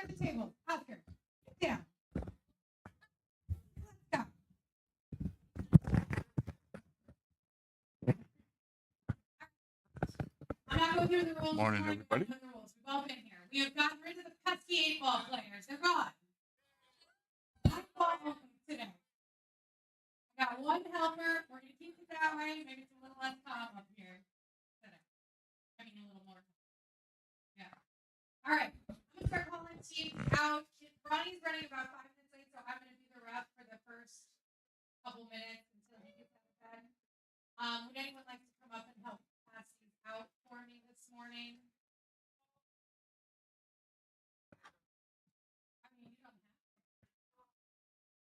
the table. Oscar, sit down. Let's go. I'm not going through the rules. Morning, everybody. We've all been here. We have gotten rid of the pesky 8-ball players. They're gone. One ball today. I got one helper. We're going to keep it that way. Maybe it's a little less calm up here today. I mean, a little more. Yeah. All right. I'm going to start calling teams out. Ronnie's running about 5 minutes late, so I'm going to be the rep for the first couple minutes until he gets out of bed. Would anyone like to come up and help pass these out for me this morning? I mean, you don't have to.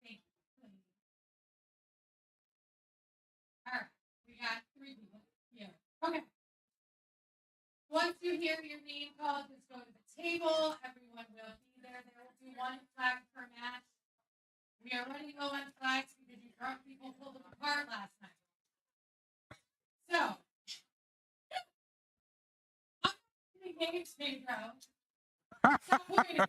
Thank you. Please. All right. We got 3 people here. Okay. Once you hear your name called, just go to the table. Everyone will be there. There will be 1 flag per match. We are running low on flags because you drunk people pulled them apart last night. So, I'm engaged, Pedro. Stop waiting.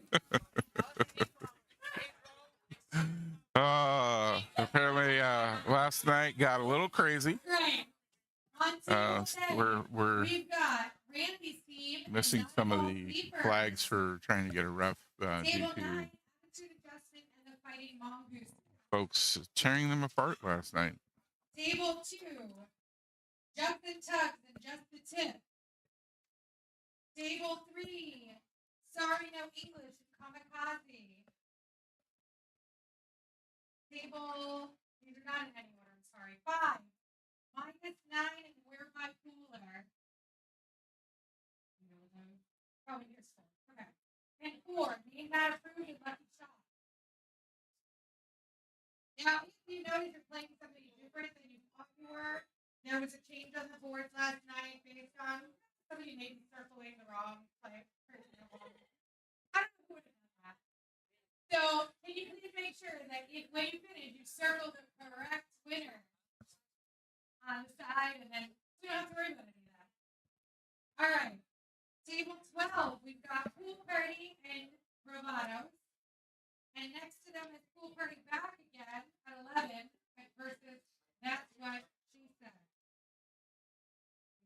Apparently, last night got a little crazy. Great. On We're we've got Randy's team missing some of the flags for trying to get a ref due to adjustment and the fighting mongoose. folks tearing them apart last night. Table 2, Jump and Tugs and Just the Tip. Table 3, Sorry No English and Kamikaze. Table, these are not in any order, I'm sorry. 5, -9 and We're Bipolar. You know those? Probably useful. Okay. And 4, Name Not Approved and Lucky Shot. Now, if you notice you're playing somebody different than you thought you were, there was a change on the boards last night based on somebody maybe circling the wrong play. I don't know who would have done that. So, can you please make sure that when you finish, you circle the correct winner on the side, and then you don't have to worry about any of that. All right. Table 12, we've got Pool Party and Bravado. And next to them is Pool Party back again at 11 versus That's What She Said.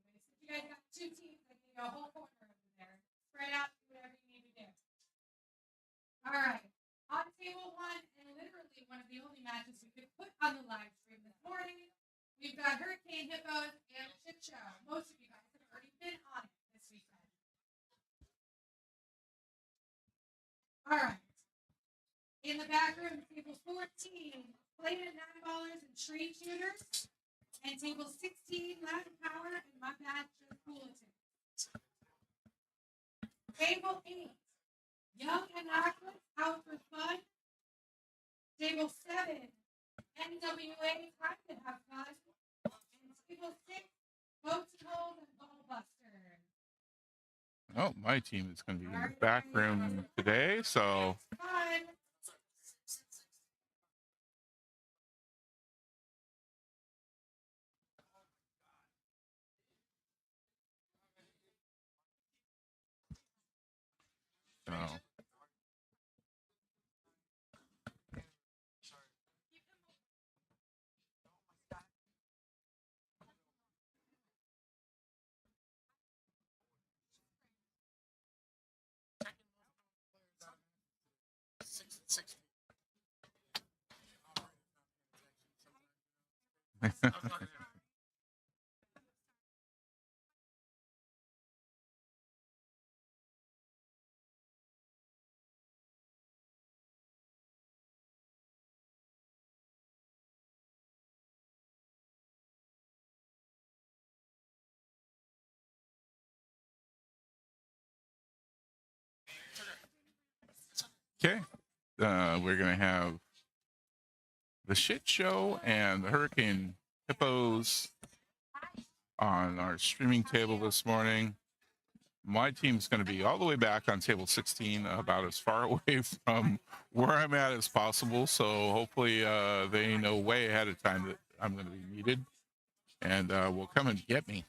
So you guys got 2 teams that give you a whole corner over there. Spread out, do whatever you need to do. All right. On table 1, and literally one of the only matches we could put on the live stream this morning, we've got Hurricane Hippos and Shit Show. Most of you guys have already been on it this weekend. All right. In the back room, table 14, Flaming 9-ballers and Tree Shooters. And table 16, Latin Power and My Bad Just Bulletin. Table 8, Young Anarchists Out for Fun. Table 7, NWA Time to Have Fun. And table 6, Boats and Holes and Ball Busters. Oh, my team is going to be in the back room today, so. Fun. So. Okay, we're going to have the Shit Show and the Hurricane Hippos on our streaming table this morning. My team's going to be all the way back on table 16, about as far away from where I'm at as possible. So hopefully they know way ahead of time that I'm going to be needed and will come and get me.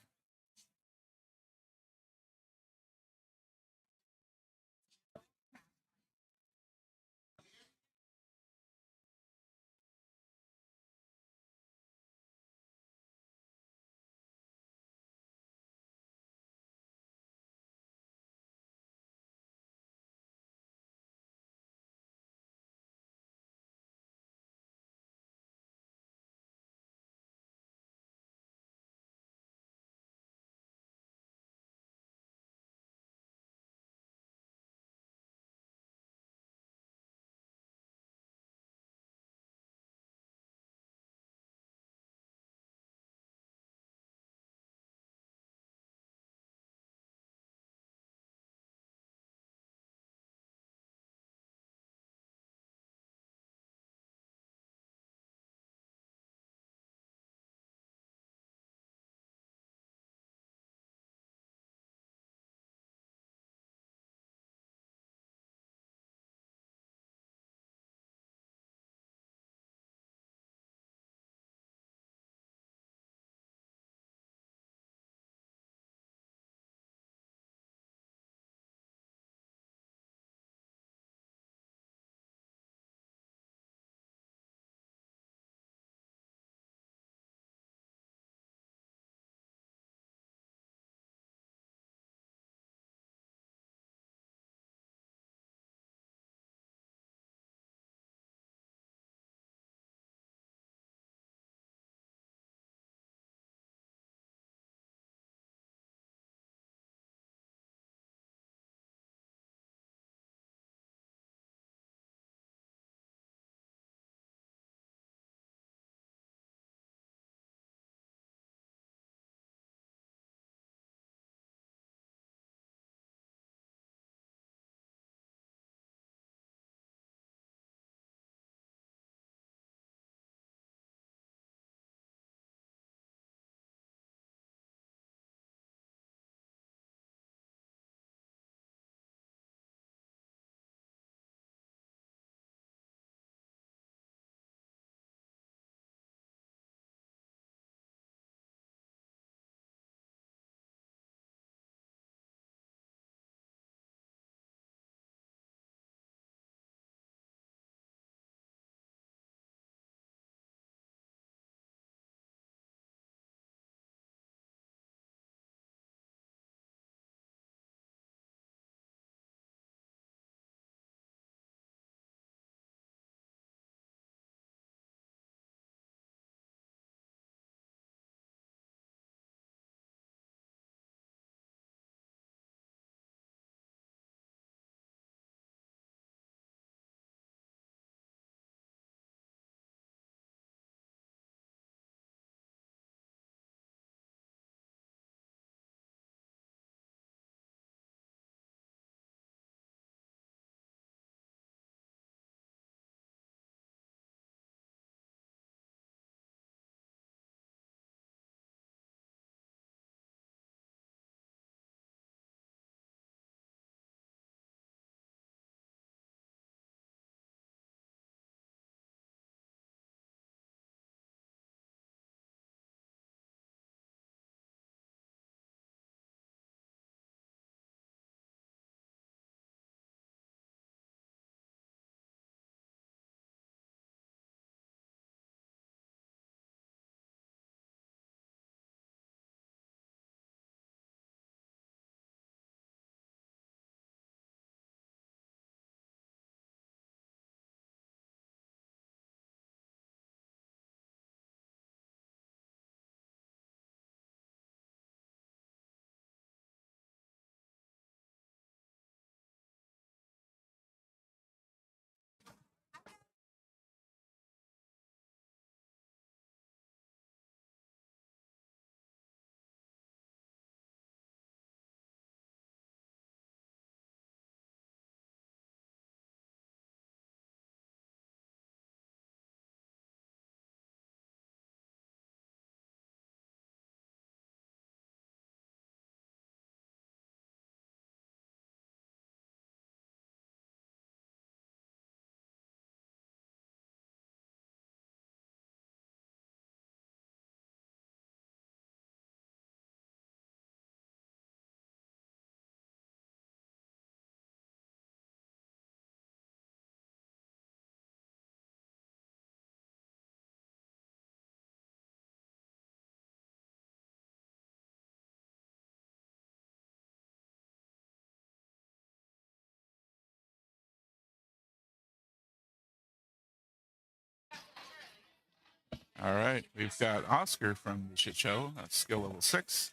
All right, we've got Oscar from the shit show. That's skill level 6.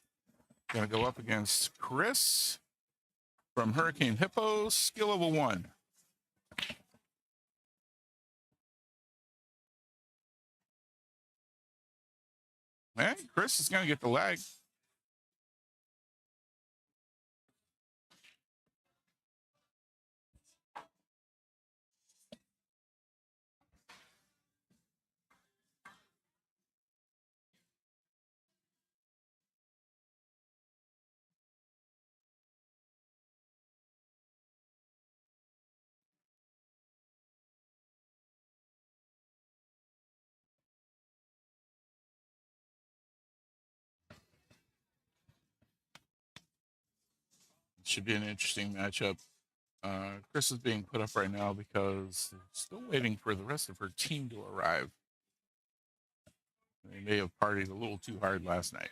Gonna go up against Chris from Hurricane Hippo, skill level 1. Man, Chris is gonna get the lag. It should be an interesting matchup. Chris is being put up right now because they're still waiting for the rest of her team to arrive. They may have partied a little too hard last night.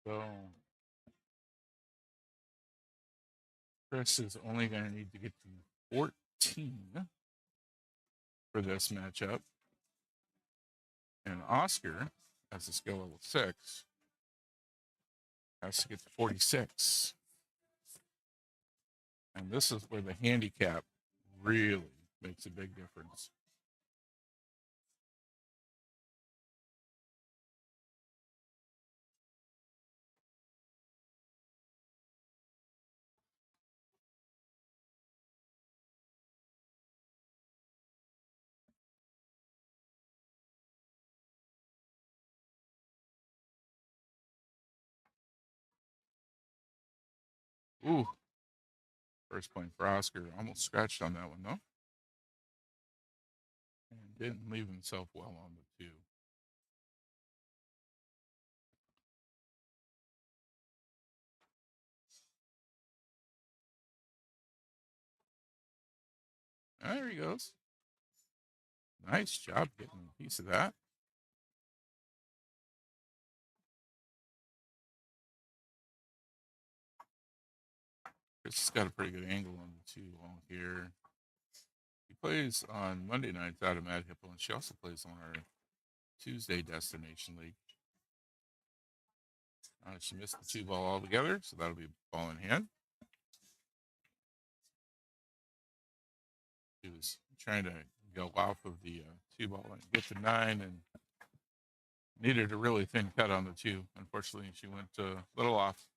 So Chris is only going to need to get to 14 for this matchup. And Oscar, as a skill level 6, has to get to 46. And this is where the handicap really makes a big difference. Ooh, first point for Oscar. Almost scratched on that one, though. And didn't leave himself well on the 2. There he goes. Nice job getting a piece of that. Chris has got a pretty good angle on the 2 ball here. He plays on Monday nights out of Mad Hippo, and she also plays on our Tuesday Destination League. She missed the 2 ball altogether, so that'll be a ball in hand. She was trying to go off of the 2 ball and get to 9, and needed a really thin cut on the 2. Unfortunately, she went a little off.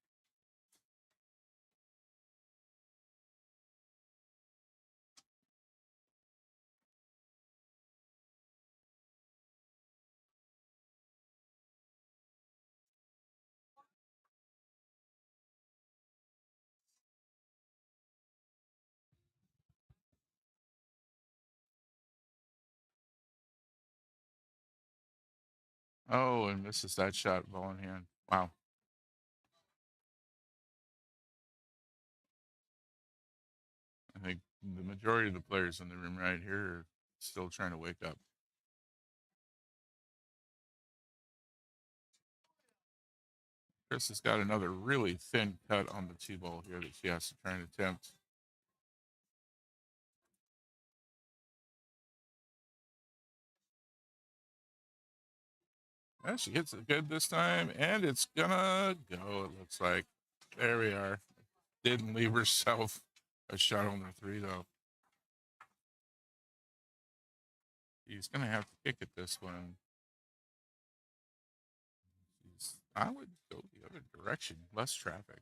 Oh, and misses that shot, ball in hand. Wow. I think the majority of the players in the room right here are still trying to wake up. Chris has got another really thin cut on the 2 ball here that she has to try and attempt. Yeah, she hits it good this time, and it's gonna go, it looks like. There we are. Didn't leave herself a shot on the 3, though. He's gonna have to kick it this one. I would go the other direction, less traffic.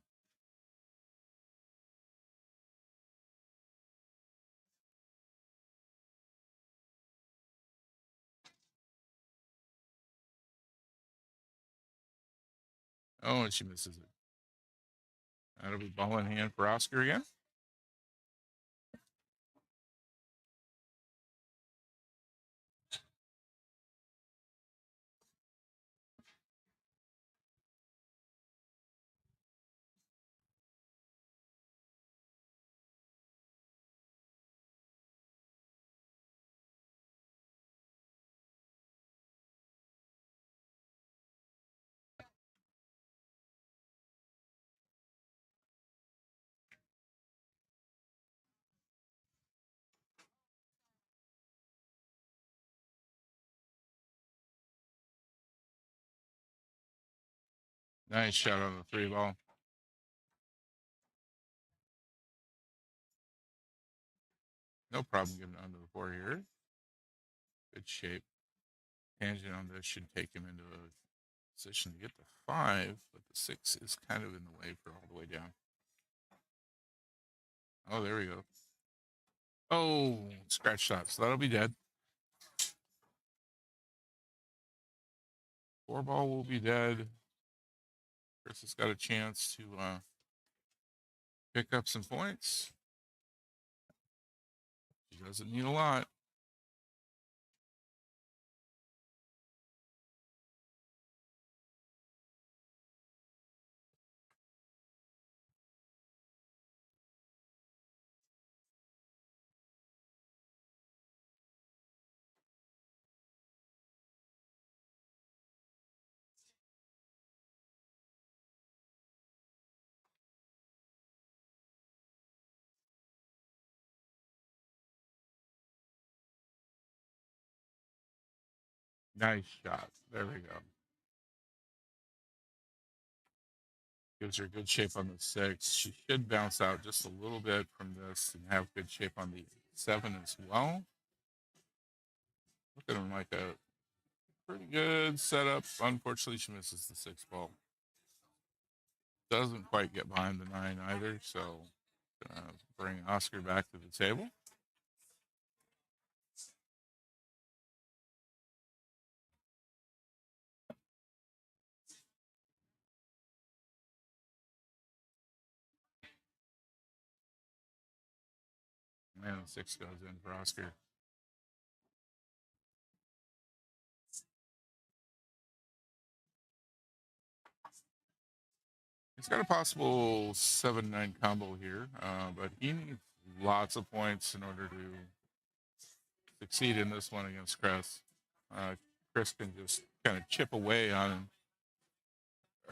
Oh, and she misses it. That'll be ball in hand for Oscar again. Nice shot on the 3 ball. No problem getting onto the 4 here. Good shape. Tangent on this should take him into a position to get the 5, but the 6 is kind of in the way for all the way down. Oh, there we go. Oh, scratch shot. So that'll be dead. 4 ball will be dead. Chris has got a chance to pick up some points. She doesn't need a lot. Nice shot. There we go. Gives her good shape on the 6. She should bounce out just a little bit from this and have good shape on the 7 as well. Look at him like a pretty good setup. Unfortunately, she misses the 6 ball. Doesn't quite get behind the 9 either, so bring Oscar back to the table. And the 6 goes in for Oscar. He's got a possible 7-9 combo here, but he needs lots of points in order to succeed in this one against Chris. Chris can just kind of chip away on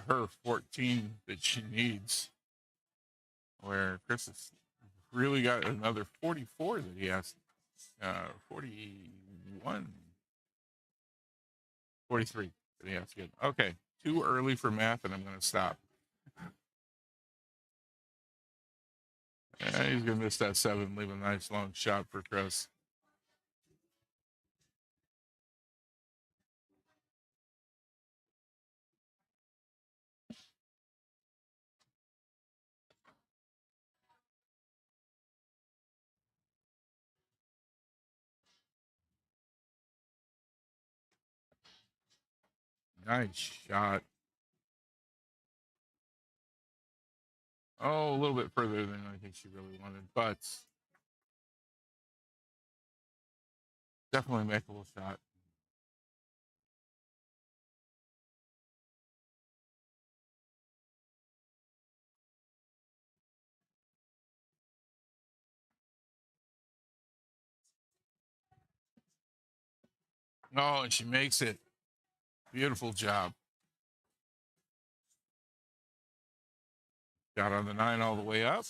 her 14 that she needs, where Chris has really got another 44 that he has, 41, 43 that he has to get. Okay, too early for math, and I'm going to stop. He's going to miss that 7, leave a nice long shot for Chris. Nice shot. Oh, a little bit further than I think she really wanted, but definitely makeable shot. Oh, and she makes it. Beautiful job. Got on the 9 all the way up.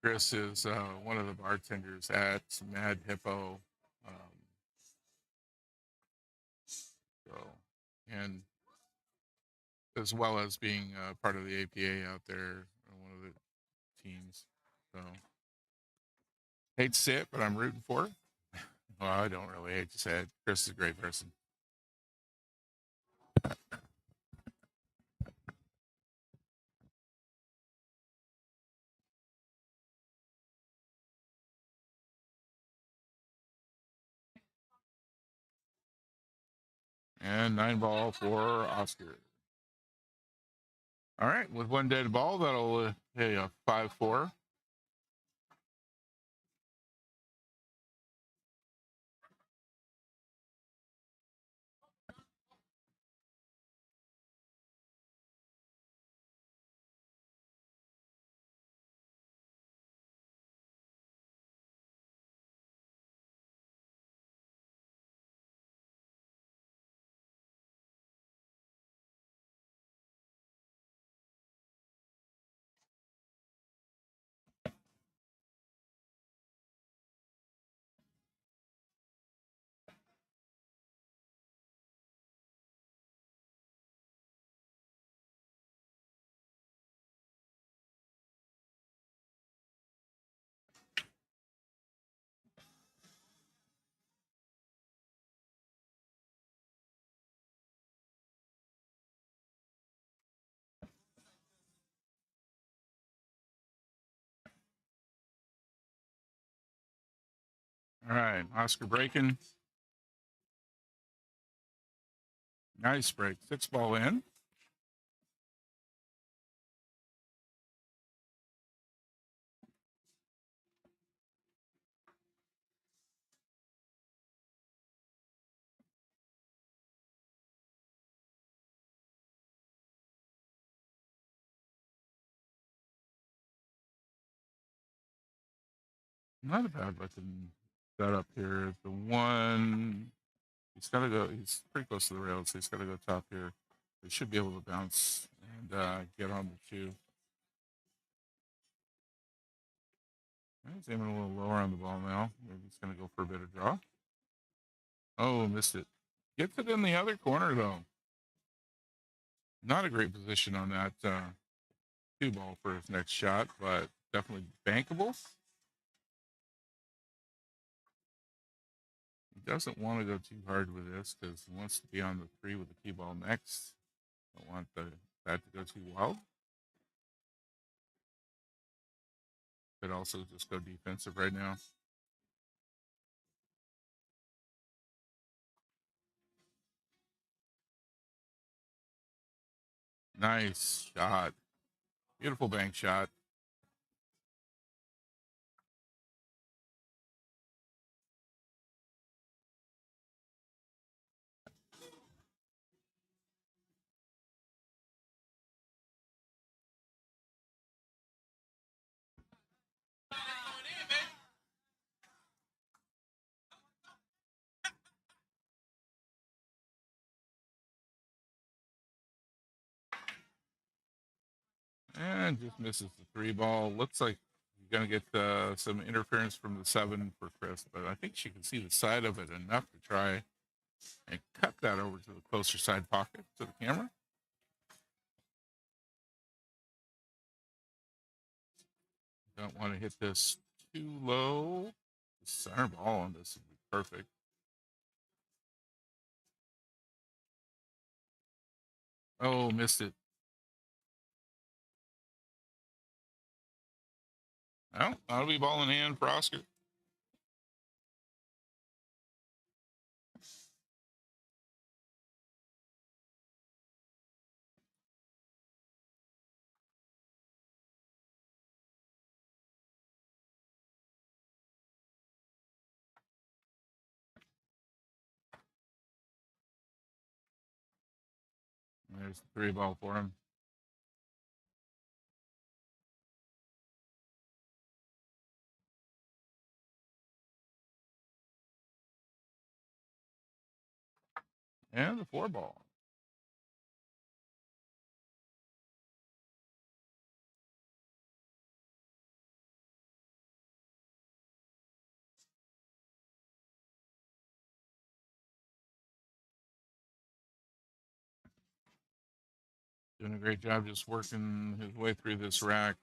Chris is one of the bartenders at Mad Hippo. So, and as well as being part of the APA out there, one of the teams. So, hate to say it, but I'm rooting for her. Well, I don't really hate to say it. Chris is a great person. And 9 ball for Oscar. All right, with 1 dead ball, that'll hey, a 5-4. All right, Oscar breaking. Nice break. 6-ball in. Not a bad looking setup here. The one, he's got to go, he's pretty close to the rails, so he's got to go top here. He should be able to bounce and get on the two. He's aiming a little lower on the ball now. Maybe he's going to go for a bit of draw. Oh, missed it. Gets it in the other corner, though. Not a great position on that two ball for his next shot, but definitely bankable. He doesn't want to go too hard with this because he wants to be on the three with the key ball next. Don't want that to go too wild. Could also just go defensive right now. Nice shot. Beautiful bank shot. And just misses the three ball. Looks like you're going to get some interference from the 7 for Chris, but I think she can see the side of it enough to try and cut that over to the closer side pocket to the camera. Don't want to hit this too low. The center ball on this would be perfect. Oh, missed it. Well, that'll be ball in hand for Oscar. There's the three ball for him. And the 4 ball. Doing a great job just working his way through this rack.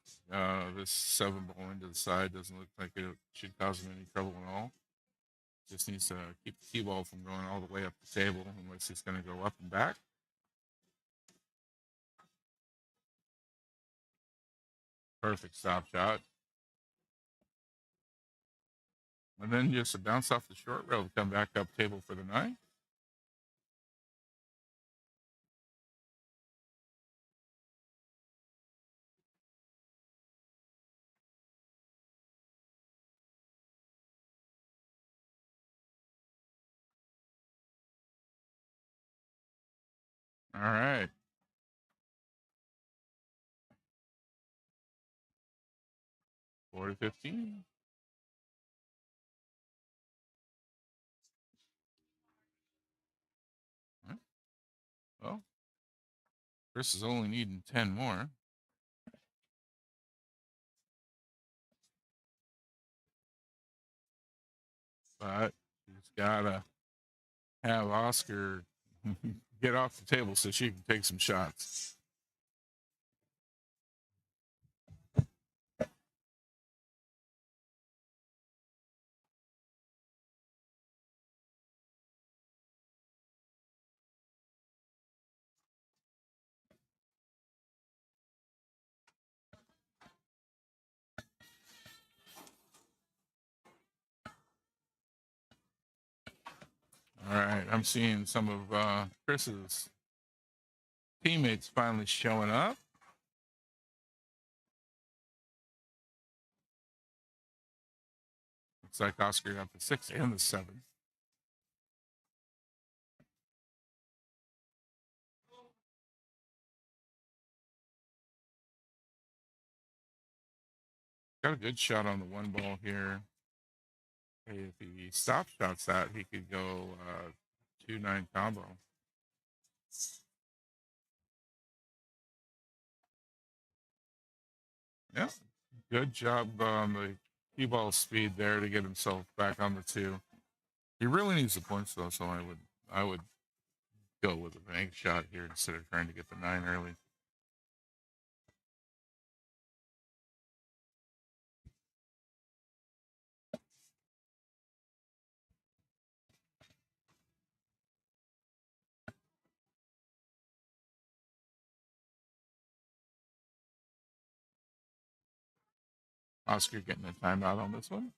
This 7 ball into the side doesn't look like it should cause him any trouble at all. Just needs to keep the key ball from going all the way up the table unless he's going to go up and back. Perfect stop shot. And then just a bounce off the short rail to come back up table for the 9. All right. 4-15. Right. Well, Chris is only needing 10 more. But he's got to have Oscar get off the table so she can take some shots. I'm seeing some of Chris's teammates finally showing up. Looks like Oscar got the 6 and the 7. Got a good shot on the one ball here. Hey, if he stop shots that, he could go 2-9 combo. Yeah, good job on the cue ball speed there to get himself back on the 2. He really needs the points though, so I would go with a bank shot here instead of trying to get the 9 early. Oscar getting a timeout on this one.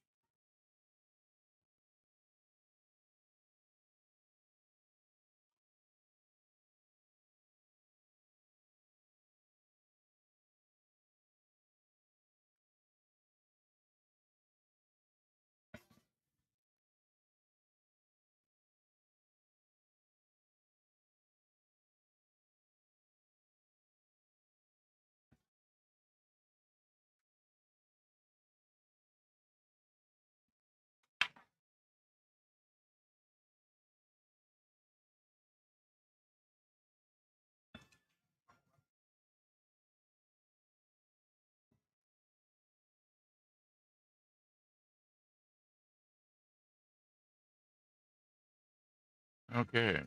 Okay, here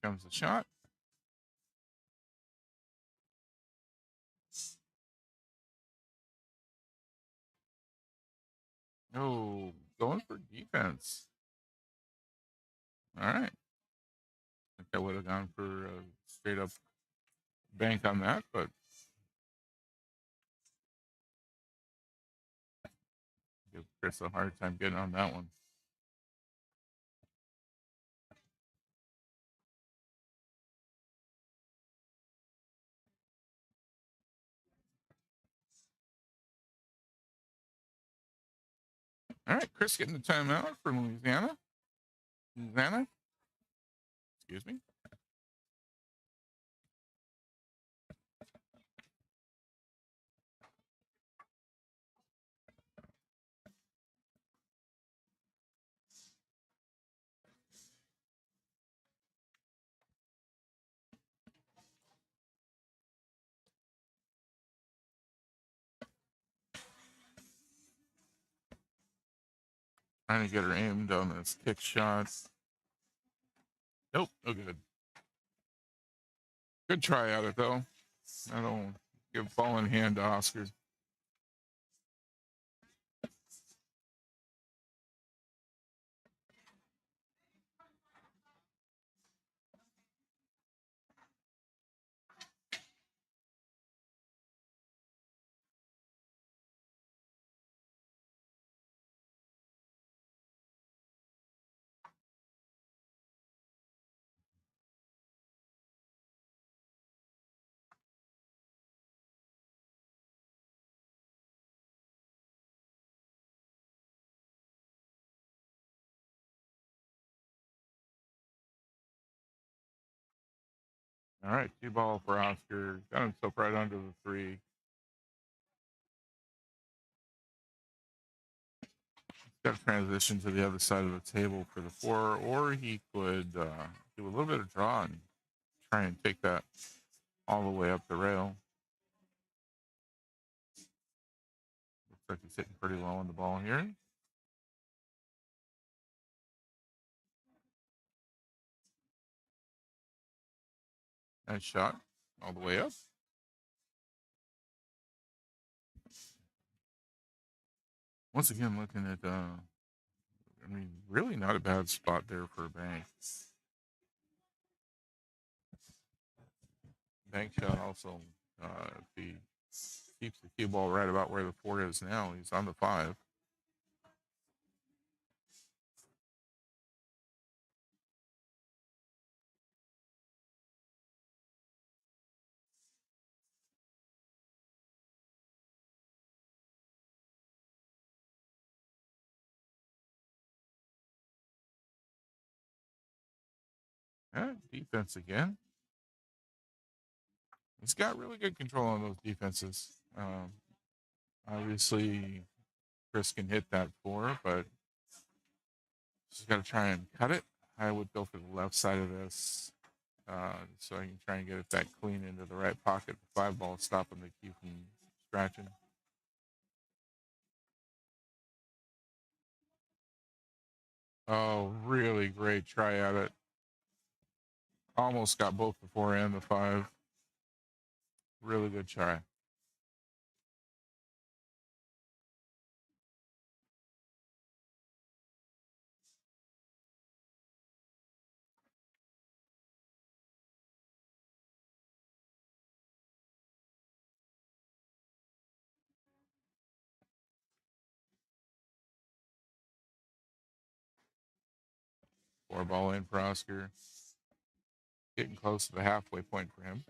comes the shot. Oh, going for defense. All right. I think I would have gone for a straight up bank on that, but give Chris a hard time getting on that one. All right, Chris getting the timeout for Louisiana. Louisiana, excuse me. Trying to get her aimed on this kick shot. Nope, no good. Good try at it though. I don't give ball in hand to Oscar. All right, 2 ball for Oscar. Got himself right under the 3. Got to transition to the other side of the table for the 4, or he could do a little bit of draw and try and take that all the way up the rail. Looks like he's hitting pretty low on the ball here. Nice shot all the way up. Once again, looking at, I mean, really not a bad spot there for a bank. Bank shot also, if he keeps the cue ball right about where the 4 is now, he's on the 5. Defense again. He's got really good control on those defenses. Obviously, Chris can hit that 4, but she's got to try and cut it. I would go for the left side of this, so I can try and get it back clean into the right pocket. The 5 ball, stopping the key from scratching. Oh, really great try at it. Almost got both the 4 and the 5. Really good try. Four ball in for Oscar. Getting close to the halfway point for him.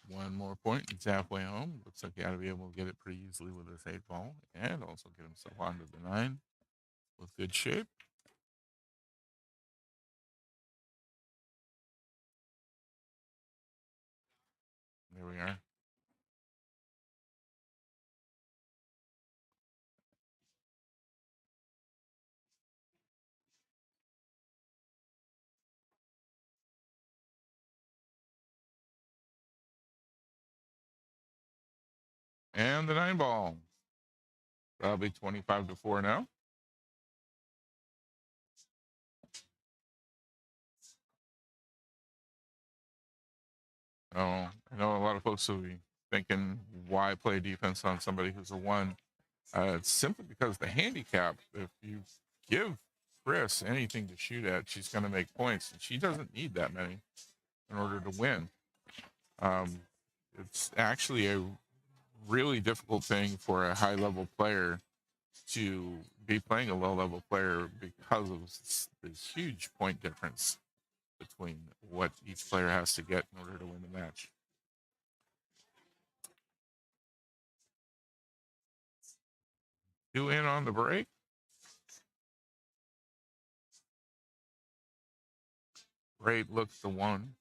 One more point. He's halfway home. Looks like he ought to be able to get it pretty easily with this 8 ball and also get himself onto the 9 with good shape. There we are. And the 9 ball. Probably 25-4 now. Oh, I know a lot of folks will be thinking, why play defense on somebody who's a 1? It's simply because the handicap, if you give Chris anything to shoot at, she's going to make points. And she doesn't need that many in order to win. It's actually a really difficult thing for a high level player to be playing a low level player because of this huge point difference between what each player has to get in order to win the match. Two in on the break. Great look, the 1.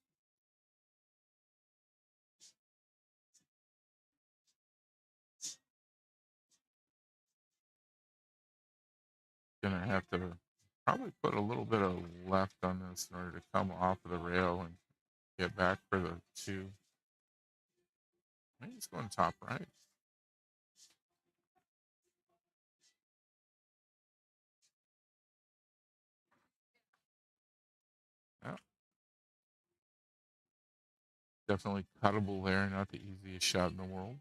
Gonna have to probably put a little bit of left on this in order to come off of the rail and get back for the 2. I think it's going top right. Yeah. Definitely cuttable there. Not the easiest shot in the world.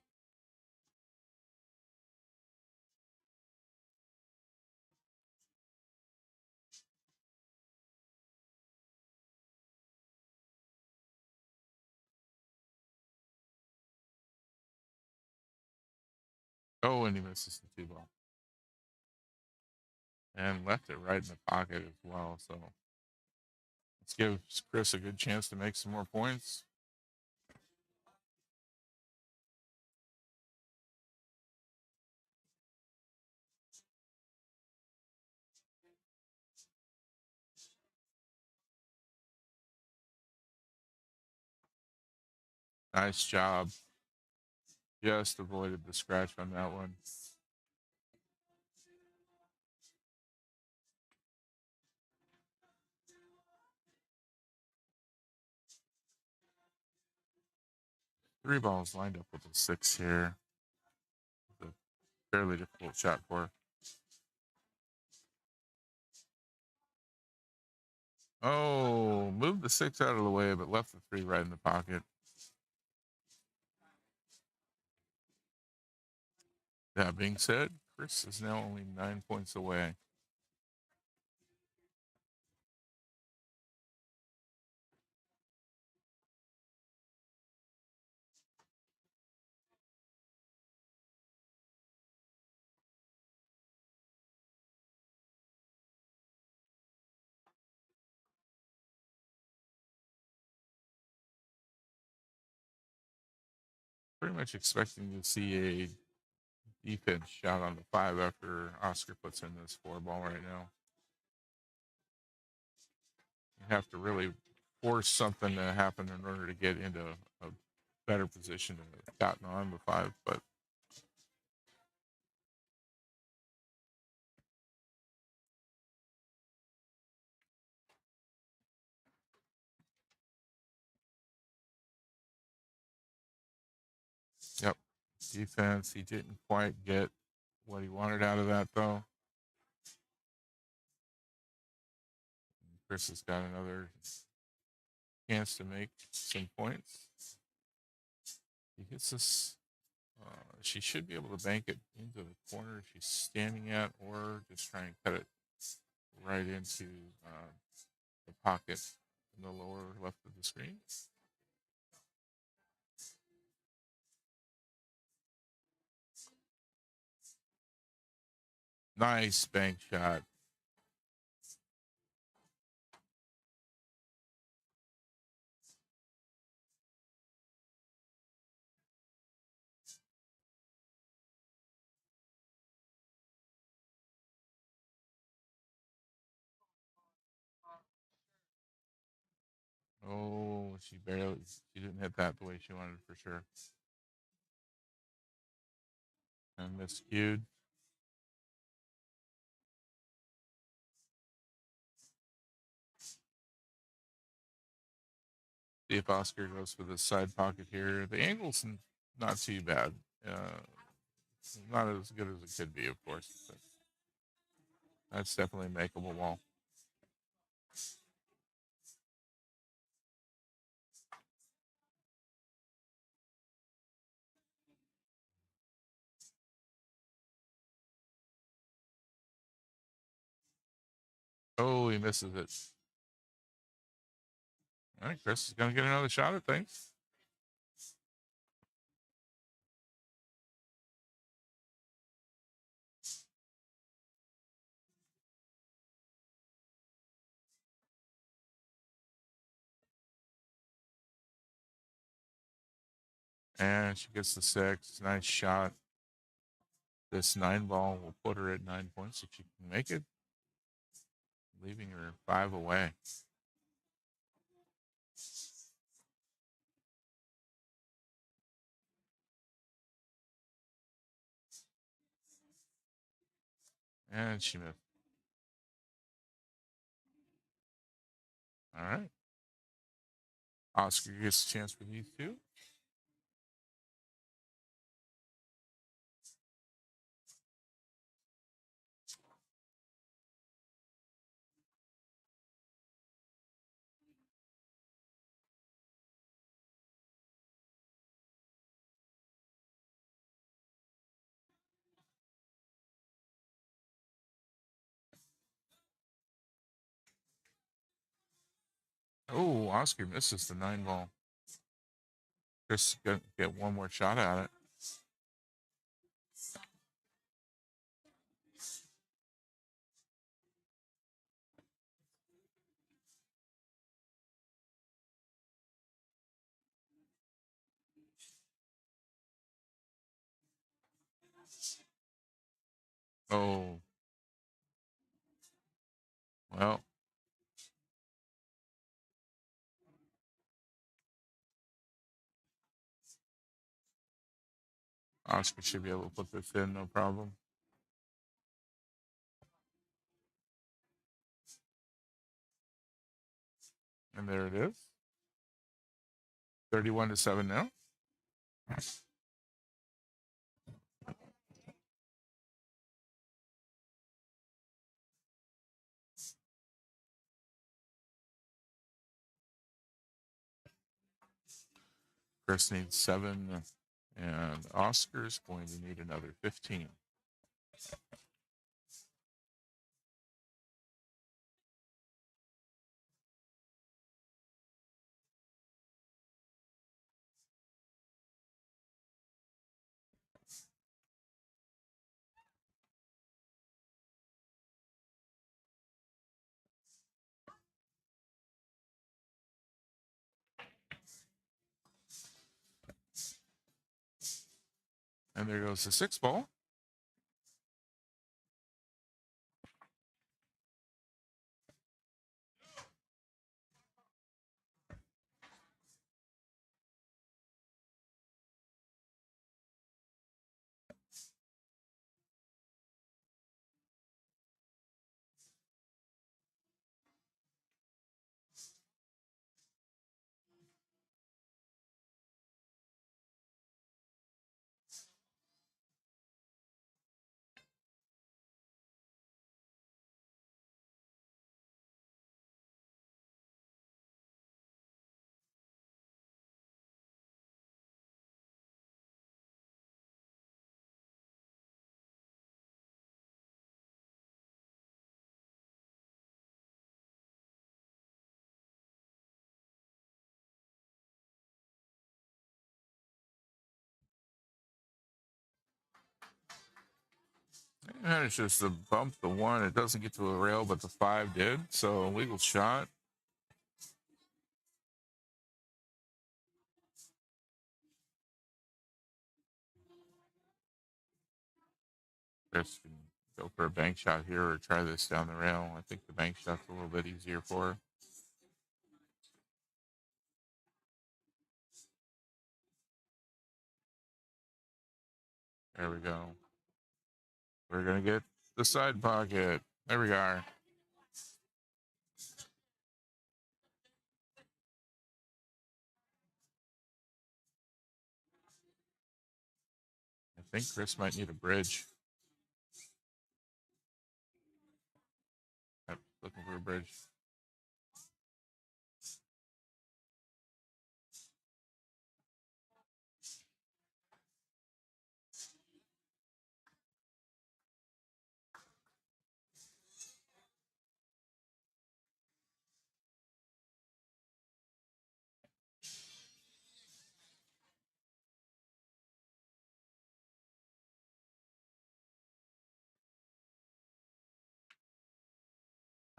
Oh, and he misses the 2 ball. And left it right in the pocket as well. So let's give Chris a good chance to make some more points. Nice job. Just avoided the scratch on that one. Three balls lined up with a 6 here. A fairly difficult shot for her. Oh, moved the 6 out of the way, but left the 3 right in the pocket. That being said, Chris is now only 9 points away. pretty much expecting to see a defense shot on the 5 after Oscar puts in this 4 ball right now. You have to really force something to happen in order to get into a better position to have gotten on the 5, but yep, defense. He didn't quite get what he wanted out of that, though. Chris has got another chance to make some points. He hits this. She should be able to bank it into the corner she's standing at, or just try and cut it right into the pocket in the lower left of the screen. Nice bank shot. Oh, she didn't hit that the way she wanted for sure. And miscued. See if Oscar goes for the side pocket here. The angle's not too bad. Not as good as it could be, of course. But that's definitely a makeable ball. Oh, he misses it. All right, Chris is going to get another shot at things. And she gets the 6. Nice shot. This 9 ball will put her at 9 points if she can make it, leaving her 5 away. And she missed. All right. Oscar gets a chance for these 2. Oh, Oscar misses the 9 ball. Chris gonna get one more shot at it. Oh, well, Oscar should be able to put this in, no problem. And there it is. 31-7 now. Chris needs 7, and Oscar's going to need another 15. And there goes the 6 ball. And it's just a bump. The 1, it doesn't get to a rail, but the 5 did. So legal shot. Chris can go for a bank shot here or try this down the rail. I think the bank shot's a little bit easier for her. There we go. We're going to get the side pocket. There we are. I think Chris might need a bridge. Yep, looking for a bridge.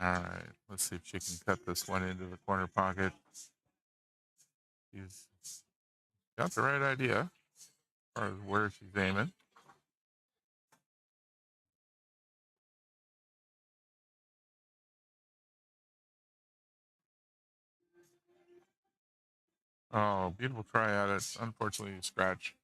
All right, let's see if she can cut this one into the corner pocket. She's got the right idea as far as where she's aiming. Oh, beautiful try at it. Unfortunately, scratch.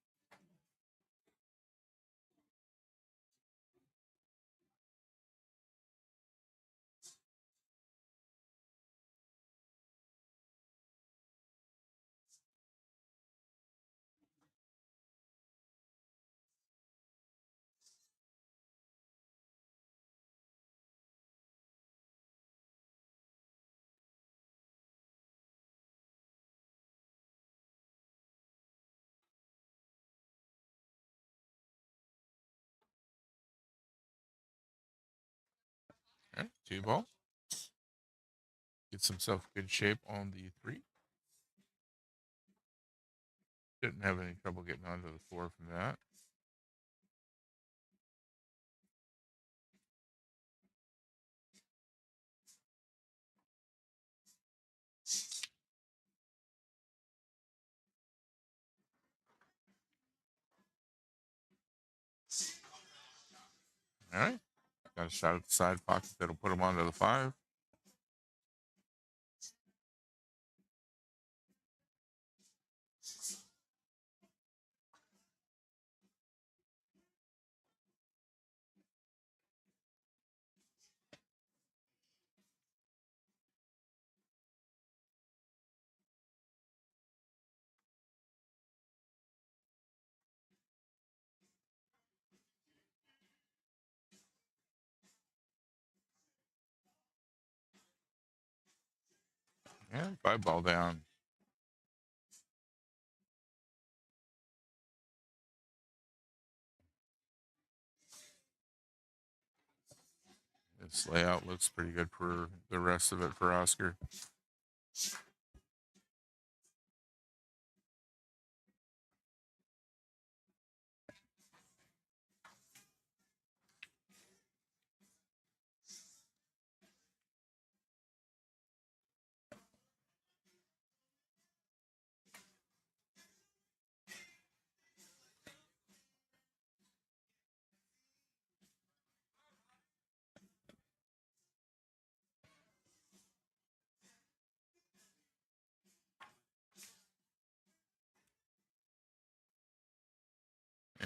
All right, 2 ball. Gets himself good shape on the 3. Didn't have any trouble getting onto the 4 from that. All right. Got a shot at the side pocket that'll put him onto the 5. And 5 ball down. This layout looks pretty good for the rest of it for Oscar.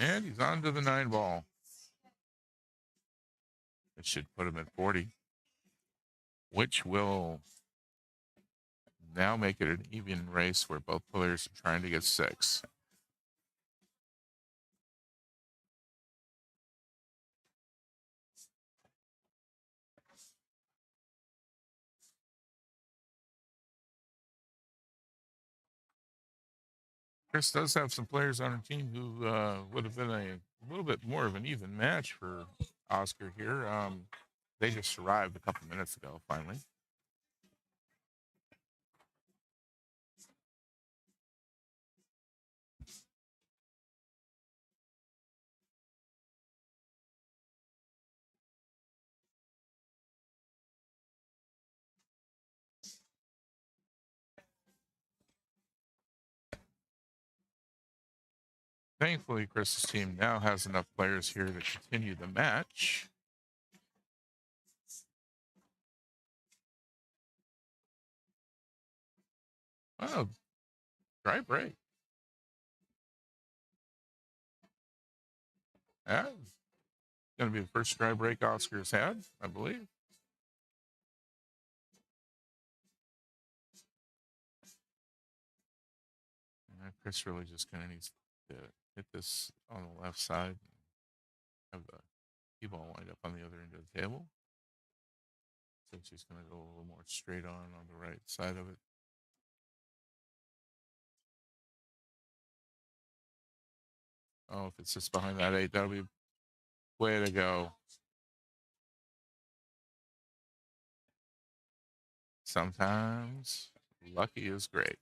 And he's on to the 9 ball. It should put him at 40, which will now make it an even race where both players are trying to get 6. Chris does have some players on her team who would have been a little bit more of an even match for Oscar here. They just arrived a couple minutes ago, finally. Thankfully, Chris's team now has enough players here to continue the match. Oh, dry break. Yeah, going to be the first dry break Oscar's had, I believe. Chris really just kind of needs to hit this on the left side and have the cue ball wind up on the other end of the table. So she's going to go a little more straight on the right side of it. Oh, if it's just behind that 8, that'll be way to go. Sometimes lucky is great.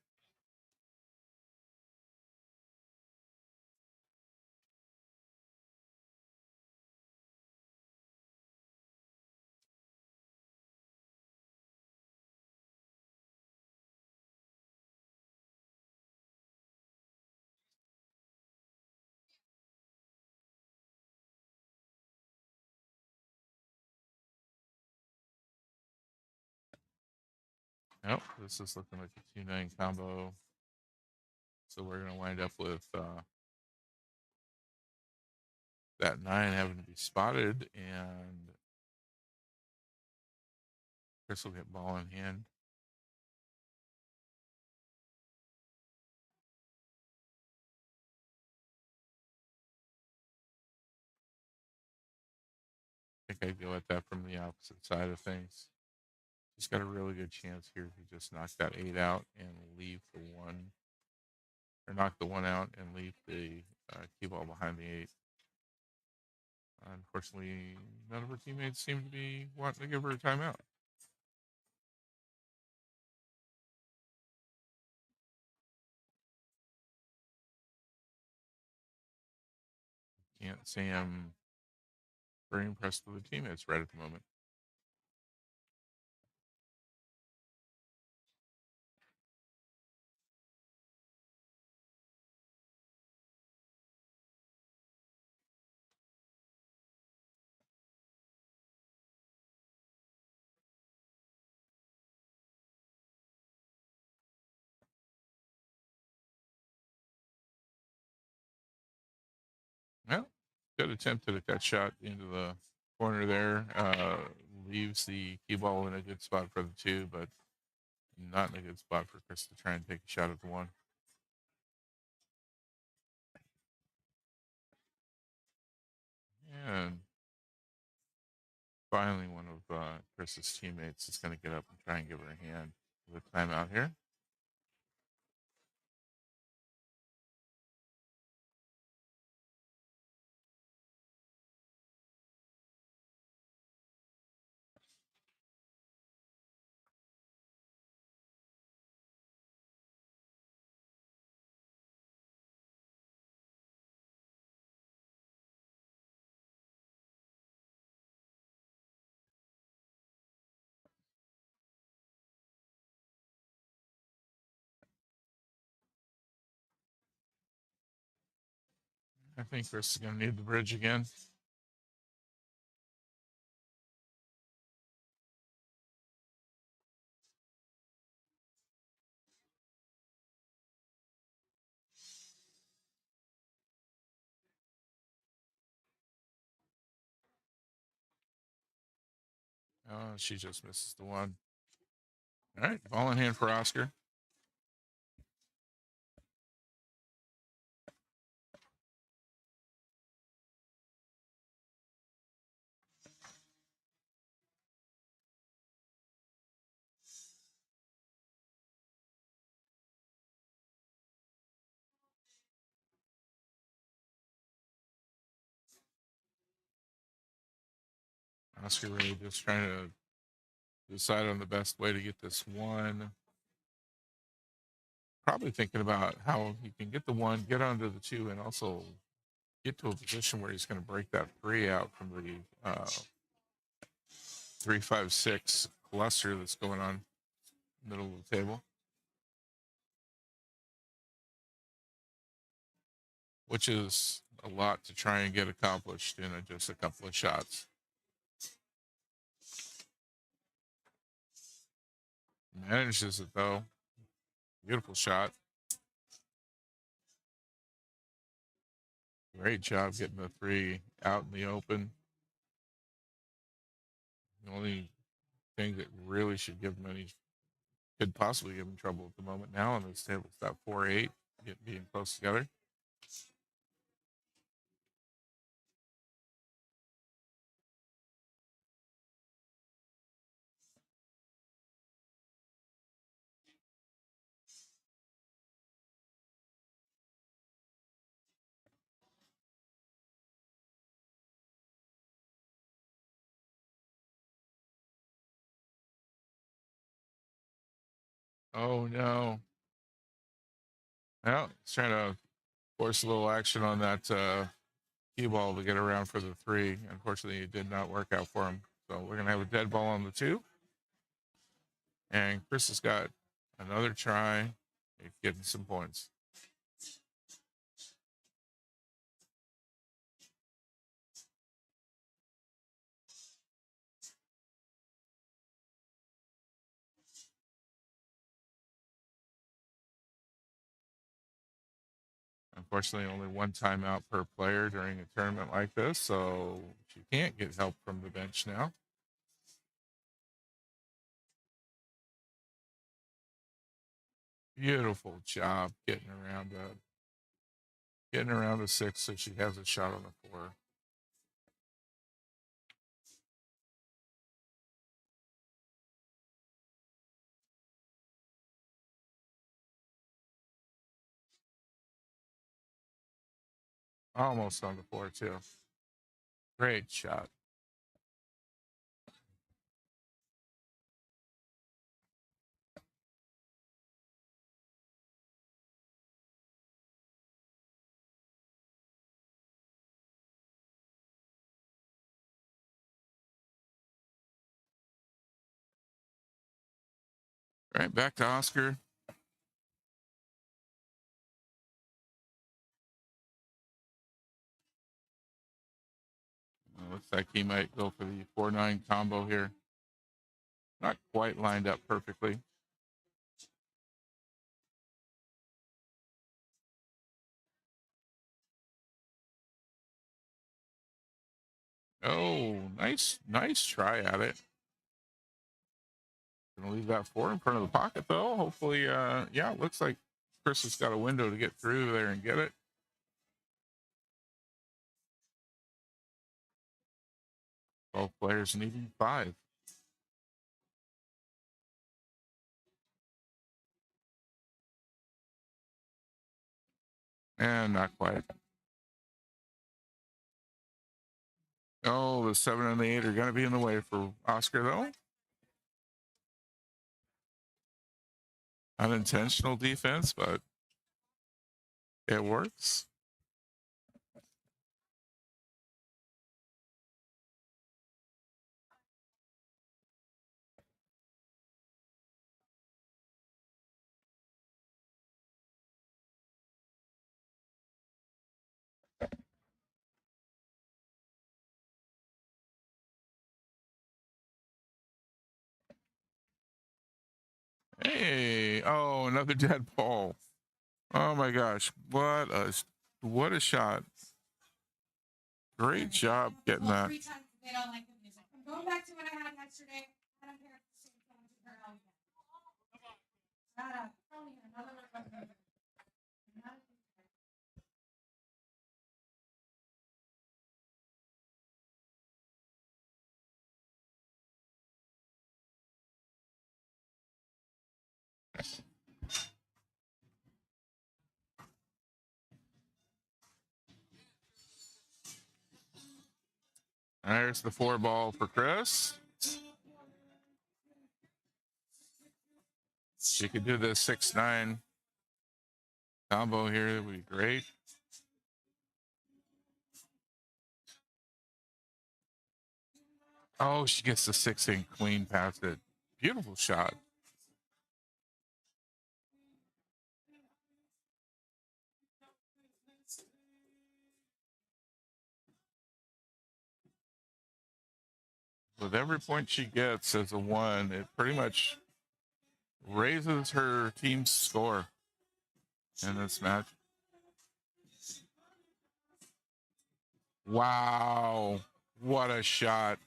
Nope, this is looking like a 2-9 combo. So we're going to wind up with that 9 having to be spotted, and Chris will get ball in hand. I think I'd go at that from the opposite side of things. He's got a really good chance here to just knock that 8 out and leave the 1, or knock the 1 out and leave the cue ball behind the 8. Unfortunately, none of her teammates seem to be wanting to give her a timeout. Can't say I'm very impressed with the teammates right at the moment. Well, good attempt at that shot into the corner there. Leaves the cue ball in a good spot for the 2, but not in a good spot for Chris to try and take a shot at the 1. And finally, one of Chris's teammates is going to get up and try and give her a hand with a timeout here. I think Chris is going to need the bridge again. Oh, she just misses the one. All right, ball in hand for Oscar. Oscar really just trying to decide on the best way to get this one. Probably thinking about how he can get the one, get onto the two, and also get to a position where he's going to break that three out from the 3-5-6 cluster that's going on middle of the table, which is a lot to try and get accomplished in just a couple of shots. Manages it though. Beautiful shot. Great job getting the three out in the open. The only thing that really should give him any, could possibly give him trouble at the moment now on this table is that 4-8 being close together. Oh no. Well, he's trying to force a little action on that cue ball to get around for the three. Unfortunately, it did not work out for him. So we're going to have a dead ball on the two. And Chris has got another try at getting some points. Unfortunately, only one timeout per player during a tournament like this, so you can't get help from the bench now. Beautiful job getting around a six so she has a shot on the four. Almost on the four too. Great shot. All right, back to Oscar. Looks like he might go for the 4-9 combo here. Not quite lined up perfectly. Oh, nice try at it. Gonna leave that four in front of the pocket though. Hopefully, yeah, it looks like Chris has got a window to get through there and get it. Both players needing 5. And not quite. Oh, the 7 and the 8 are going to be in the way for Oscar, though. Unintentional defense, but it works. Hey, oh, another dead ball. Oh my gosh, what a shot! Great job getting that. Going back to what I had yesterday, I don't care if the same phone to her out again. Shut up. Probably another one. There's the 4-ball for Chris. She could do the 6-9 combo here. It would be great. Oh, she gets the 6-8 queen past it. Beautiful shot. With every point she gets as a 1, it pretty much raises her team's score in this match. Wow. What a shot.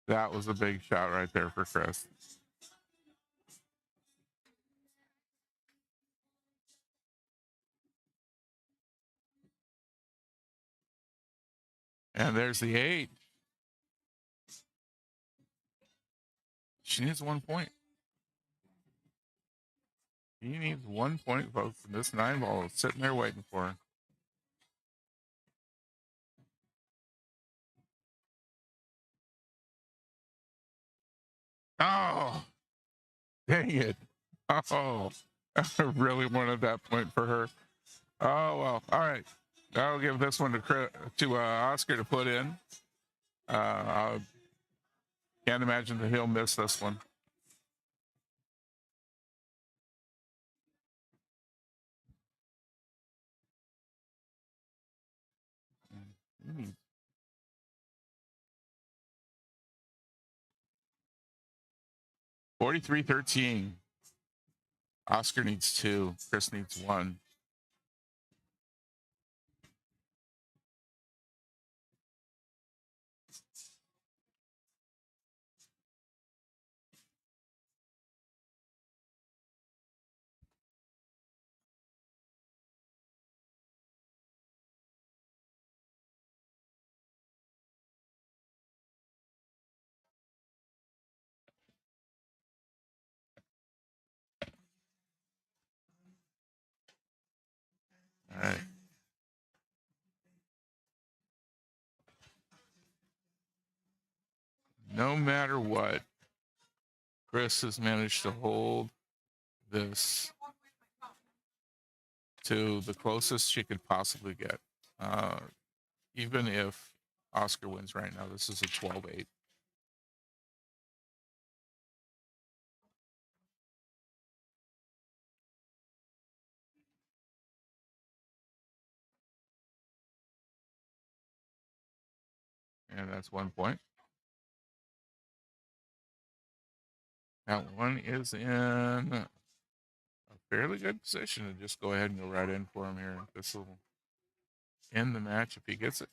That was a big shot right there for Chris. And there's the 8. She needs 1 point. He needs 1 point, folks. And this 9-ball is sitting there waiting for her. Oh, dang it. Oh, I really wanted that point for her. Oh, well. All right. I'll give this one to Oscar to put in. I can't imagine that he'll miss this one. Mm. 43-13. Oscar needs 2. Chris needs 1. All right. No matter what, Chris has managed to hold this to the closest she could possibly get. Even if Oscar wins right now, this is a 12-8. And that's 1 point. That one is in a fairly good position to just go ahead and go right in for him here. This will end the match if he gets it.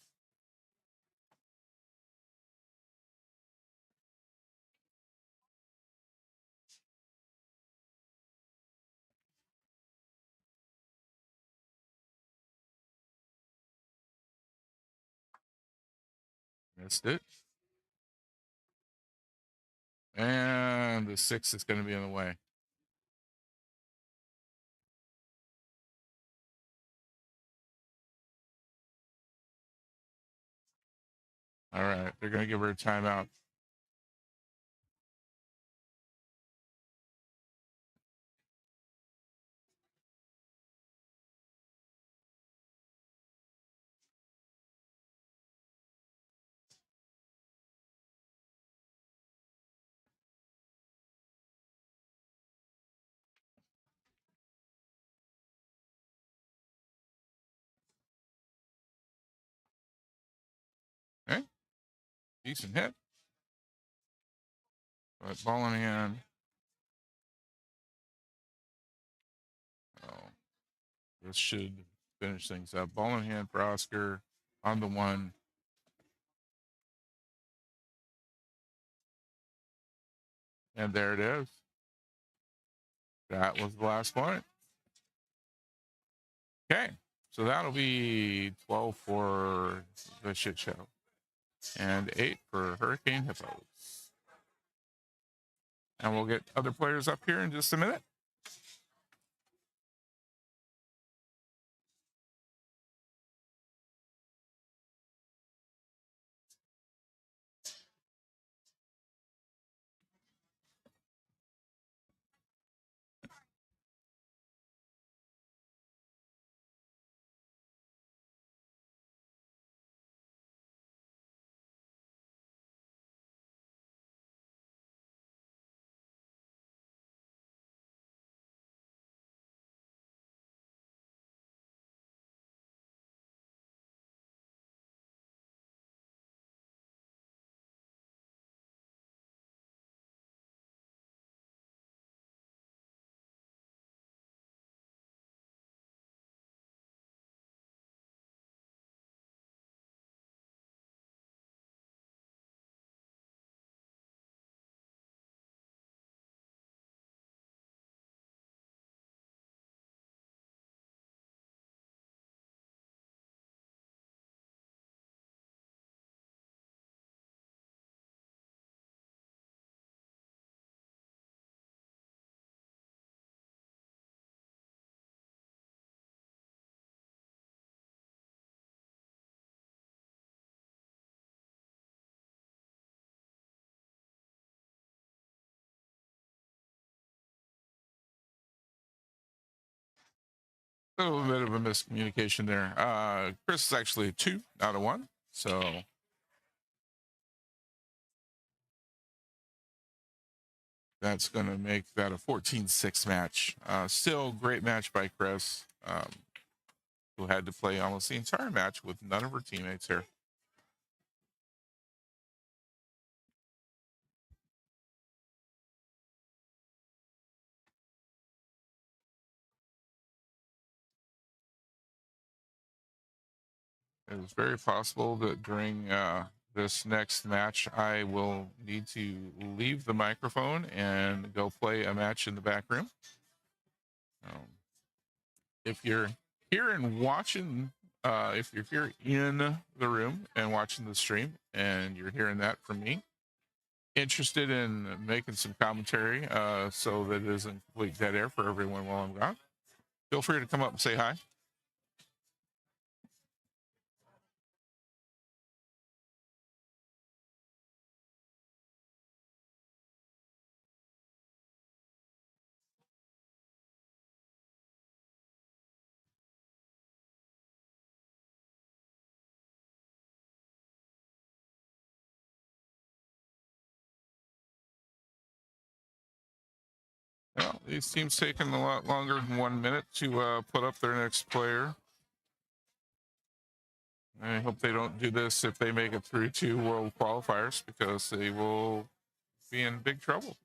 Missed it. And the 6 is going to be in the way. All right. They're going to give her a timeout. Okay. Decent hit. But ball in hand. Oh, this should finish things up. Ball in hand for Oscar on the one. And there it is. That was the last point. Okay. So that'll be 12 for the shit show and 8 for Hurricane Hippos. And we'll get other players up here in just a minute. A little bit of a miscommunication there. Chris is actually 2 out of 1. So that's going to make that a 14-6 match. Still great match by Chris, who had to play almost the entire match with none of her teammates here. It is very possible that during this next match, I will need to leave the microphone and go play a match in the back room. If you're here and watching, if you're here in the room and watching the stream and you're hearing that from me, interested in making some commentary so that it isn't complete dead air for everyone while I'm gone, feel free to come up and say hi. Well, these teams taking a lot longer than 1 minute to put up their next player. I hope they don't do this if they make it through to world qualifiers, because they will be in big trouble.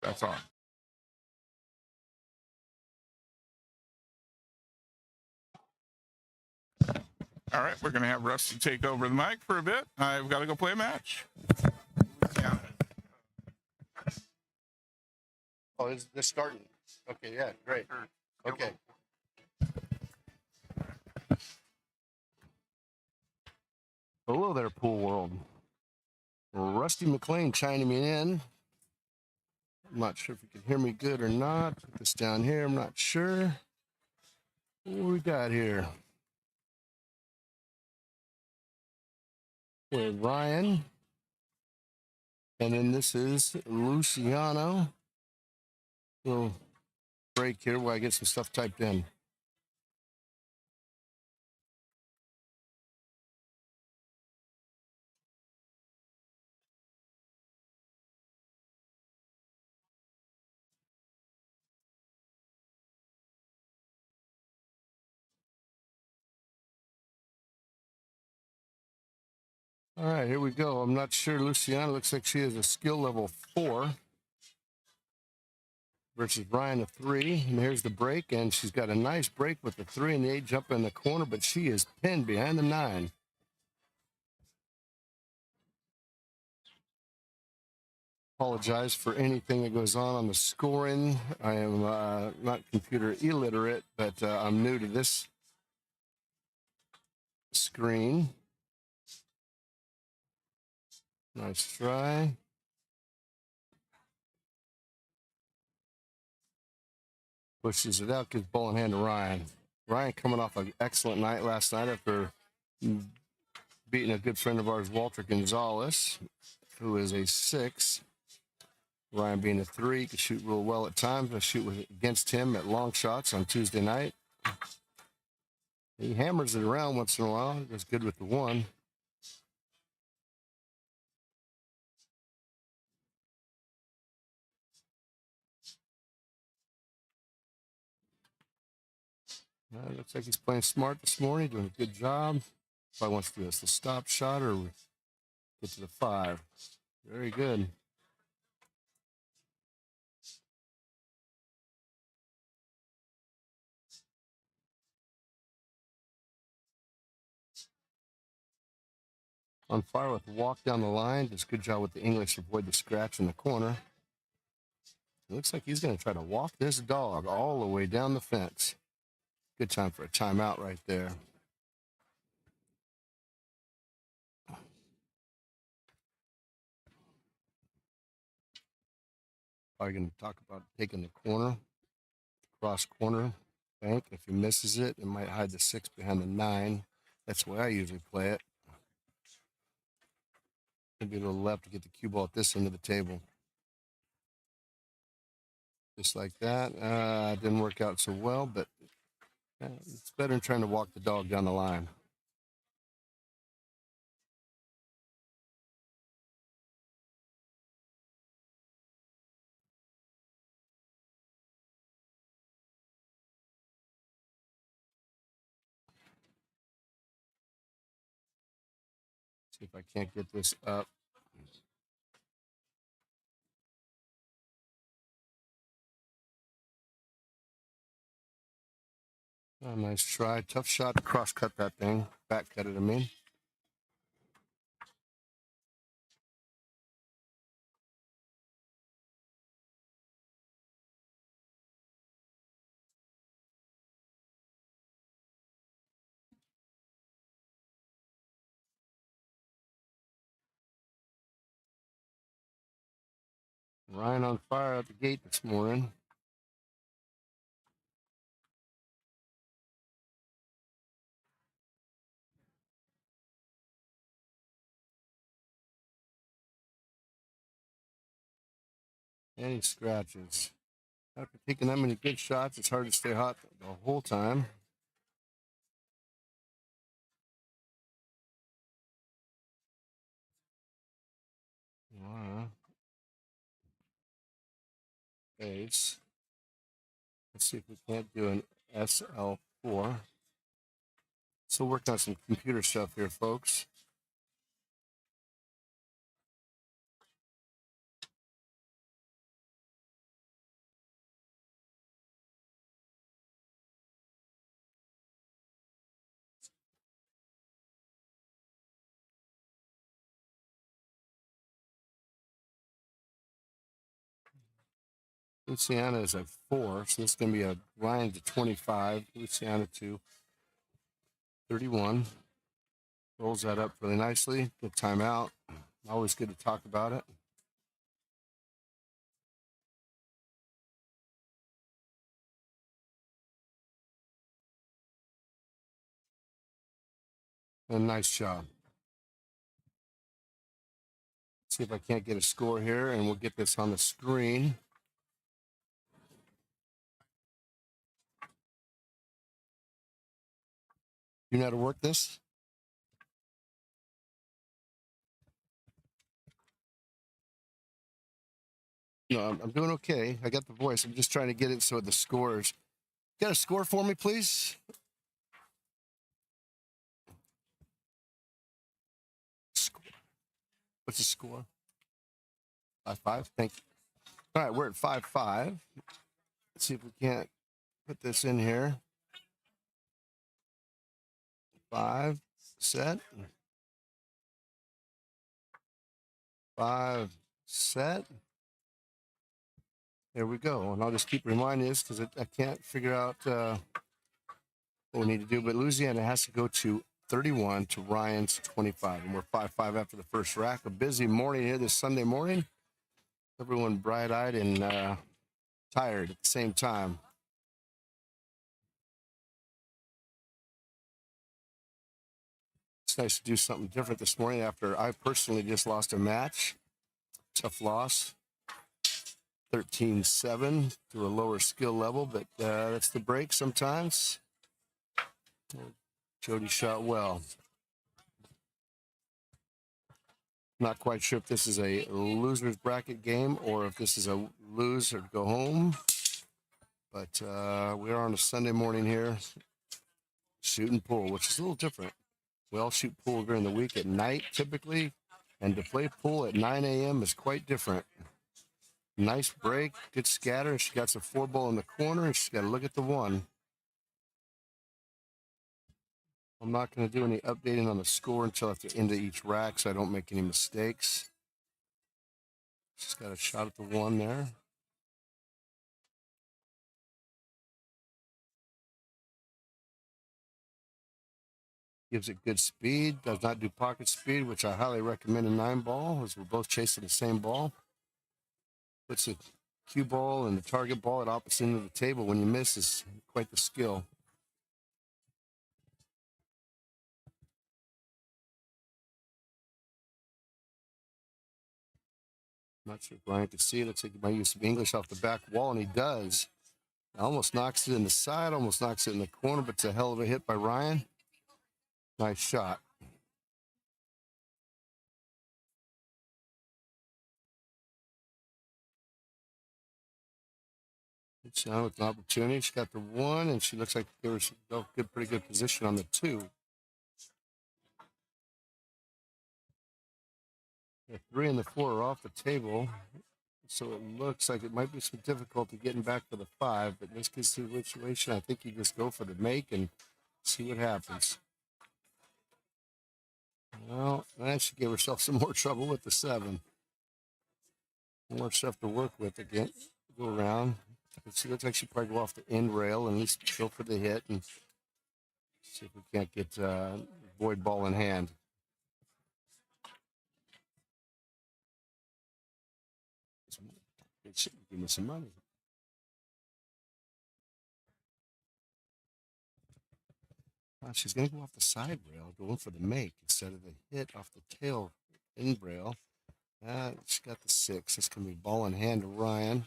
That's on. All right, we're going to have Rusty take over the mic for a bit. I've got to go play a match. Luciano. Oh, they're starting. Okay, yeah, great. Okay. Hello there, pool world. Rusty McLean chiming me in. I'm not sure if you can hear me good or not. Put this down here. I'm not sure. What we got here? With Ryan. And then this is Luciano. Little break here while I get some stuff typed in. All right, here we go. I'm not sure. Luciano looks like she has a skill level 4 versus Ryan a 3. And here's the break, and she's got a nice break with the 3 and the 8 jump in the corner, but she is pinned behind the 9. Apologize for anything that goes on the scoring. I am not computer illiterate, but I'm new to this screen. Nice try. Pushes it out, gives ball in hand to Ryan. Ryan coming off an excellent night last night after beating a good friend of ours, Walter Gonzalez, who is a 6. Ryan being a 3, can shoot real well at times. I shoot against him at long shots on Tuesday night. He hammers it around once in a while. Does good with the 1. Looks like he's playing smart this morning, doing a good job. Probably wants to do this the stop shot or get to the 5. Very good. On fire with walk down the line. Does a good job with the English. Avoid the scratch in the corner. It looks like he's going to try to walk this dog all the way down the fence. Good time for a timeout right there. Probably going to talk about taking the corner, cross corner bank. If he misses it, it might hide the 6 behind the 9. That's the way I usually play it. Maybe a little left to get the cue ball at this end of the table. Just like that. Didn't work out so well, but it's better than trying to walk the dog down the line. See if I can't get this up. Oh, nice try. Tough shot to cross cut that thing. Back cut it, I mean. Ryan on fire at the gate this morning. And he scratches. After taking that many good shots, it's hard to stay hot the whole time. Ace. Let's see if we can't do an SL4. Still working on some computer stuff here, folks. Luciano is at 4, so this is going to be a Ryan to 25, Luciano to 31. Rolls that up really nicely. Good timeout. Always good to talk about it. And nice job. See if I can't get a score here, and we'll get this on the screen. You know how to work this? No, I'm doing okay. I got the voice. I'm just trying to get it so the scores. Got a score for me, please? Score. What's the score? 5-5. Thank you. All right, we're at 5-5. Let's see if we can't put this in here. 5 set. 5 set. There we go. And I'll just keep reminding this because I can't figure out what we need to do. But Louisiana has to go to 31 to Ryan's 25. And we're 5-5 after the first rack. A busy morning here this Sunday morning. Everyone bright-eyed and tired at the same time. It's nice to do something different this morning after I personally just lost a match. Tough loss. 13-7 to a lower skill level, but that's the break sometimes. Jody shot well. Not quite sure if this is a loser's bracket game or if this is a lose or go home. But we are on a Sunday morning here, shooting pool, which is a little different. We all shoot pool during the week at night typically, and to play pool at 9 a.m. is quite different. Nice break, good scatter. She got some 4-ball in the corner, and she's got to look at the 1. I'm not going to do any updating on the score until at the end of each rack so I don't make any mistakes. She's got a shot at the 1 there. Gives it good speed, does not do pocket speed, which I highly recommend a 9-ball, as we're both chasing the same ball. Puts the cue ball and the target ball at opposite end of the table. When you miss, is quite the skill. Not sure if Brian can see it. Looks like he might use some English off the back wall, and he does. Almost knocks it in the side, almost knocks it in the corner, but it's a hell of a hit by Ryan. Nice shot. It's now with an opportunity. She got the 1, and she looks like there was a pretty good position on the 2. The 3 and the 4 are off the table, so it looks like it might be some difficulty getting back to the 5. But in this situation, I think you just go for the make and see what happens. Well, that should give herself some more trouble with the 7. More stuff to work with again. Go around. She looks like she'd probably go off the end rail and at least go for the hit and see if we can't get void ball in hand. It should give me some money. She's going to go off the side rail, going for the make instead of the hit off the tail end rail. She got the 6. It's going to be ball in hand to Ryan,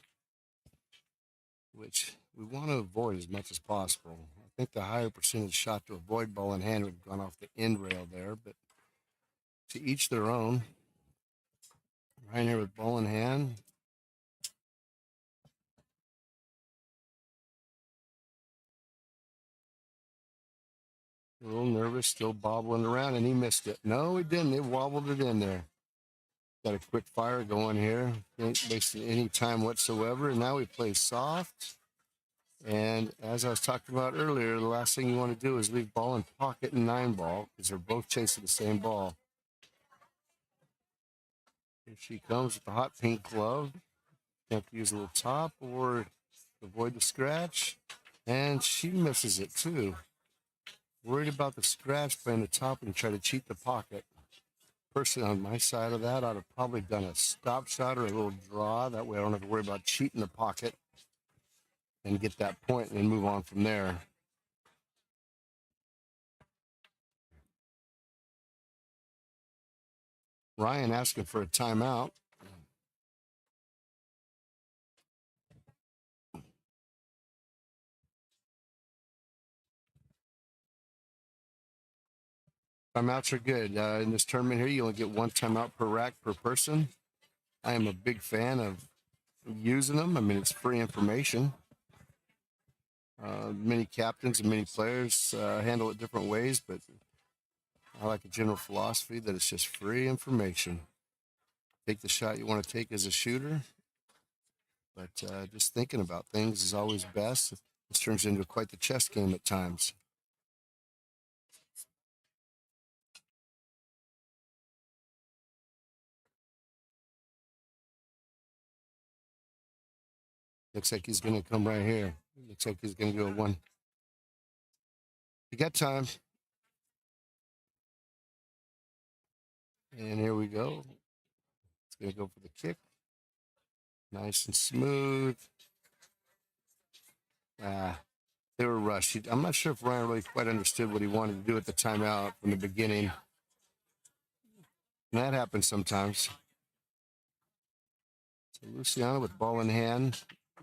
which we want to avoid as much as possible. I think the higher percentage shot to avoid ball in hand would have gone off the end rail there, but to each their own. Ryan here with ball in hand. A little nervous, still bobbling around, and he missed it. No, he didn't. He wobbled it in there. Got a quick fire going here. Ain't wasting any time whatsoever. And now we play soft. And as I was talking about earlier, the last thing you want to do is leave ball in pocket and 9-ball because they're both chasing the same ball. Here she comes with the hot pink glove. Have to use a little top or avoid the scratch. And she misses it too. Worried about the scratch playing the top and try to cheat the pocket. Personally, on my side of that, I'd have probably done a stop shot or a little draw. That way I don't have to worry about cheating the pocket and get that point and then move on from there. Ryan asking for a timeout. Timeouts are good. In this tournament here, you only get one timeout per rack per person. I am a big fan of using them. I mean, it's free information. Many captains and many players handle it different ways, but I like a general philosophy that it's just free information. Take the shot you want to take as a shooter, but just thinking about things is always best. This turns into quite the chess game at times. Looks like he's going to come right here. Looks like he's going to go one. You got time. And here we go. It's going to go for the kick. Nice and smooth. They were rushed. I'm not sure if Ryan really quite understood what he wanted to do at the timeout from the beginning. And that happens sometimes. So Luciano with ball in hand.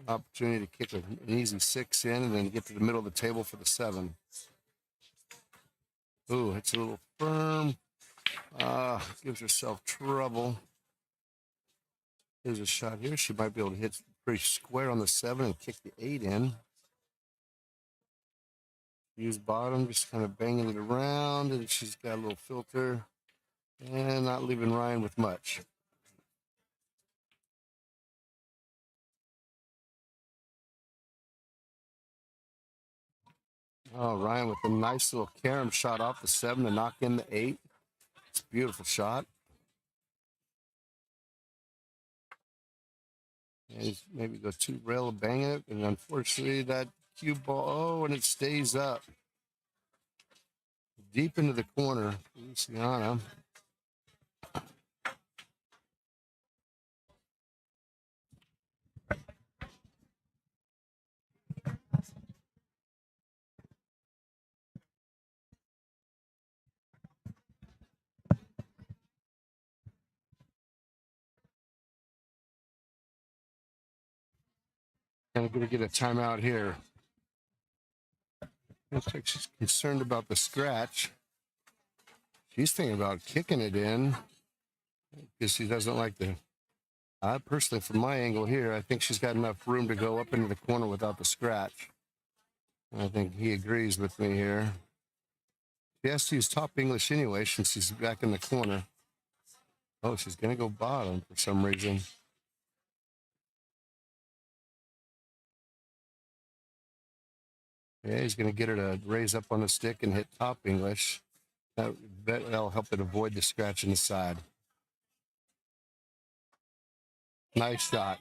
Opportunity to kick an easy 6 in and then get to the middle of the table for the 7. Ooh, it's a little firm. Gives herself trouble. There's a shot here. She might be able to hit pretty square on the 7 and kick the 8 in. Use bottom, just kind of banging it around, and she's got a little filter and not leaving Ryan with much. Oh, Ryan with a nice little carom shot off the 7 to knock in the 8. It's a beautiful shot. And maybe go too rail bang it, and unfortunately that cue ball, oh, and it stays up. Deep into the corner, Luciano. And I'm going to get a timeout here. Looks like she's concerned about the scratch. She's thinking about kicking it in because she doesn't like the. I personally, from my angle here, I think she's got enough room to go up into the corner without the scratch. And I think he agrees with me here. She has to use top English anyway since she's back in the corner. Oh, she's going to go bottom for some reason. Yeah, he's going to get her to raise up on the stick and hit top English. That'll help it avoid the scratch in the side. Nice shot.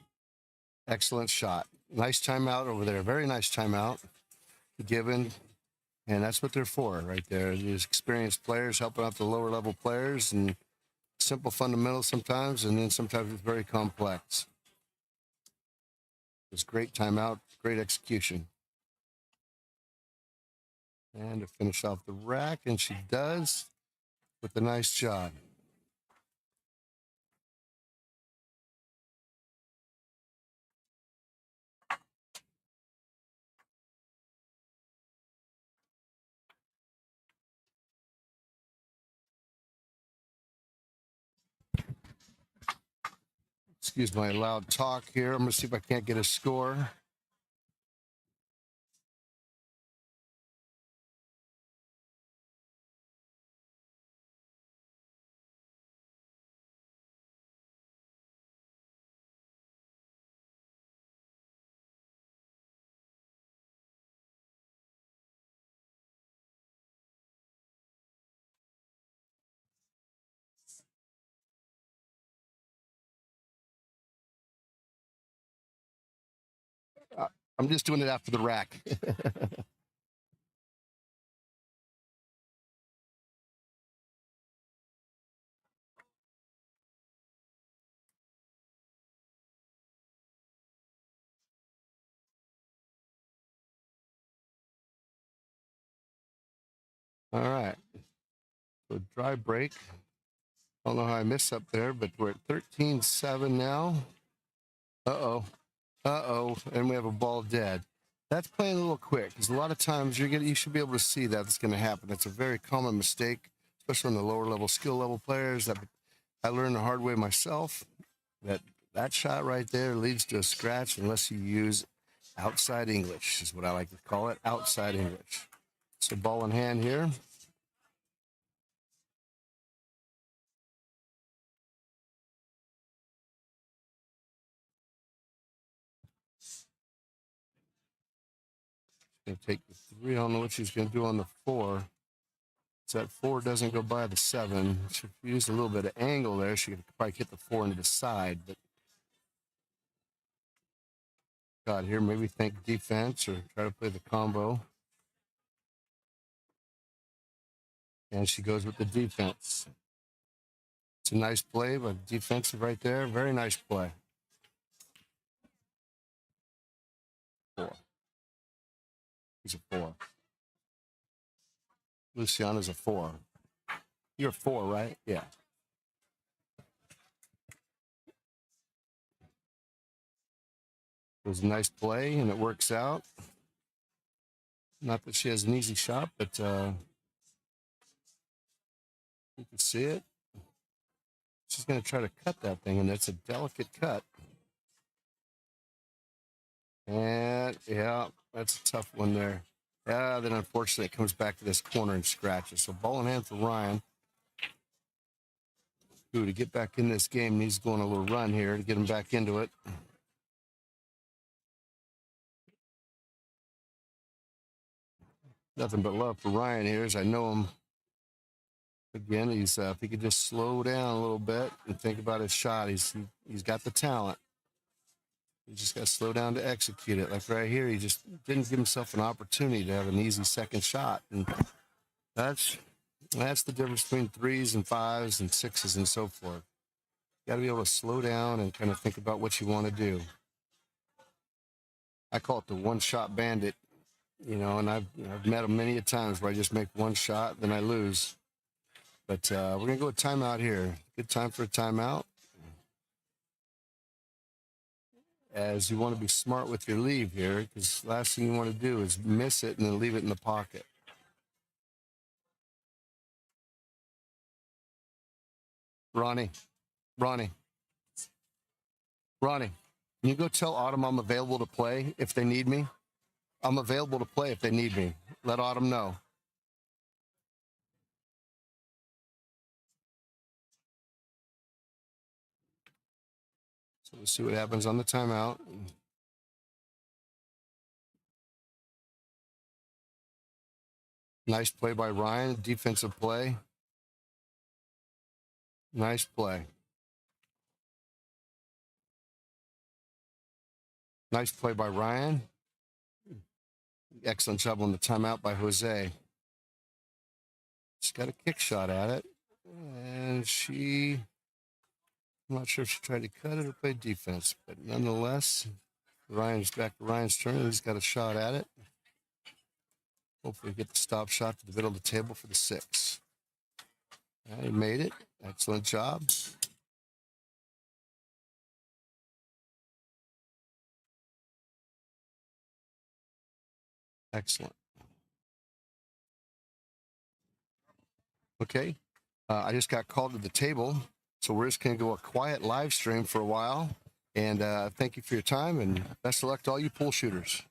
Excellent shot. Nice timeout over there. Very nice timeout given. And that's what they're for right there. These experienced players helping out the lower level players, and simple fundamentals sometimes, and then sometimes it's very complex. It's great timeout, great execution. And to finish off the rack, and she does with a nice shot. Excuse my loud talk here. I'm going to see if I can't get a score. I'm just doing it after the rack. All right. So dry break. I don't know how I missed up there, but we're at 13-7 now. Uh-oh. Uh-oh. And we have a ball dead. That's playing a little quick because a lot of times you should be able to see that's going to happen. It's a very common mistake, especially on the lower level skill level players. That I learned the hard way myself. That shot right there leads to a scratch unless you use outside English, is what I like to call it, outside English. So ball in hand here. Going to take the 3. I don't know what she's going to do on the 4. So that 4 doesn't go by the 7. She used a little bit of angle there. She could probably hit the 4 into the side, but God, here maybe think defense or try to play the combo. And she goes with the defense. It's a nice play, but defensive right there. Very nice play. 4. He's a 4. Luciano's a 4. You're a 4, right? Yeah. It was a nice play, and it works out. Not that she has an easy shot, but you can see it. She's going to try to cut that thing, and it's a delicate cut. And, yeah, that's a tough one there. Yeah, then unfortunately it comes back to this corner and scratches. So ball in hand for Ryan, who to get back in this game needs to go on a little run here to get him back into it. Nothing but love for Ryan here, as I know him. Again, he's if he could just slow down a little bit and think about his shot, he's got the talent. He just got to slow down to execute it. Like right here, he just didn't give himself an opportunity to have an easy second shot, and that's the difference between 3s and 5s and 6s and so forth. You got to be able to slow down and kind of think about what you want to do. I call it the one-shot bandit, and I've met him many a times where I just make one shot, then I lose. But we're going to go with timeout here. Good time for a timeout. As you want to be smart with your leave here, because last thing you want to do is miss it and then leave it in the pocket. Ronnie, can you go tell Autumn I'm available to play if they need me? I'm available to play if they need me. Let Autumn know. So we'll see what happens on the timeout. Nice play by Ryan. Defensive play. Nice play. Nice play by Ryan. Excellent job on the timeout by Jose. She's got a kick shot at it. And I'm not sure if she tried to cut it or play defense, but nonetheless, Ryan's back to Ryan's turn. He's got a shot at it. Hopefully get the stop shot to the middle of the table for the 6. He made it. Excellent job. Excellent. Okay. I just got called to the table, so we're just going to go a quiet live stream for a while. And thank you for your time, and best of luck to all you pool shooters.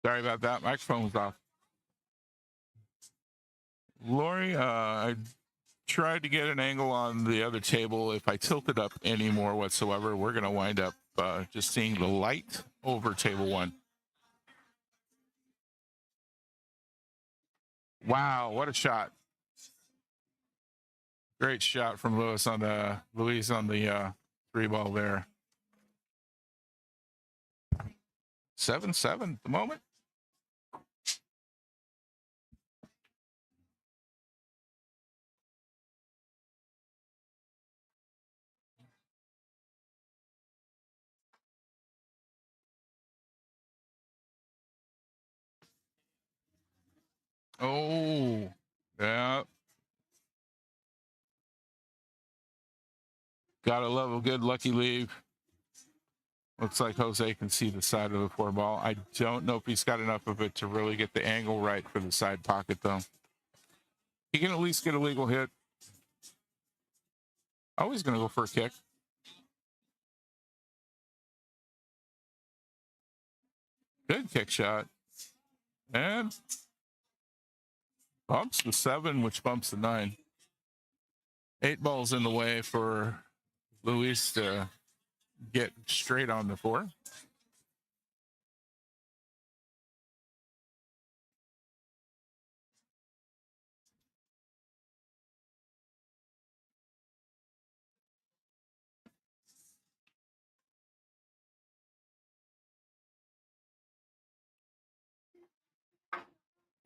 Sorry about that. Microphone was off. Lori, I tried to get an angle on the other table. If I tilt it up any more whatsoever, we're going to wind up just seeing the light over table one. Wow, what a shot. Great shot from Luis on the 3-ball there. 7-7 at the moment. Oh, yeah. Gotta love a good lucky leave. Looks like Jose can see the side of the 4-ball. I don't know if he's got enough of it to really get the angle right for the side pocket, though. He can at least get a legal hit. Oh, he's going to go for a kick. Good kick shot. And bumps the 7, which bumps the 9. 8 balls in the way for Luis to get straight on the 4.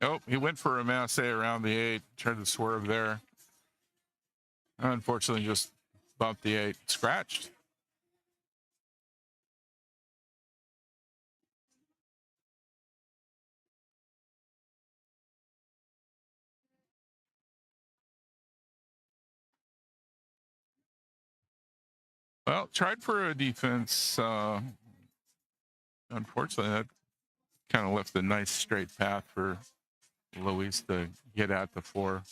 Oh, he went for a masse around the 8, tried to swerve there. Unfortunately, just bumped the 8, scratched. Well, tried for a defense. Unfortunately, that kind of left a nice straight path for Luis to get at the 4.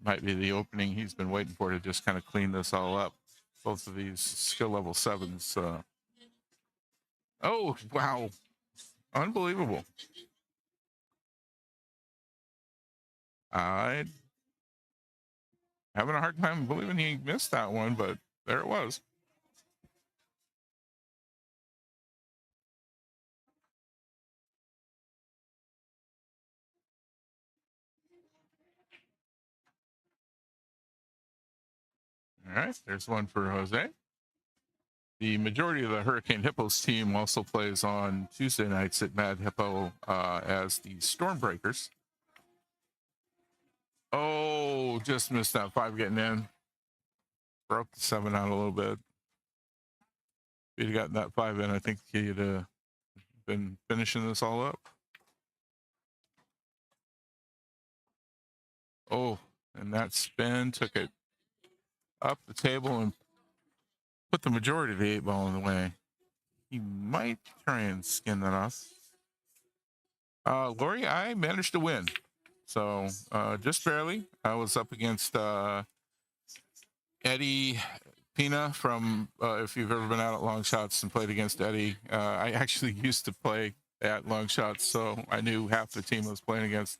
Might be the opening he's been waiting for to just kind of clean this all up. Both of these skill level 7s. Oh, wow. Unbelievable. I having a hard time believing he missed that one, but there it was. All right, there's one for Jose. The majority of the Hurricane Hippos team also plays on Tuesday nights at Mad Hippo as the Stormbreakers. Oh, just missed that 5 getting in. Broke the 7 out a little bit. If he'd gotten that 5 in, I think he'd been finishing this all up. Oh, and that spin took it up the table and put the majority of the 8-ball in the way. He might try and skin that off. Lori, I managed to win. So just barely. I was up against Eddie Pina from, if you've ever been out at Long Shots and played against Eddie, I actually used to play at Long Shots, so I knew half the team I was playing against.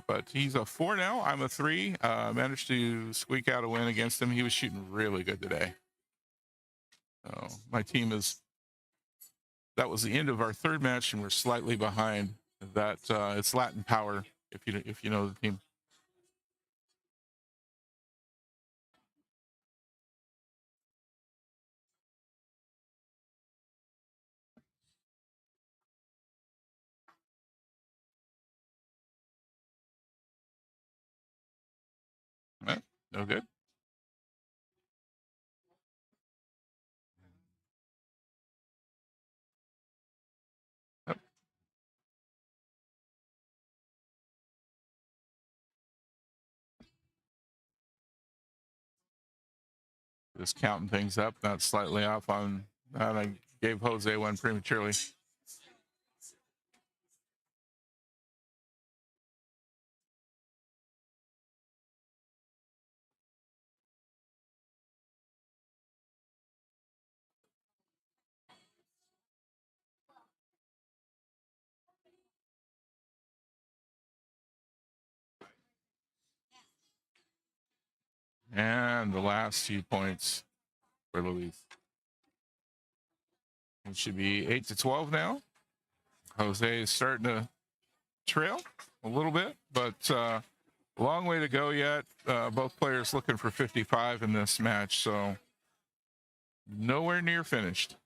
But he's a 4 now. I'm a 3. Managed to squeak out a win against him. He was shooting really good today. So my team that was the end of our 3rd match, and we're slightly behind. That it's Latin Power, if you know the team. No good. Yep. Just counting things up. Not slightly off on that. I gave Jose one prematurely. And the last 2 points for Luis. It should be 8-12 now. Jose is starting to trail a little bit, but a long way to go yet. Both players looking for 55 in this match, so nowhere near finished.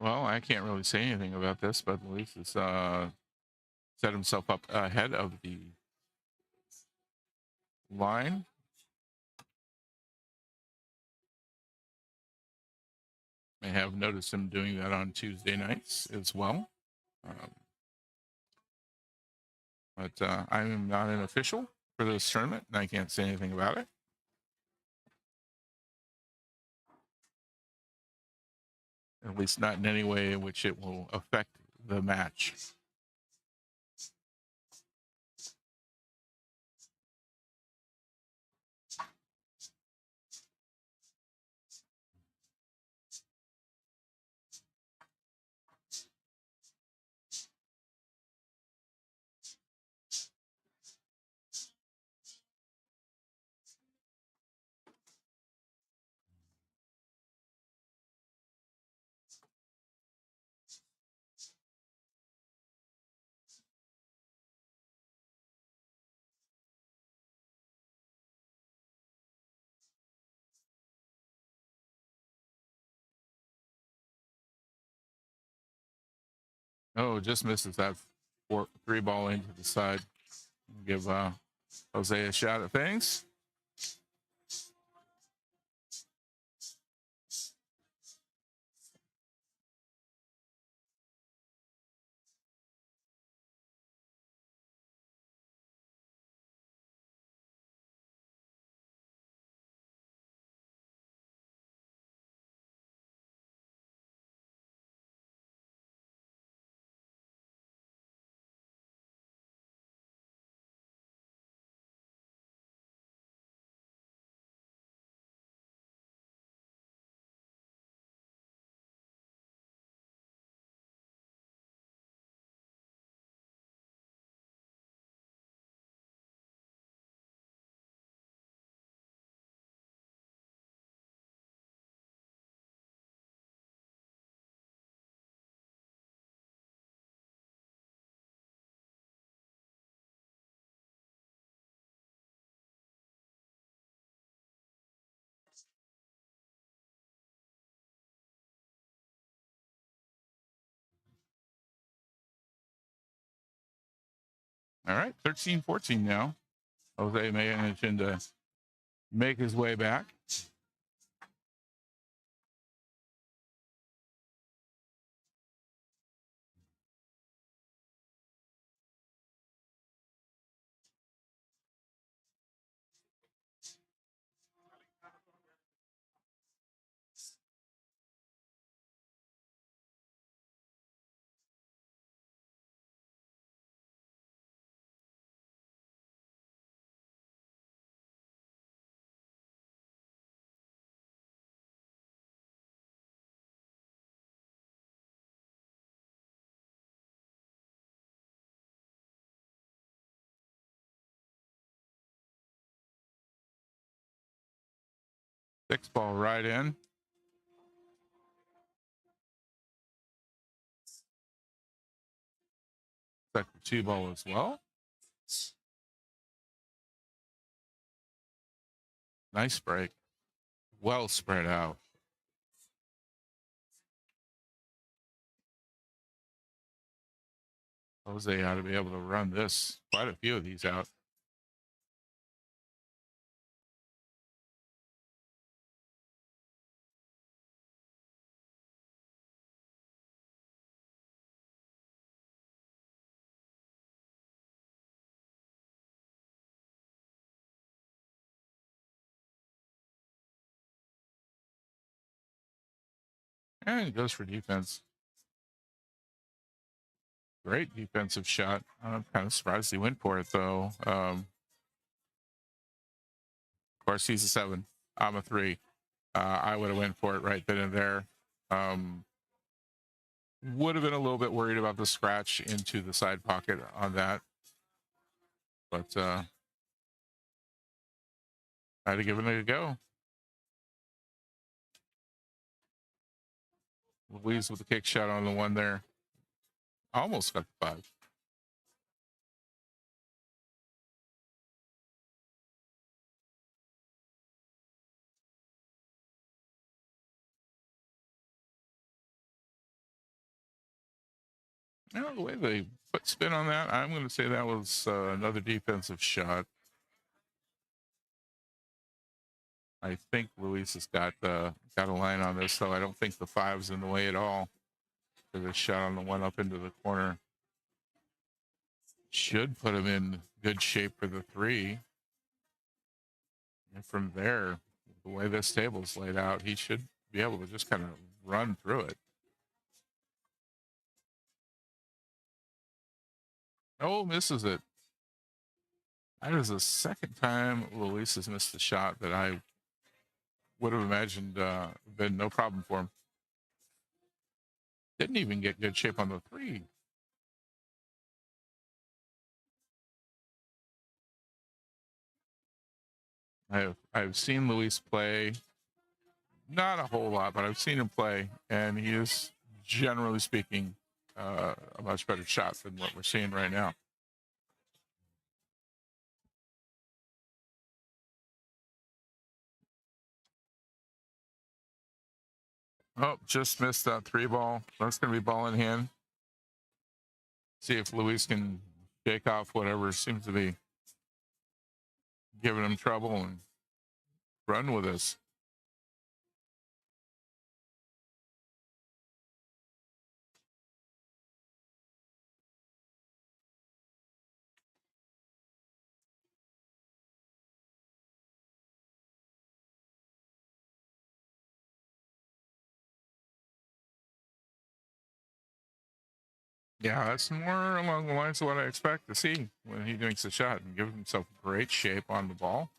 Well, I can't really say anything about this, but Luis has set himself up ahead of the line. I have noticed him doing that on Tuesday nights as well. But I'm not an official for this tournament, and I can't say anything about it. At least not in any way in which it will affect the match. Oh, just misses that 3 ball into the side. Give Jose a shot at things. All right, 13-14 now. Jose managing to make his way back. Six ball right in. Second 2 ball as well. Nice break. Well spread out. Jose ought to be able to run this. Quite a few of these out. And he goes for defense. Great defensive shot. I'm kind of surprised he went for it, though. Of course, he's a 7. I'm a 3. I would have went for it right then and there. Would have been a little bit worried about the scratch into the side pocket on that. But I had to give it a go. Louise with the kick shot on the 1 there. Almost got the 5. The way they put spin on that, I'm going to say that was another defensive shot. I think Luis has got a line on this, though. I don't think the 5's in the way at all. For this shot on the 1 up into the corner. Should put him in good shape for the 3. And from there, the way this table's laid out, he should be able to just kind of run through it. Oh, misses it. That is the second time Luis has missed a shot that I would have imagined been no problem for him. Didn't even get good shape on the 3. I've seen Luis play, not a whole lot, but I've seen him play, and he is, generally speaking, a much better shot than what we're seeing right now. Oh, just missed that 3 ball. That's going to be ball in hand. See if Luis can shake off whatever seems to be giving him trouble and run with us. Yeah, that's more along the lines of what I expect to see when he makes a shot and gives himself great shape on the ball.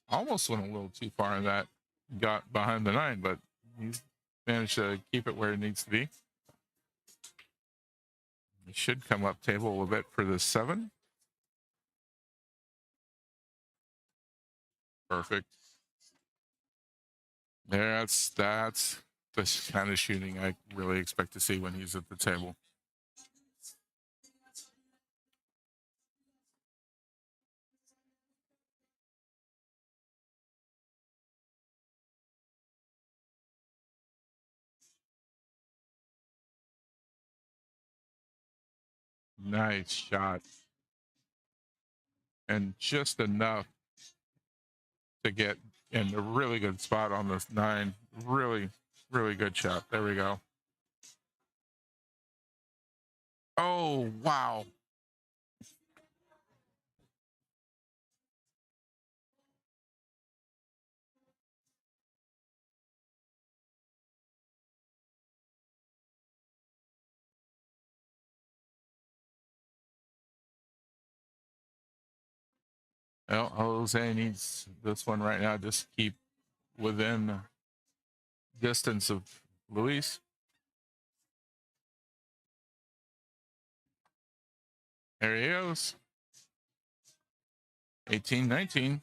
Almost went a little too far in that, got behind the 9, but he's managed to keep it where it needs to be. He should come up table a little bit for the 7. Perfect. That's the kind of shooting I really expect to see when he's at the table. Nice shot. And just enough to get in a really good spot on the 9. Really, really good shot. There we go. Oh, wow. Well, Jose needs this one right now. Just keep within distance of Luis. There he goes. 18-19.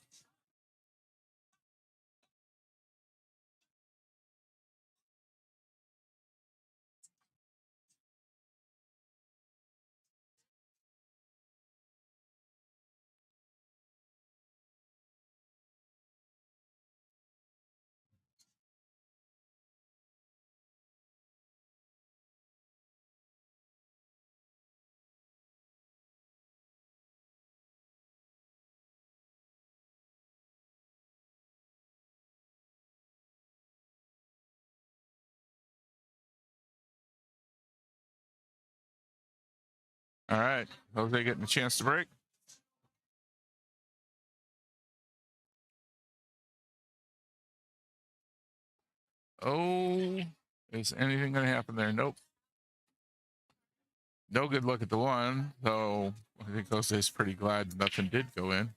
All right. Jose getting a chance to break. Oh, is anything going to happen there? Nope. No good look at the one, though. I think Jose's pretty glad nothing did go in.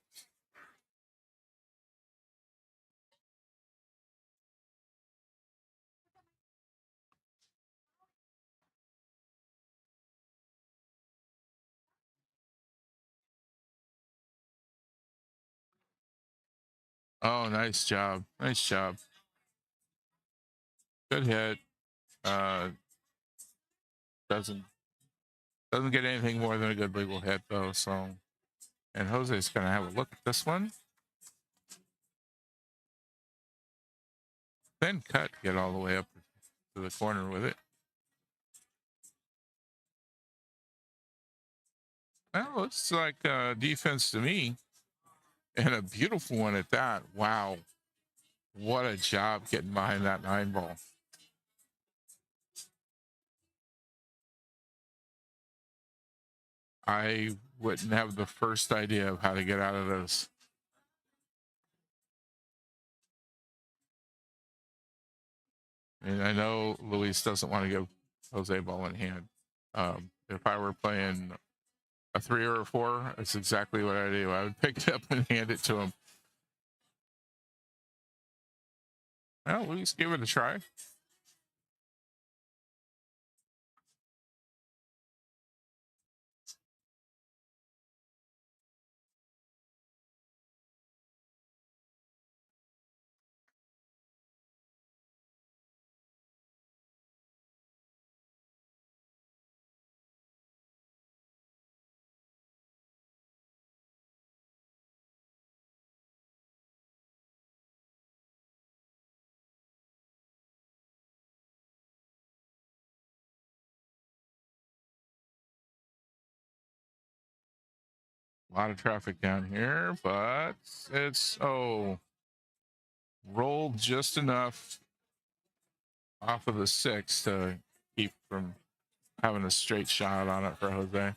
Oh, nice job. Nice job. Good hit. Doesn't get anything more than a good legal hit though. So, and Jose's gonna have a look at this one. Then cut, get all the way up to the corner with it. Well, looks like defense to me, and a beautiful one at that. Wow, what a job getting behind that 9 ball. I wouldn't have the first idea of how to get out of this. And I know Luis doesn't want to give Jose ball in hand. If I were playing a 3 or a 4, that's exactly what I do. I would pick it up and hand it to him. Well, Luis, give it a try. A lot of traffic down here, but it's rolled just enough off of the 6 to keep from having a straight shot on it for Jose.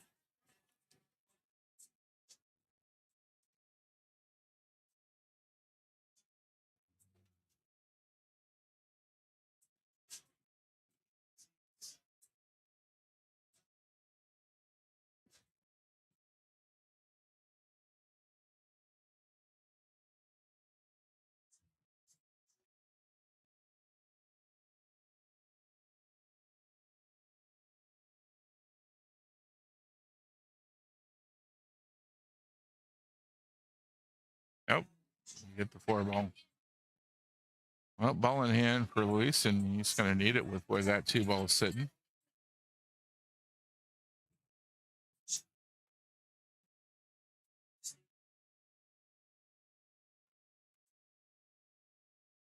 Nope, you get the 4 ball. Well, ball in hand for Luis, and he's going to need it with where that 2 ball is sitting.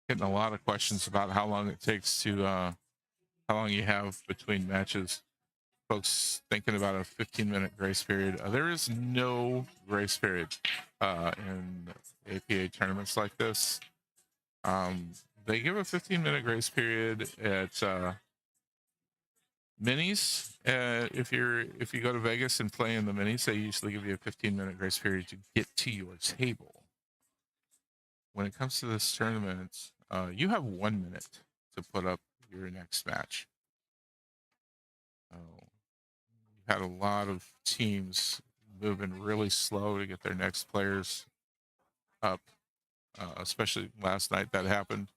Getting a lot of questions about how long it takes to, how long you have between matches. Folks thinking about a 15-minute grace period. There is no grace period in APA tournaments like this. They give a 15-minute grace period at minis. If you go to Vegas and play in the minis, they usually give you a 15-minute grace period to get to your table. When it comes to this tournament, you have 1 minute to put up your next match. You've had a lot of teams moving really slow to get their next players up, especially last night that happened.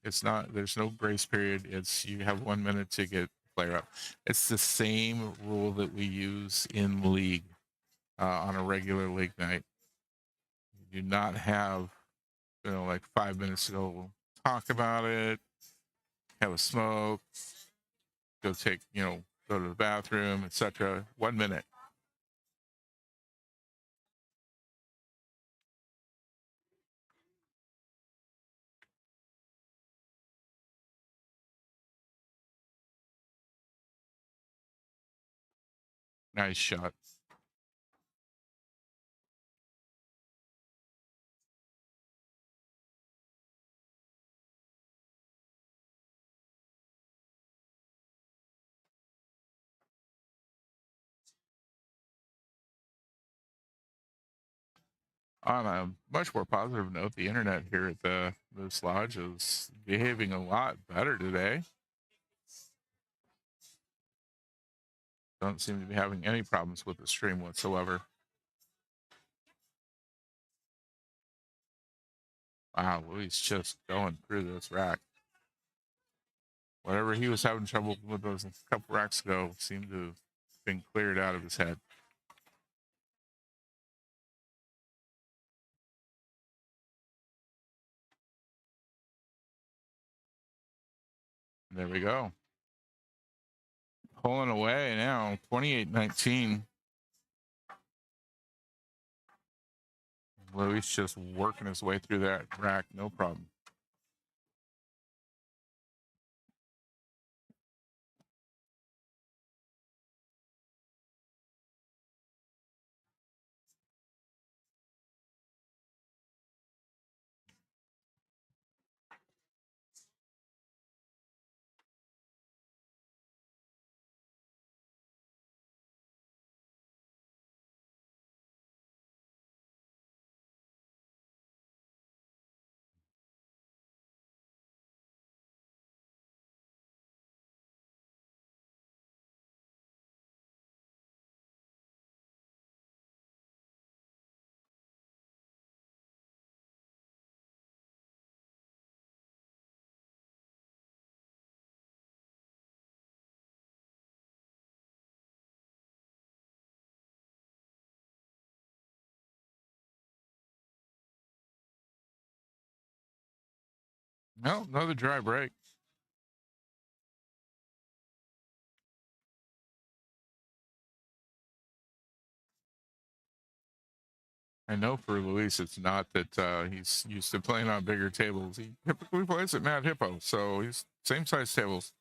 It's not, there's no grace period. It's you have 1 minute to get player up. It's the same rule that we use in league on a regular league night. You do not have, like 5 minutes to go talk about it, have a smoke, go take, go to the bathroom, etc. 1 minute. Nice shot. On a much more positive note, the internet here at this lodge is behaving a lot better today. Don't seem to be having any problems with the stream whatsoever. Wow, Louis just going through this rack. Whatever he was having trouble with those a couple racks ago seemed to have been cleared out of his head. There we go. Pulling away now, 28-19. Louis just working his way through that rack, no problem. No, another dry break. I know for Luis, it's not that he's used to playing on bigger tables. He typically plays at Mad Hippo, so he's same size tables.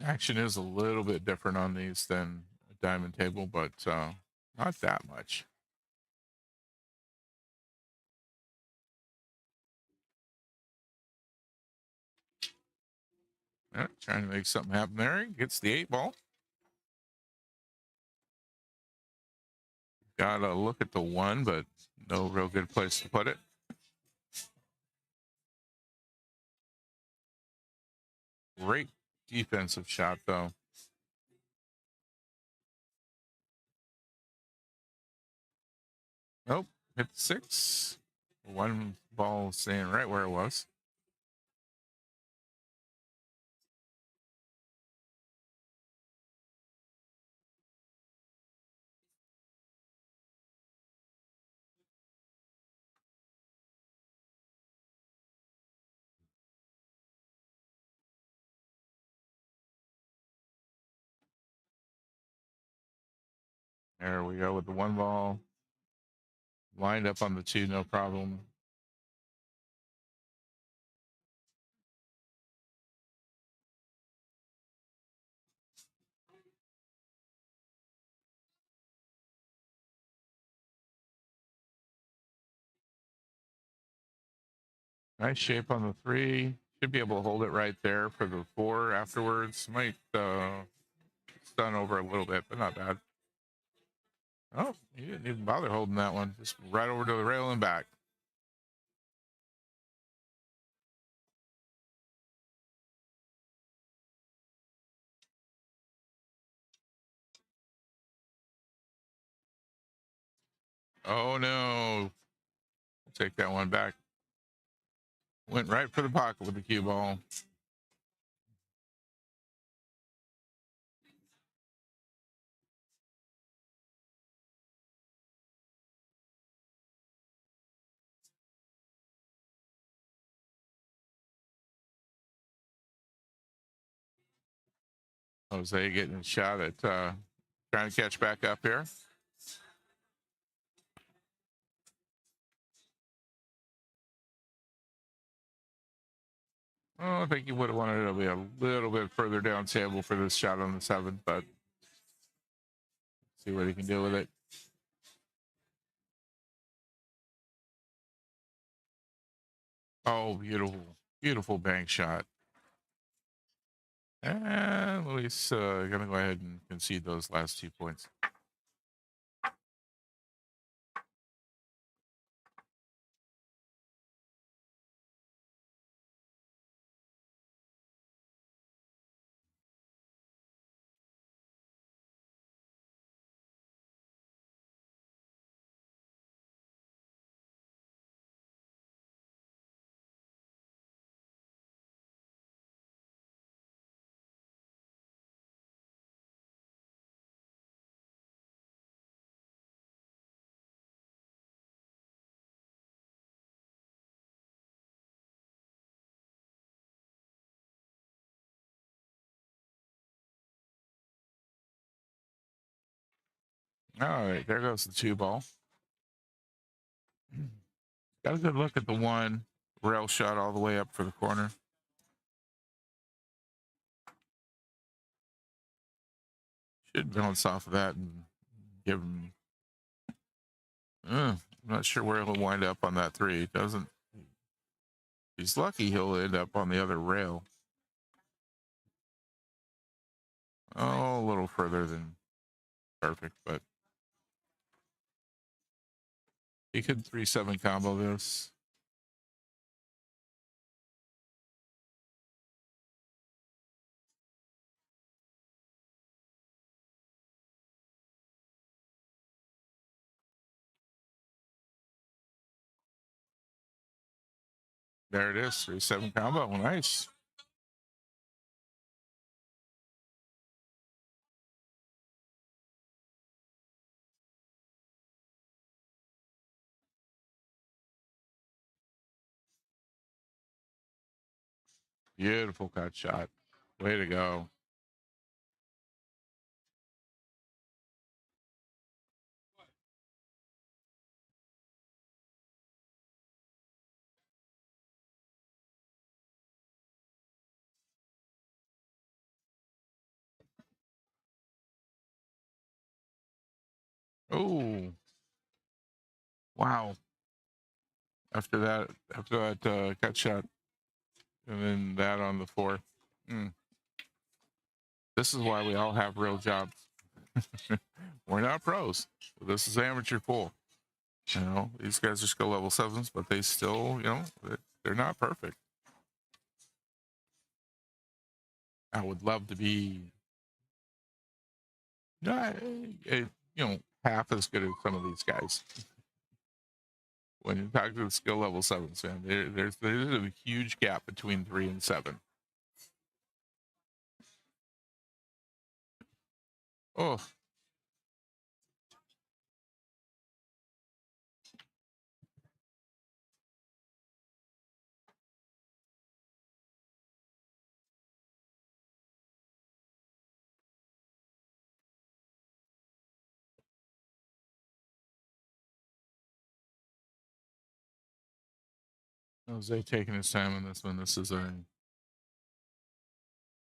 Action is a little bit different on these than a diamond table, but not that much. Trying to make something happen there. Gets the 8 ball. Got to look at the 1, but no real good place to put it. Great defensive shot, though. Nope, hit 6. 1 ball staying right where it was. There we go with the 1 ball. Lined up on the 2, no problem. Nice shape on the 3. Should be able to hold it right there for the 4 afterwards. Might stun over a little bit, but not bad. Oh, he didn't even bother holding that one. Just right over to the rail and back. Oh, no. We'll take that one back. Went right for the pocket with the cue ball. Jose getting a shot at trying to catch back up here. Oh, I think he would have wanted to be a little bit further down table for this shot on the 7, but see what he can do with it. Oh, beautiful, beautiful bank shot. And Luis going to go ahead and concede those last 2 points. All right, there goes the 2 ball. Got a good look at the 1 rail shot all the way up for the corner. Should bounce off of that and give him. I'm not sure where he'll wind up on that 3. Doesn't. If he's lucky, he'll end up on the other rail. Oh, a little further than perfect, but he could 3-7 combo this. There it is, 3-7 combo. Nice. Beautiful cut shot. Way to go. Oh, wow. After that cut shot, and then that on the 4. This is why we all have real jobs. We're not pros. This is amateur pool. You know, these guys are skill level 7s, but they still, you know, they're not perfect. I would love to be, half as good as some of these guys. When you talk to the skill level 7s, man, there's a huge gap between 3 and 7. Oh, Jose taking his time on this one. This is a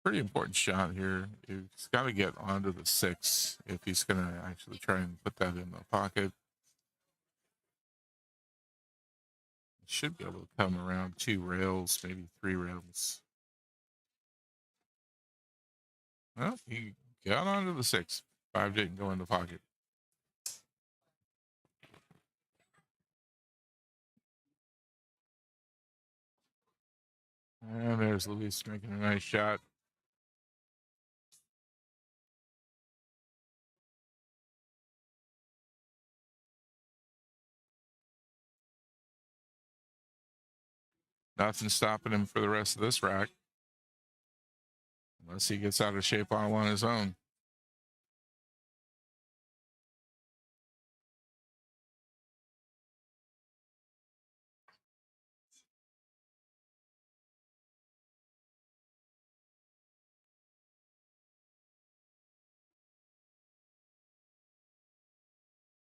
pretty important shot here. He's got to get onto the 6 if he's going to actually try and put that in the pocket. He should be able to come around 2 rails, maybe 3 rails. Well, he got onto the 6. 5 didn't go in the pocket. And there's Luis making a nice shot. Nothing stopping him for the rest of this rack. Unless he gets out of shape on his own.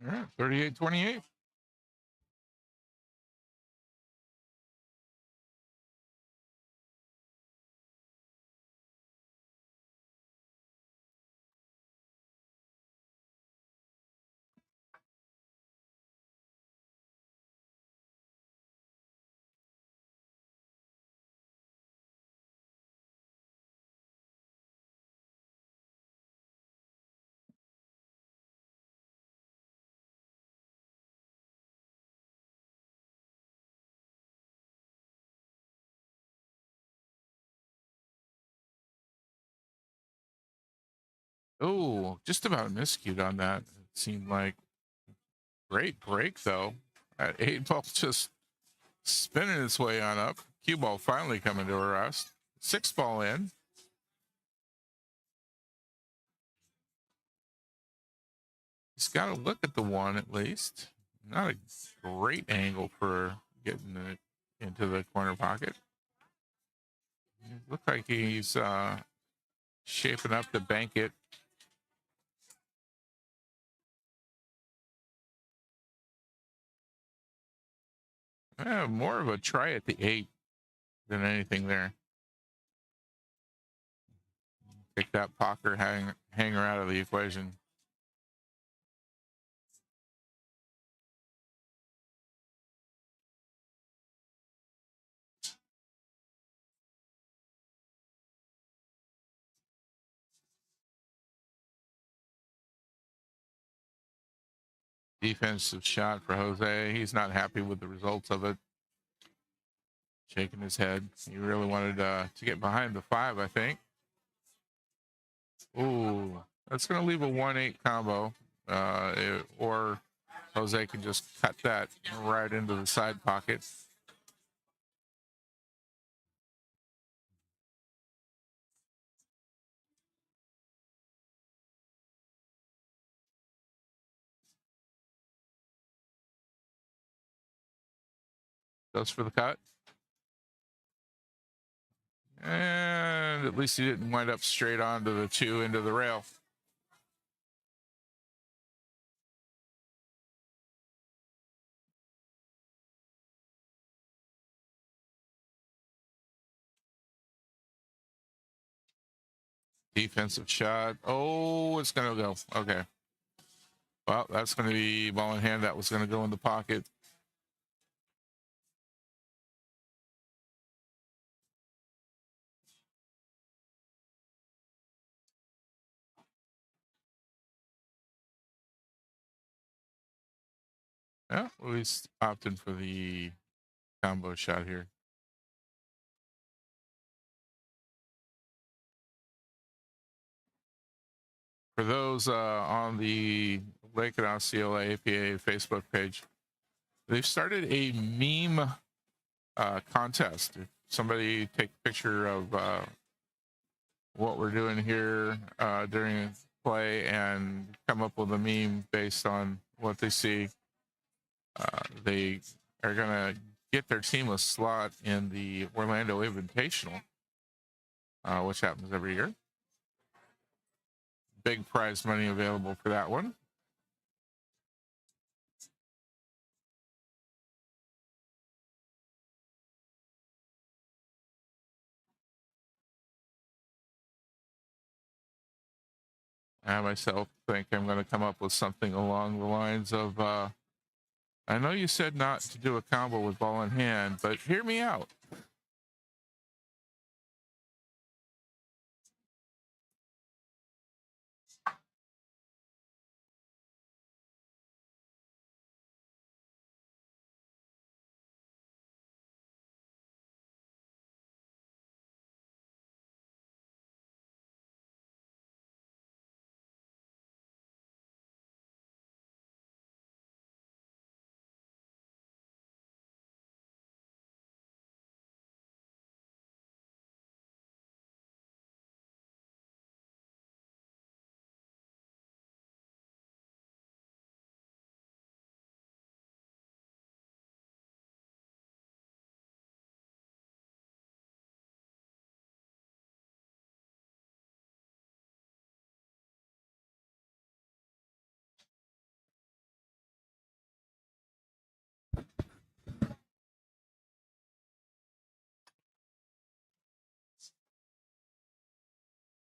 All right, 38-28. Oh, just about miscued on that. It seemed like great break though. That 8-ball just spinning its way on up. Cue ball finally coming to a rest. 6-ball in. He's got to look at the one at least. Not a great angle for getting it into the corner pocket. Looks like he's shaping up to bank it. More of a try at the 8 than anything there. Take that poker hanger out of the equation. Defensive shot for Jose. He's not happy with the results of it. Shaking his head. He really wanted to get behind the 5, I think. Ooh, that's going to leave a 1-8 combo. Or Jose can just cut that right into the side pocket. Goes for the cut. And at least he didn't wind up straight onto the 2 into the rail. Defensive shot. Oh, it's going to go. Okay. Well, that's going to be ball in hand. That was going to go in the pocket. Yeah, well, he's opting for the combo shot here. For those on the Lake and Osceola APA Facebook page, they've started a meme contest. If somebody take a picture of what we're doing here during play and come up with a meme based on what they see, they are going to get their team a slot in the Orlando Invitational, which happens every year. Big prize money available for that one. I myself think I'm going to come up with something along the lines of, I know you said not to do a combo with ball in hand, but hear me out.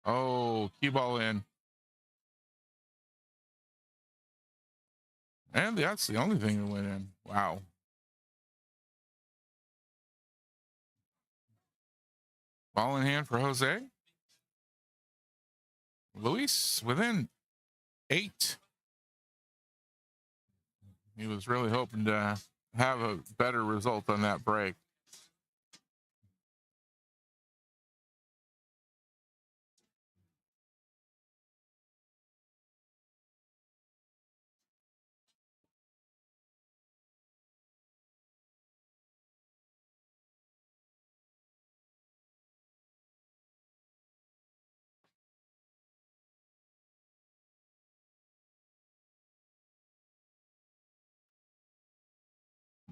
Oh, cue ball in. And that's the only thing that went in. Wow. Ball in hand for Jose. Luis within 8. He was really hoping to have a better result on that break.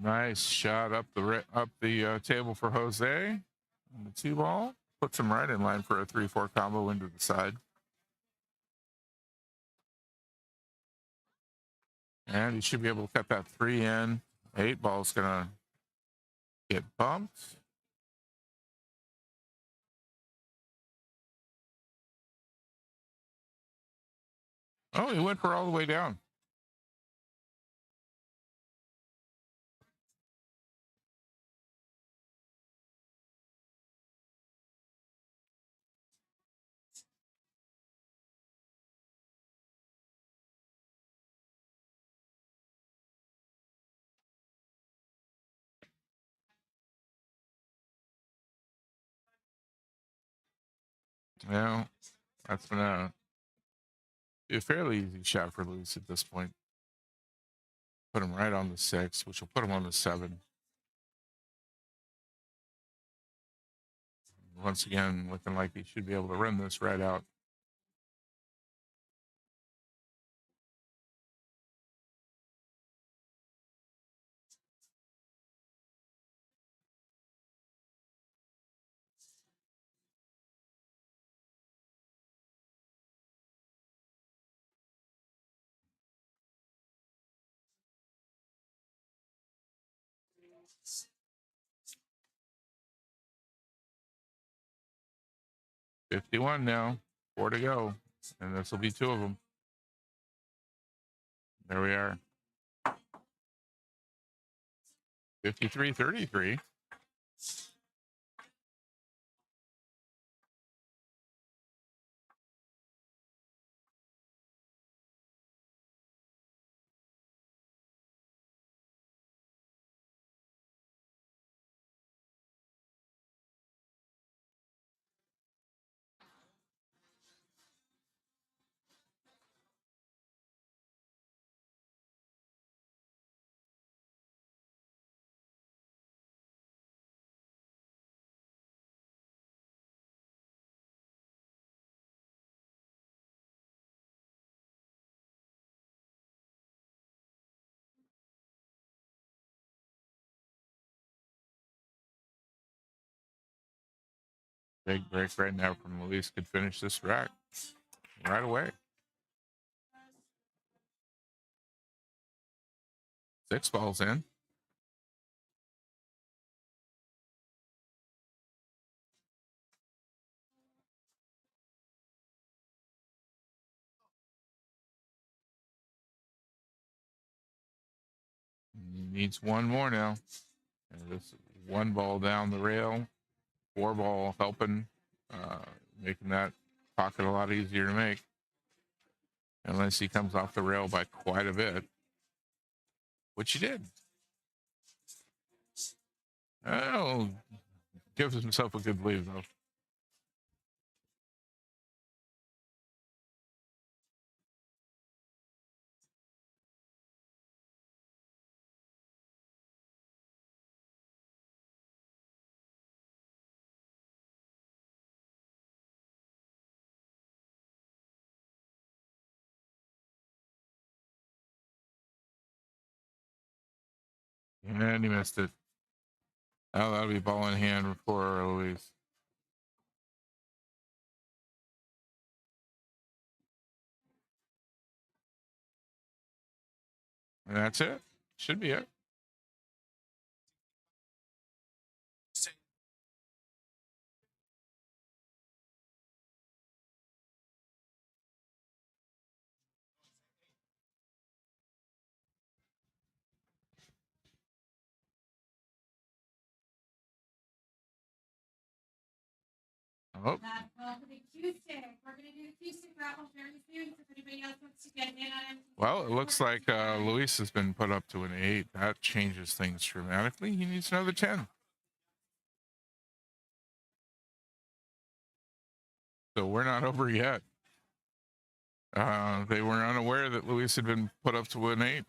Nice shot up the table for Jose on the 2-ball. Puts him right in line for a 3-4 combo into the side. And he should be able to cut that 3 in. 8-ball's going to get bumped. Oh, he went for all the way down. Well, that's going to be a fairly easy shot for Luis at this point. Put him right on the 6, which will put him on the 7. Once again, looking like he should be able to run this right out. $51 now, 4 to go, and this will be 2 of them. There we are. 53-33. Big break right now from Luis. Could finish this rack right away. 6 balls in. He needs 1 more now. And this 1 ball down the rail, 4 ball helping, making that pocket a lot easier to make. Unless he comes off the rail by quite a bit, which he did. Oh, gives himself a good lead though. And he missed it. Oh, that'll be ball in hand for Luis. And that's it. Should be it. Oh. Well, it looks like Luis has been put up to an 8. That changes things dramatically. He needs another 10. So we're not over yet. They were unaware that Luis had been put up to an 8.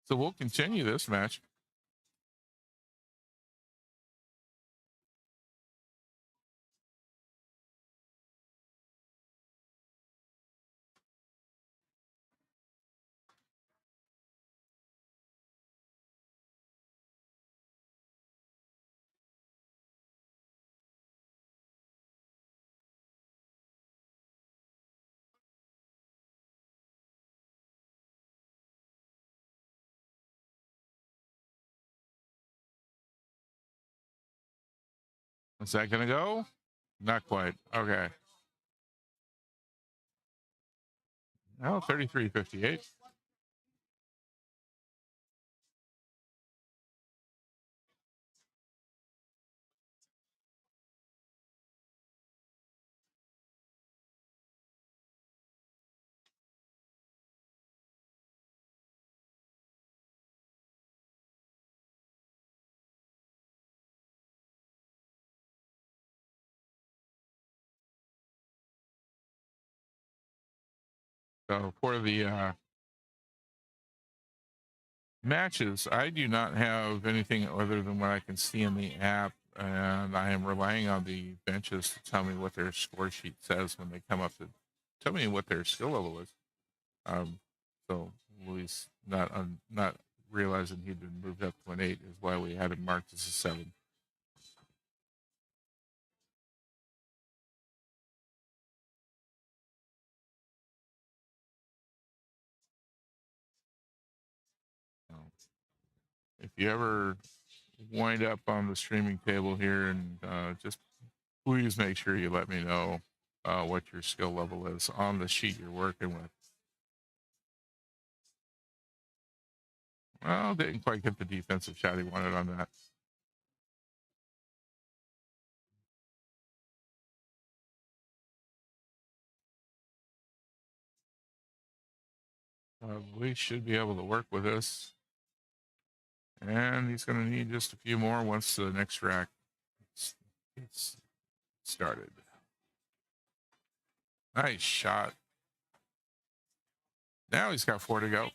So we'll continue this match. Is that going to go? Not quite. Okay. Oh, 33.58. So for the matches, I do not have anything other than what I can see in the app, and I am relying on the benches to tell me what their score sheet says when they come up to tell me what their skill level is. So Luis not realizing he'd been moved up to an 8 is why we had him marked as a 7. So if you ever wind up on the streaming table here, and just please make sure you let me know what your skill level is on the sheet you're working with. Well, didn't quite get the defensive shot he wanted on that. We should be able to work with this. And he's going to need just a few more once the next rack gets started. Nice shot. Now he's got 4 to go.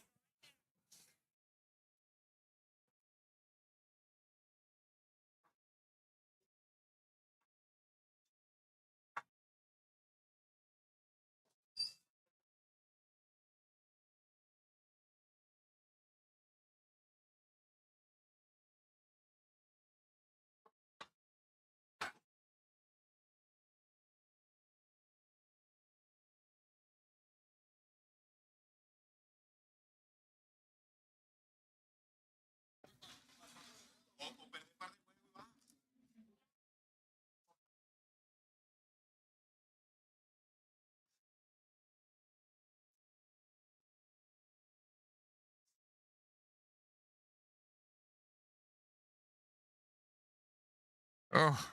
Oh,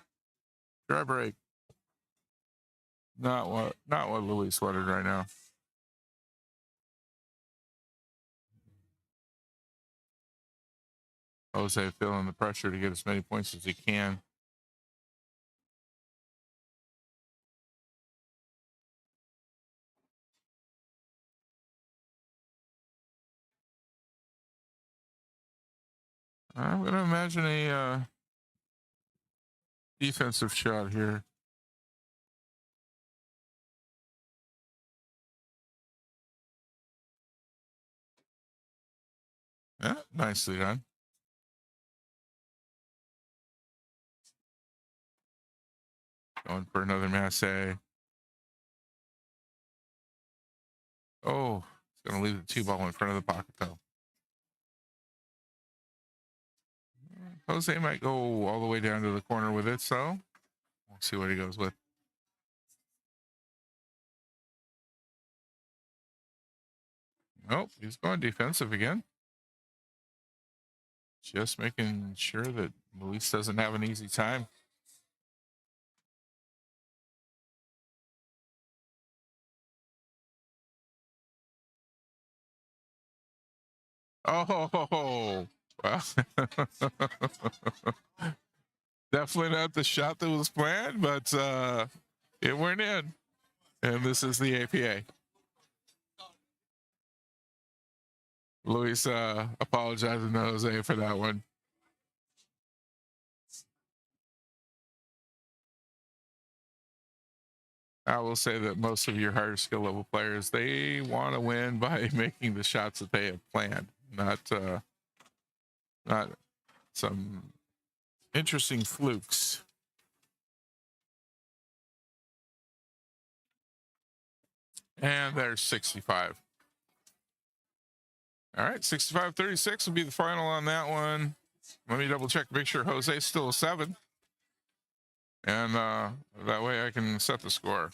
dry break. Not what Luis wanted right now. Jose feeling the pressure to get as many points as he can. I'm going to imagine a defensive shot here. Yeah, nicely done. Going for another masse. Oh, he's going to leave the 2 ball in front of the pocket, though. Jose might go all the way down to the corner with it, so we'll see what he goes with. Nope, he's going defensive again. Just making sure that Luis doesn't have an easy time. Oh, well. Definitely not the shot that was planned, but it went in. And this is the APA. Luis apologizing to Jose for that one. I will say that most of your higher skill level players, they want to win by making the shots that they have planned, not some interesting flukes. And there's 65. All right, 65-36 will be the final on that one. Let me double check, make sure Jose's still a 7. And that way I can set the score.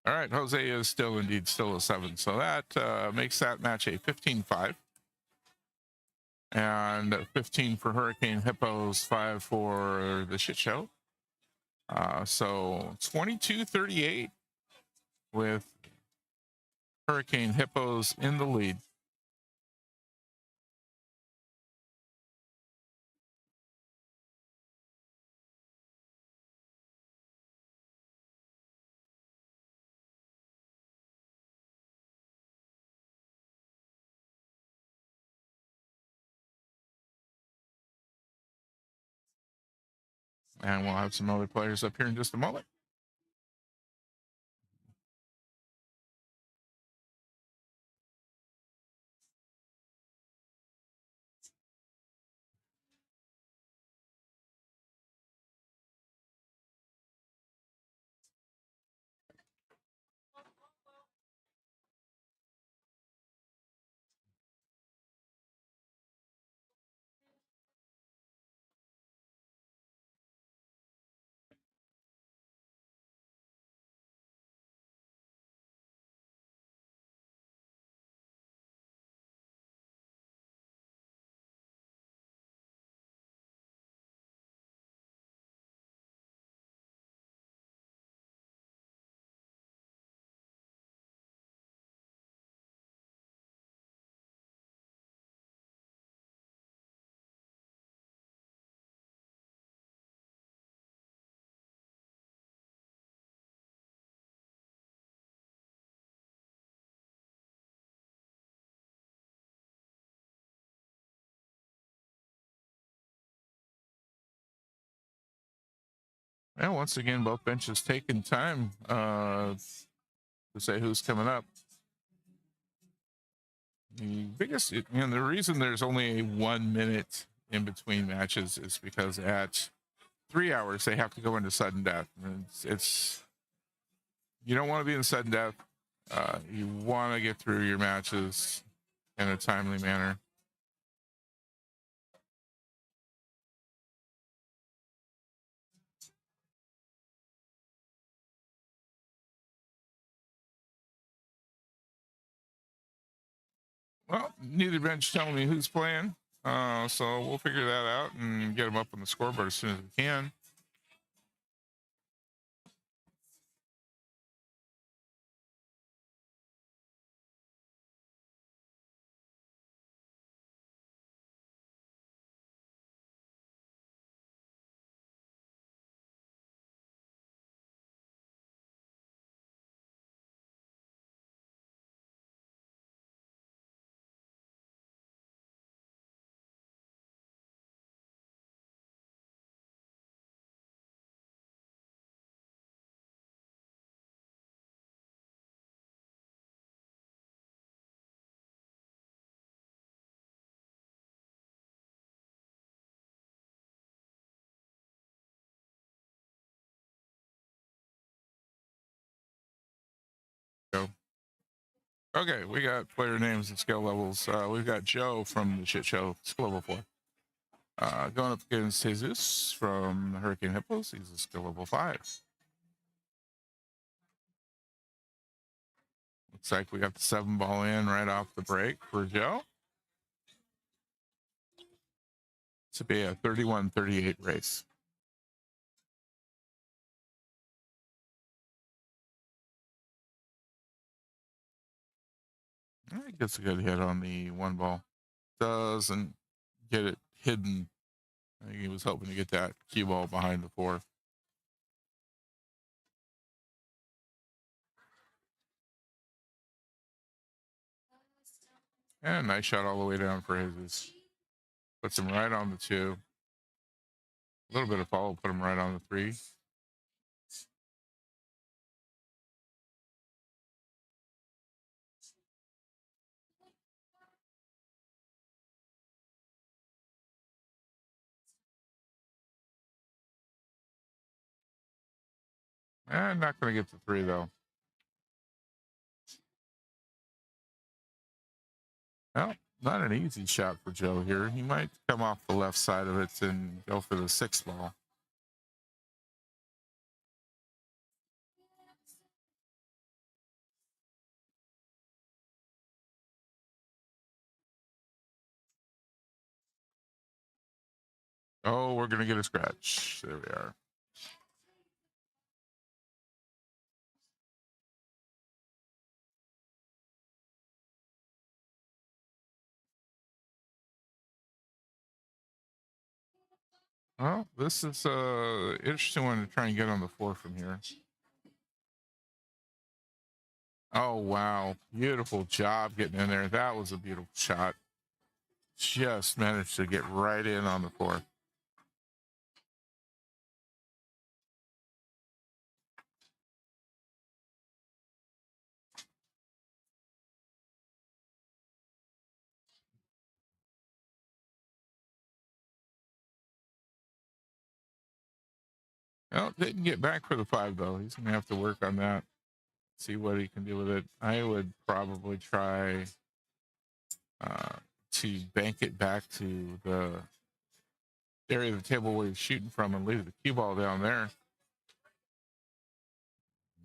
All right, Jose is still indeed still a 7. So that makes that match a 15-5. And 15 for Hurricane Hippos, 5 for the shit show. So 22-38 with Hurricane Hippos in the lead. And we'll have some other players up here in just a moment. And once again, both benches taking time to say who's coming up. The biggest, the reason there's only a 1 minute in between matches is because at 3 hours they have to go into sudden death. And it's you don't want to be in sudden death. You want to get through your matches in a timely manner. Well, neither bench telling me who's playing, so we'll figure that out and get them up on the scoreboard as soon as we can. Go. Okay, we got player names and skill levels. We've got Joe from the shit show, skill level 4. Going up against Tesus from the Hurricane Hippos. He's a skill level 5. Looks like we got the 7 ball in right off the break for Joe. To be a 31-38 race. He gets a good hit on the 1 ball. Doesn't get it hidden. I think he was hoping to get that cue ball behind the 4. And a nice shot all the way down for his. Puts him right on the 2. A little bit of follow, put him right on the 3. And not going to get the 3, though. Well, not an easy shot for Joe here. He might come off the left side of it and go for the 6th ball. Oh, we're going to get a scratch. There we are. Well, this is a interesting one to try and get on the 4 from here. Oh, wow. Beautiful job getting in there. That was a beautiful shot. Just managed to get right in on the 4. Well, didn't get back for the 5, though. He's going to have to work on that. See what he can do with it. I would probably try to bank it back to the area of the table where he's shooting from and leave the cue ball down there.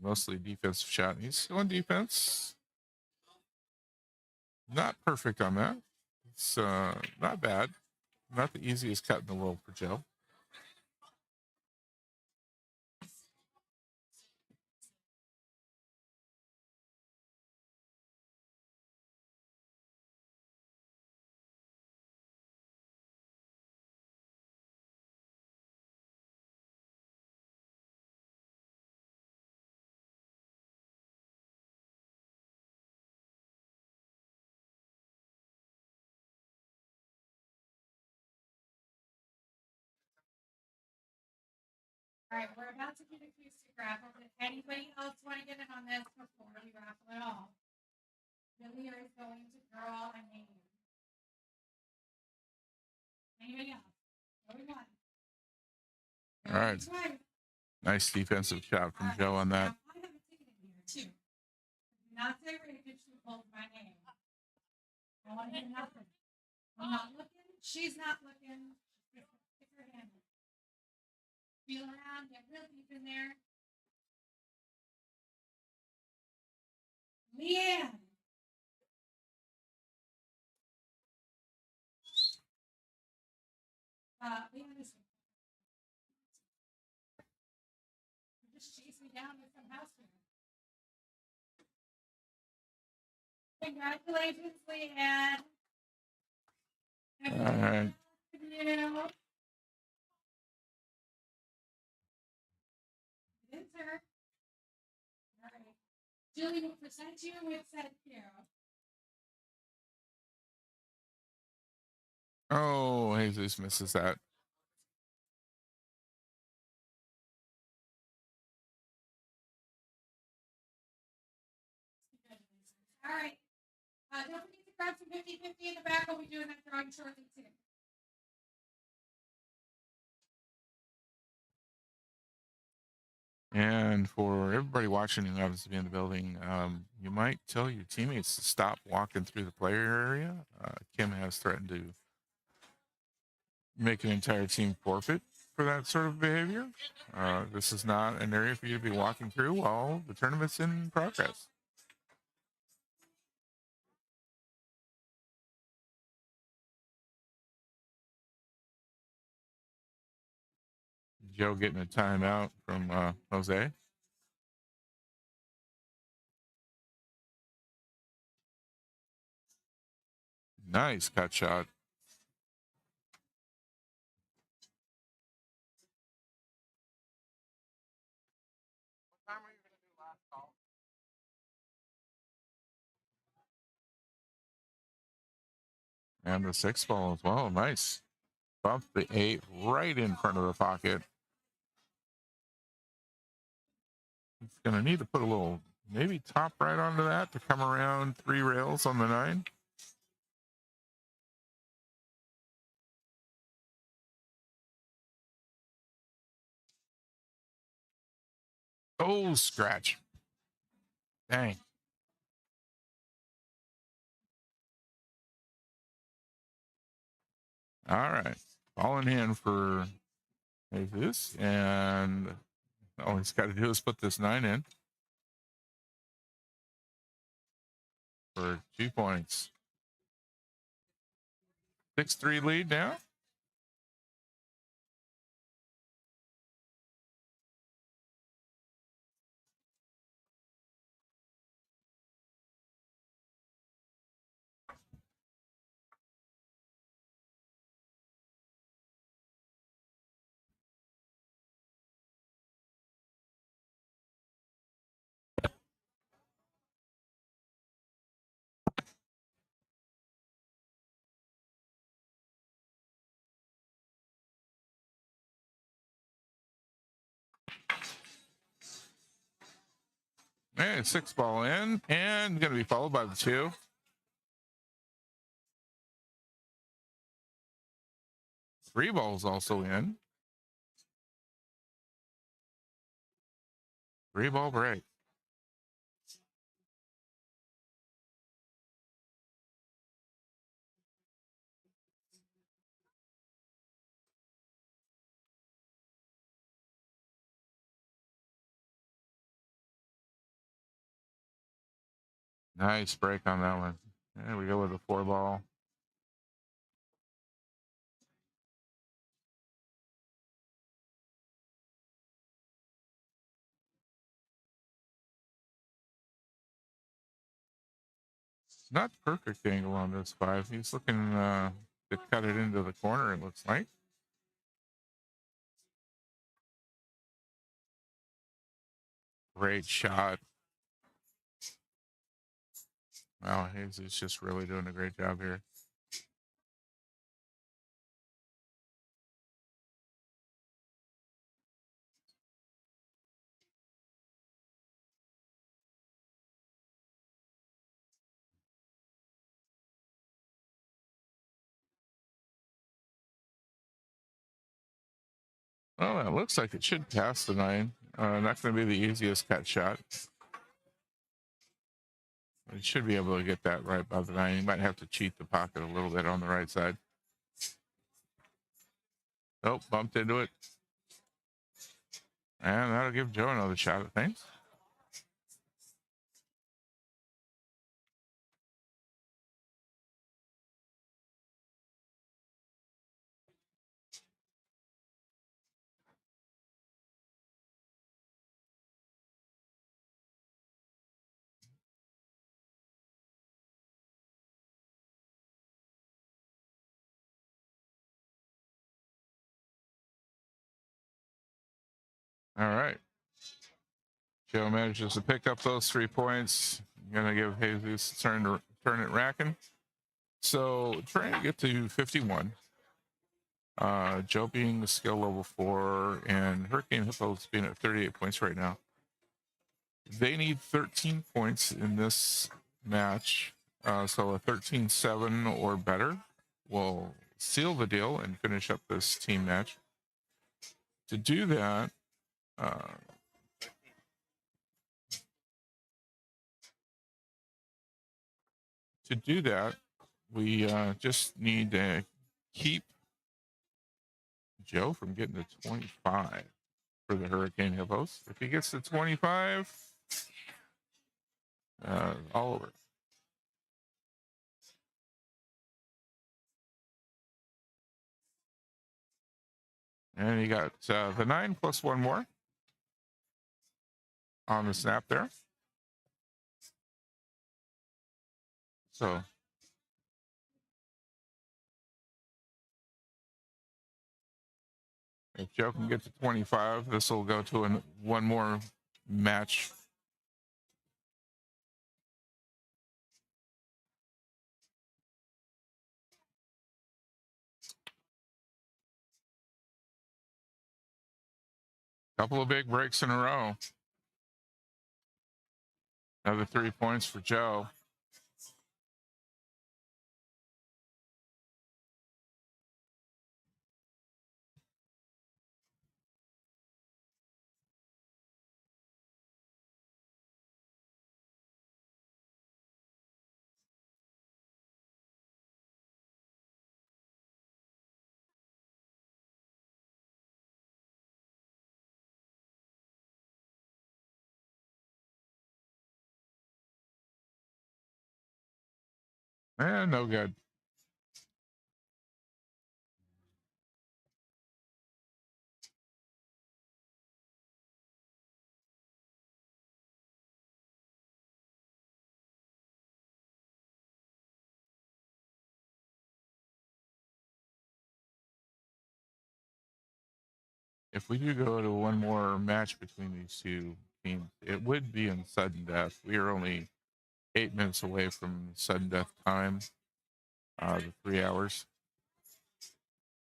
Mostly defensive shot. He's still on defense. Not perfect on that. It's not bad. Not the easiest cut in the world for Joe. All right, we're about to get acoustic raffle. Does anybody else want to get in on this before we raffle it all? Billy is going to draw a name. Anybody else? Going one. All right. Nice defensive shot from Joe on that. Now, I have a ticket in here too. Do not say Rachel pulled my name. I want to hear nothing. I'm not looking. She's not looking. Stick her hand in. Feel around. Get real deep in there. Leanne. Leanne is. Just chase me down with some house food. Congratulations, Leanne. All right. You. It is her. All right. Julie will present you with said cue. Oh, Jesus misses that. All right. Don't forget to grab some 50-50 in the back. We'll be doing that drawing shortly, too. And for everybody watching who happens to be in the building, you might tell your teammates to stop walking through the player area. Kim has threatened to make an entire team forfeit for that sort of behavior. This is not an area for you to be walking through while the tournament's in progress. Joe getting a timeout from Jose. Nice cut shot. And the 6 ball as well. Nice. Bump the 8 right in front of the pocket. It's going to need to put a little, maybe top right onto that to come around 3 rails on the 9. Oh, scratch. Dang. All right. Ball in hand for Jesus. And all he's got to do is put this 9 in for 2 points. 6-3 lead now. And 6 ball in, and going to be followed by the 2. 3 balls also in. 3 ball break. Nice break on that one. There we go with the 4 ball. Not perfect angle on this 5. He's looking to cut it into the corner, it looks like. Great shot. Wow, he's just really doing a great job here. Well, it looks like it should pass the 9. Not going to be the easiest cut shot. He should be able to get that right by the 9. He might have to cheat the pocket a little bit on the right side. Nope, bumped into it. And that'll give Joe another shot at things. All right. Joe manages to pick up those 3 points. I'm going to give Jesus a turn it racking. So trying to get to 51. Joe being the skill level 4 and Hurricane Hippos being at 38 points right now. They need 13 points in this match. So a 13-7 or better will seal the deal and finish up this team match. To do that, we just need to keep Joe from getting to 25 for the Hurricane Hippos. If he gets to 25, all over. And you got the 9 plus 1 more on the snap there. So if Joe can get to 25, this will go to one more match. Couple of big breaks in a row. Another 3 points for Joe. No good. If we do go to one more match between these two teams, it would be in sudden death. We are only 8 minutes away from sudden death time, the 3 hours.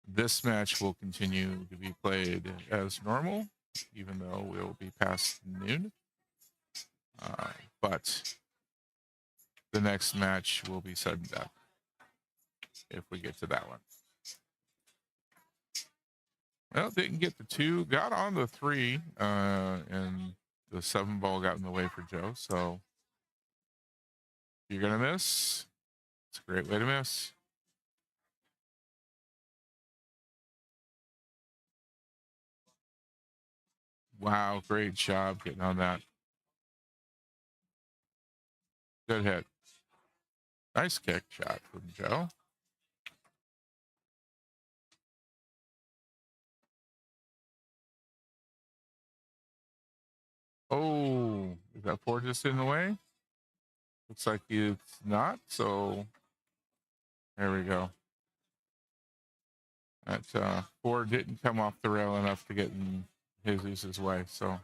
This match will continue to be played as normal, even though we'll be past noon. But the next match will be sudden death if we get to that one. Well, didn't get the 2, got on the 3, and the 7 ball got in the way for Joe. So if you're going to miss, it's a great way to miss. Wow, great job getting on that. Good hit. Nice kick shot from Joe. Oh, is that 4 just in the way? Looks like it's not, so there we go. That 4 didn't come off the rail enough to get in Jesus' way, so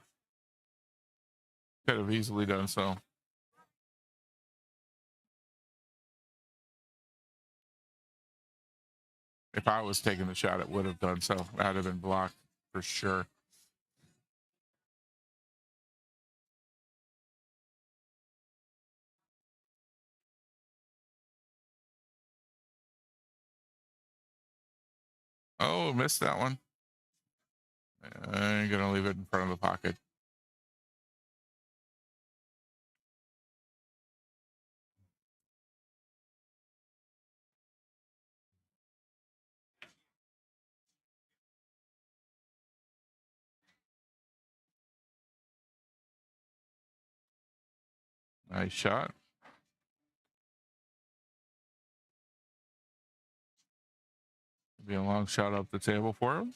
could have easily done so. If I was taking the shot, it would have done so. That'd have been blocked for sure. Oh, missed that one. I'm gonna leave it in front of the pocket. Nice shot. Be a long shot up the table for him.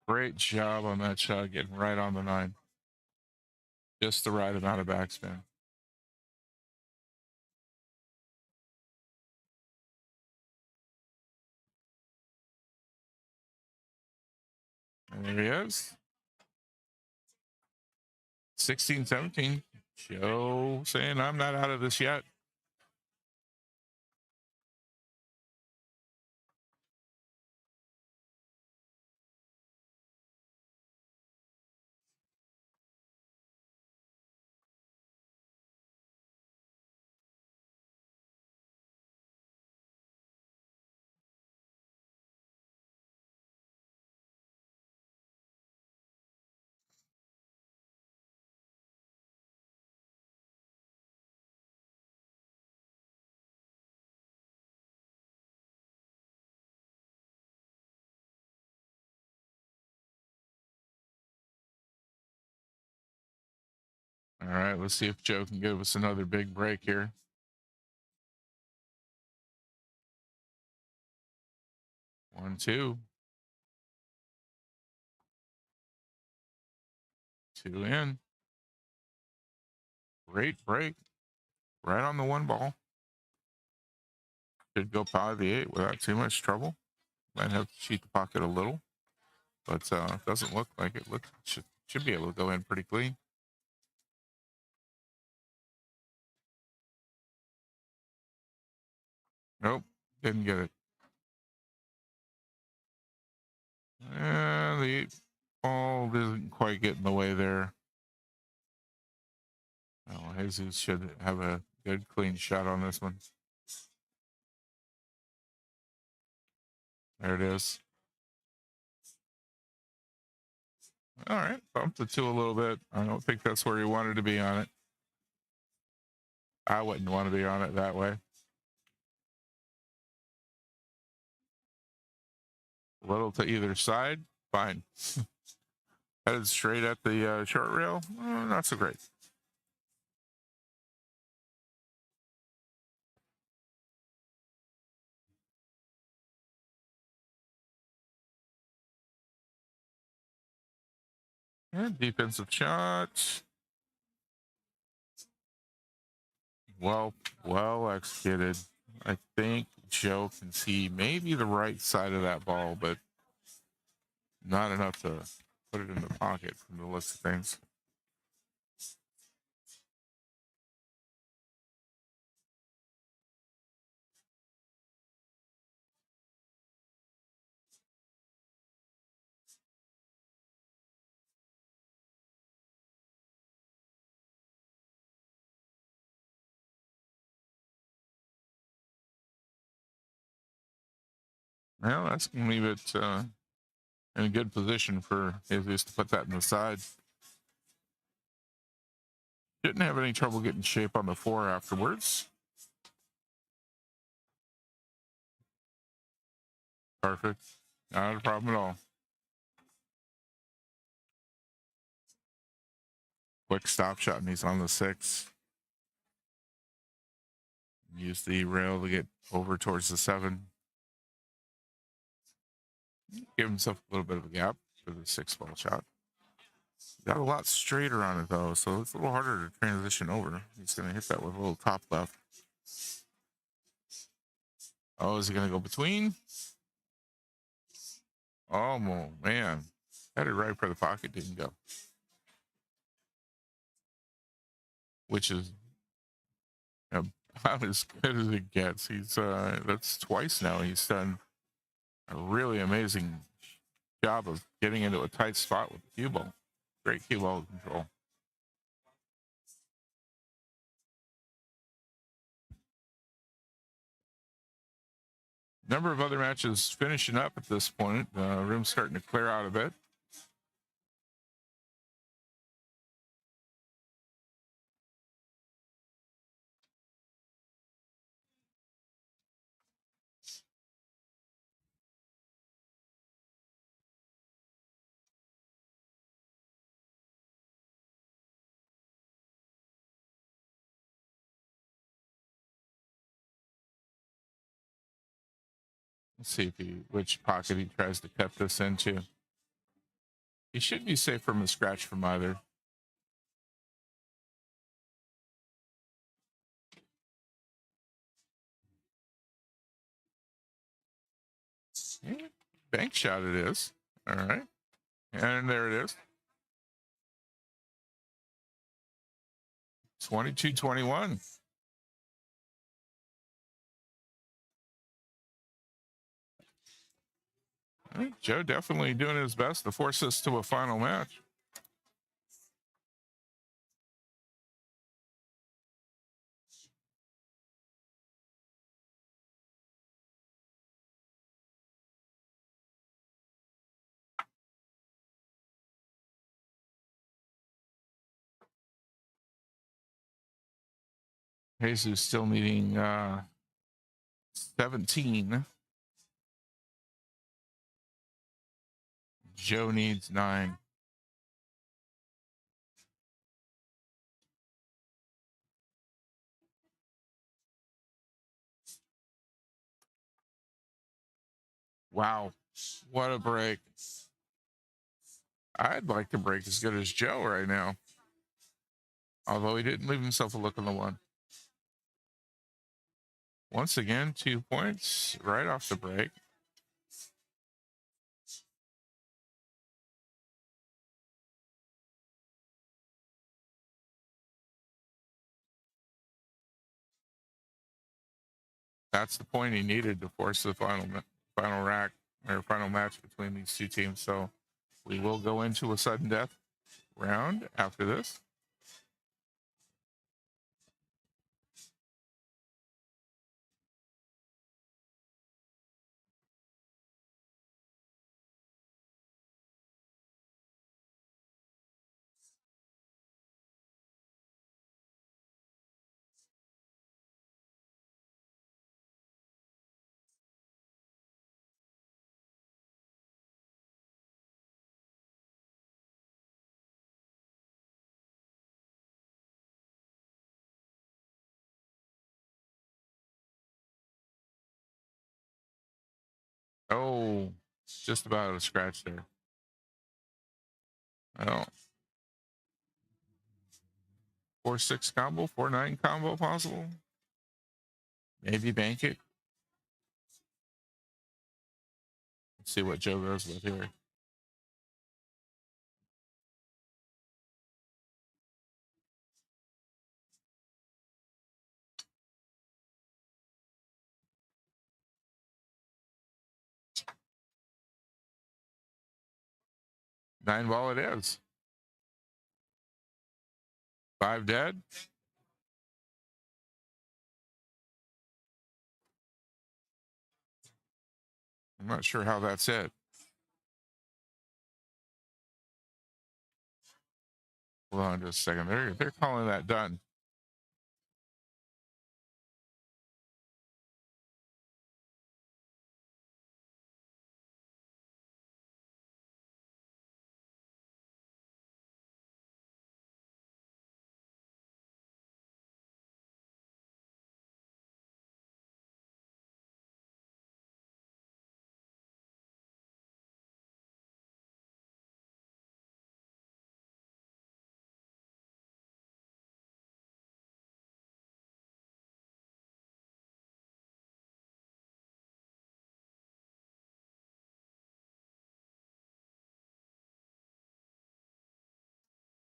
Great job on that shot, getting right on the 9. Just the right amount of backspin. And there he is. 16-17. Joe saying, I'm not out of this yet. All right, let's see if Joe can give us another big break here. One, two. 2 in. Great break. Right on the 1 ball. Should go power the 8 without too much trouble. Might have to cheat the pocket a little, but doesn't look like it. Should be able to go in pretty clean. Nope, didn't get it. And the ball doesn't quite get in the way there. Oh, Jesus should have a good clean shot on this one. There it is. All right, bump the two a little bit. I don't think that's where you wanted to be on it. I wouldn't want to be on it that way. A little to either side, fine. Headed straight at the short rail, not so great. And defensive shot. Well executed. I think Joe can see maybe the right side of that ball, but not enough to put it in the pocket from the looks of things. Well, that's going to leave it in a good position for Jesus to put that in the side. Didn't have any trouble getting shape on the four afterwards. Perfect. Not a problem at all. Quick stop shot, and he's on the 6. Use the rail to get over towards the 7. Give himself a little bit of a gap for the 6 ball shot. Got a lot straighter on it, though, so it's a little harder to transition over. He's going to hit that with a little top left. Oh, is he going to go between? Oh, man. Headed right for the pocket, didn't go. Which is about as good as it gets. He's that's twice now. He's done a really amazing job of getting into a tight spot with the cue ball. Great cue ball control. Number of other matches finishing up at this point. Room's starting to clear out a bit. Let's see which pocket he tries to cut this into. He should be safe from a scratch from either. Yeah, bank shot it is. All right. And there it is. 22-21. I think Joe definitely doing his best to force us to a final match. Jesus still needing 17. Joe needs 9. Wow. What a break. I'd like to break as good as Joe right now. Although he didn't leave himself a look on the 1. Once again, 2 points right off the break. That's the point he needed to force the final rack. our final match between these two teams. So we will go into a sudden death round after this. Oh, just about a scratch there. Oh, 4-6 combo, 4-9 combo possible. Maybe bank it. Let's see what Joe goes with here. Nine ball it is. 5 dead. I'm not sure how that's it. Hold on just a second. They're calling that done.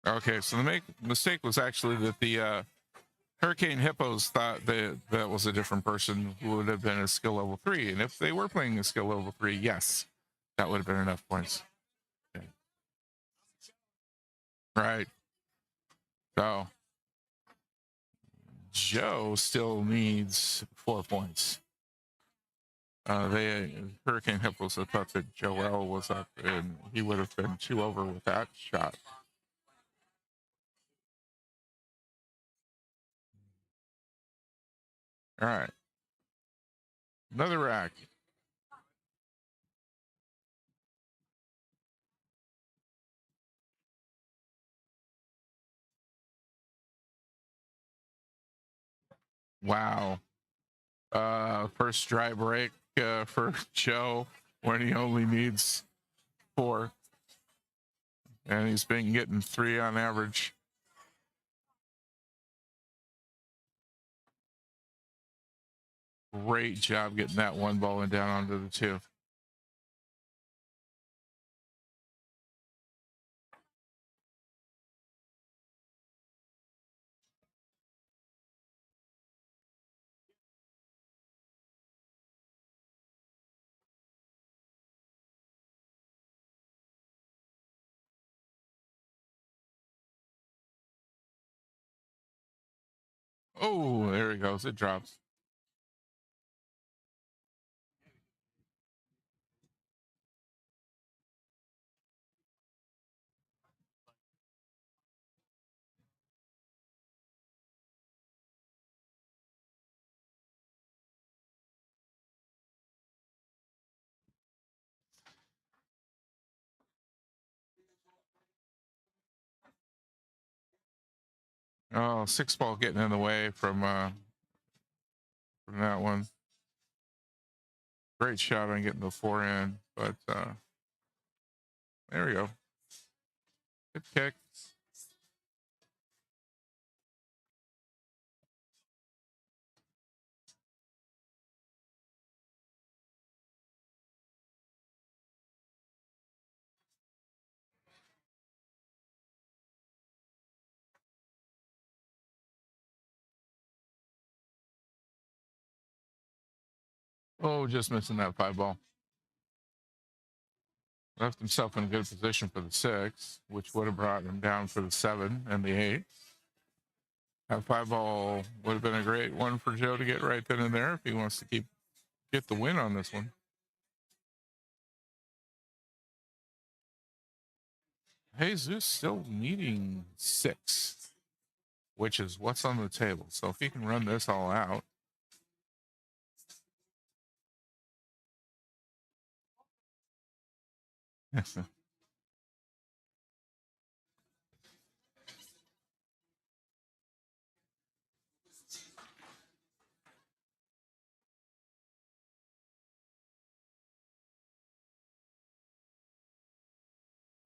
Okay, so the mistake was actually that the Hurricane Hippos thought that was a different person who would have been a skill level 3. And if they were playing a skill level 3, yes, that would have been enough points. Okay. Right. So Joe still needs 4 points. Hurricane Hippos had thought that Joel was up, and he would have been 2 over with that shot. All right. Another rack. Wow. First dry break for Joe when he only needs 4. And he's been getting 3 on average. Great job getting that one ball and down onto the 2. Oh, there he goes. It drops. Oh, 6 ball getting in the way from that one. Great shot on getting the 4 in, but there we go. Good kick. Oh, just missing that 5 ball. left himself in a good position for the 6, which would have brought him down for the 7 and the 8. That 5 ball would have been a great one for Joe to get right then and there if he wants to get the win on this one. Jesus still needing 6, which is what's on the table. So if he can run this all out.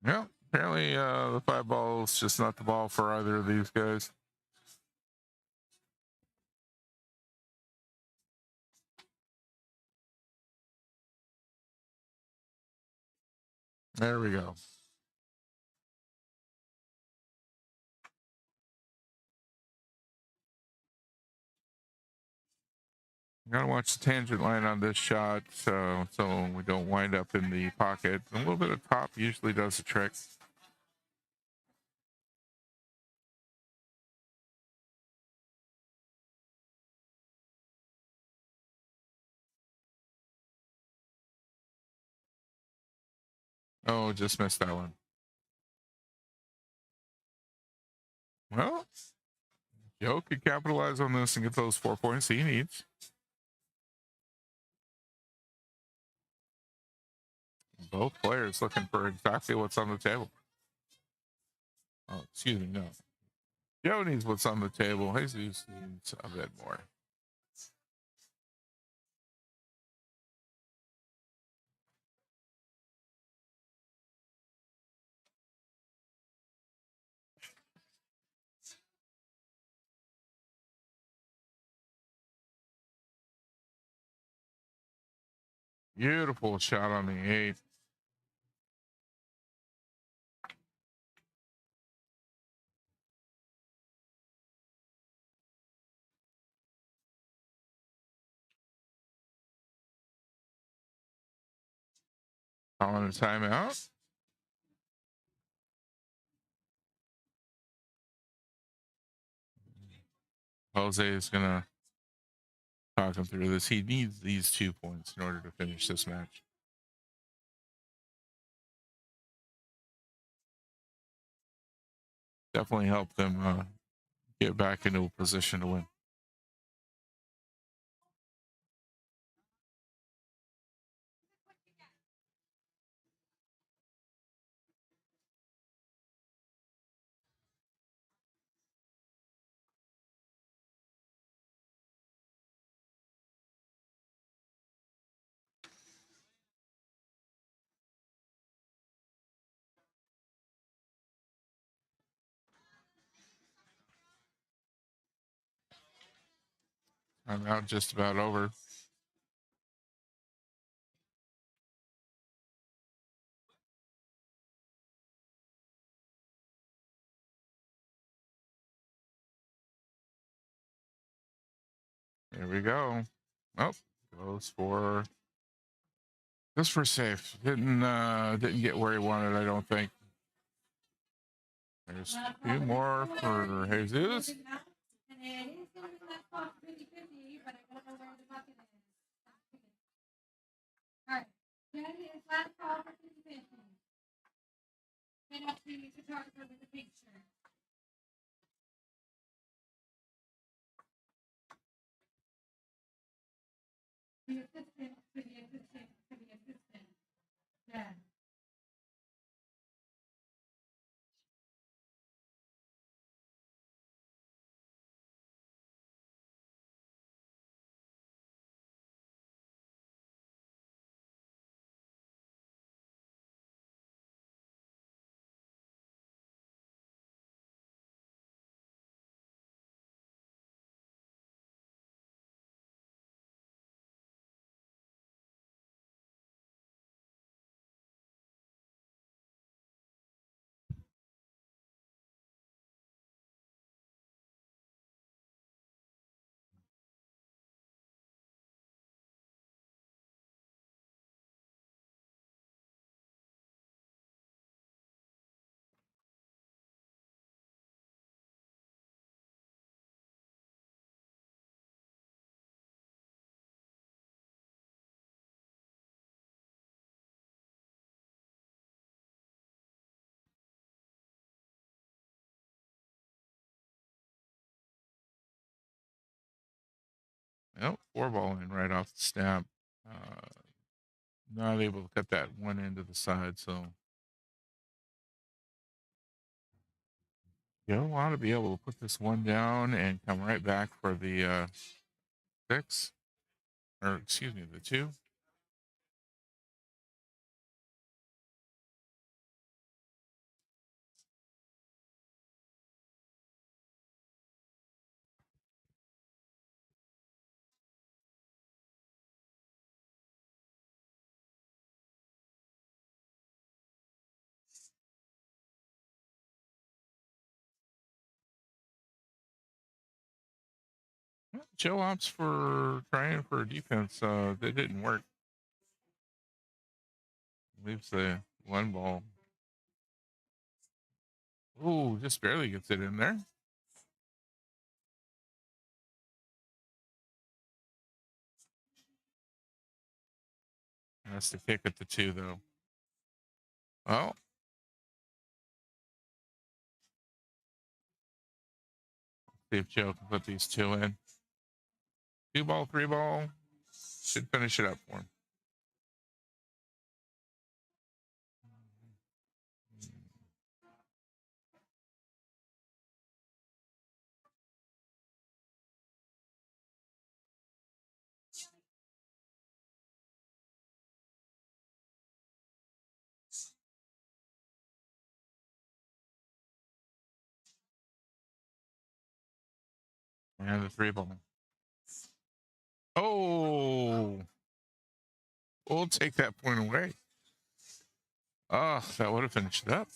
Yeah, apparently the 5 ball is just not the ball for either of these guys. There we go. Gotta watch the tangent line on this shot so we don't wind up in the pocket. A little bit of top usually does the trick. Oh, just missed that one. Well, Joe could capitalize on this and get those 4 points he needs. Both players looking for exactly what's on the table. Oh, excuse me, no. Joe needs what's on the table. Jesus needs a bit more. Beautiful shot on the 8. Calling a timeout. Jose is going to talk him through this. He needs these 2 points in order to finish this match. Definitely help them get back into a position to win. I'm out just about over. Here we go. Oh, goes for just for safe. Didn't get where he wanted, I don't think. There's a few more for Jesus. Alright. Jenny is last call for 50-50. Penalty photographer with the picture. The assistant to the assistant to the assistant. Yeah. Nope, 4 ball in right off the stamp. Not able to cut that one end of the side, so Joe ought to be able to put this one down and come right back for the 6, or excuse me, the 2. Joe opts for trying for defense. That didn't work. Leaves the 1 ball. Ooh, just barely gets it in there. Has to kick at the 2 though. Well, see if Joe can put these 2 in. 2 ball, 3 ball should finish it up for him. And the 3 ball. Oh, we'll take that point away. Oh, that would have finished it up.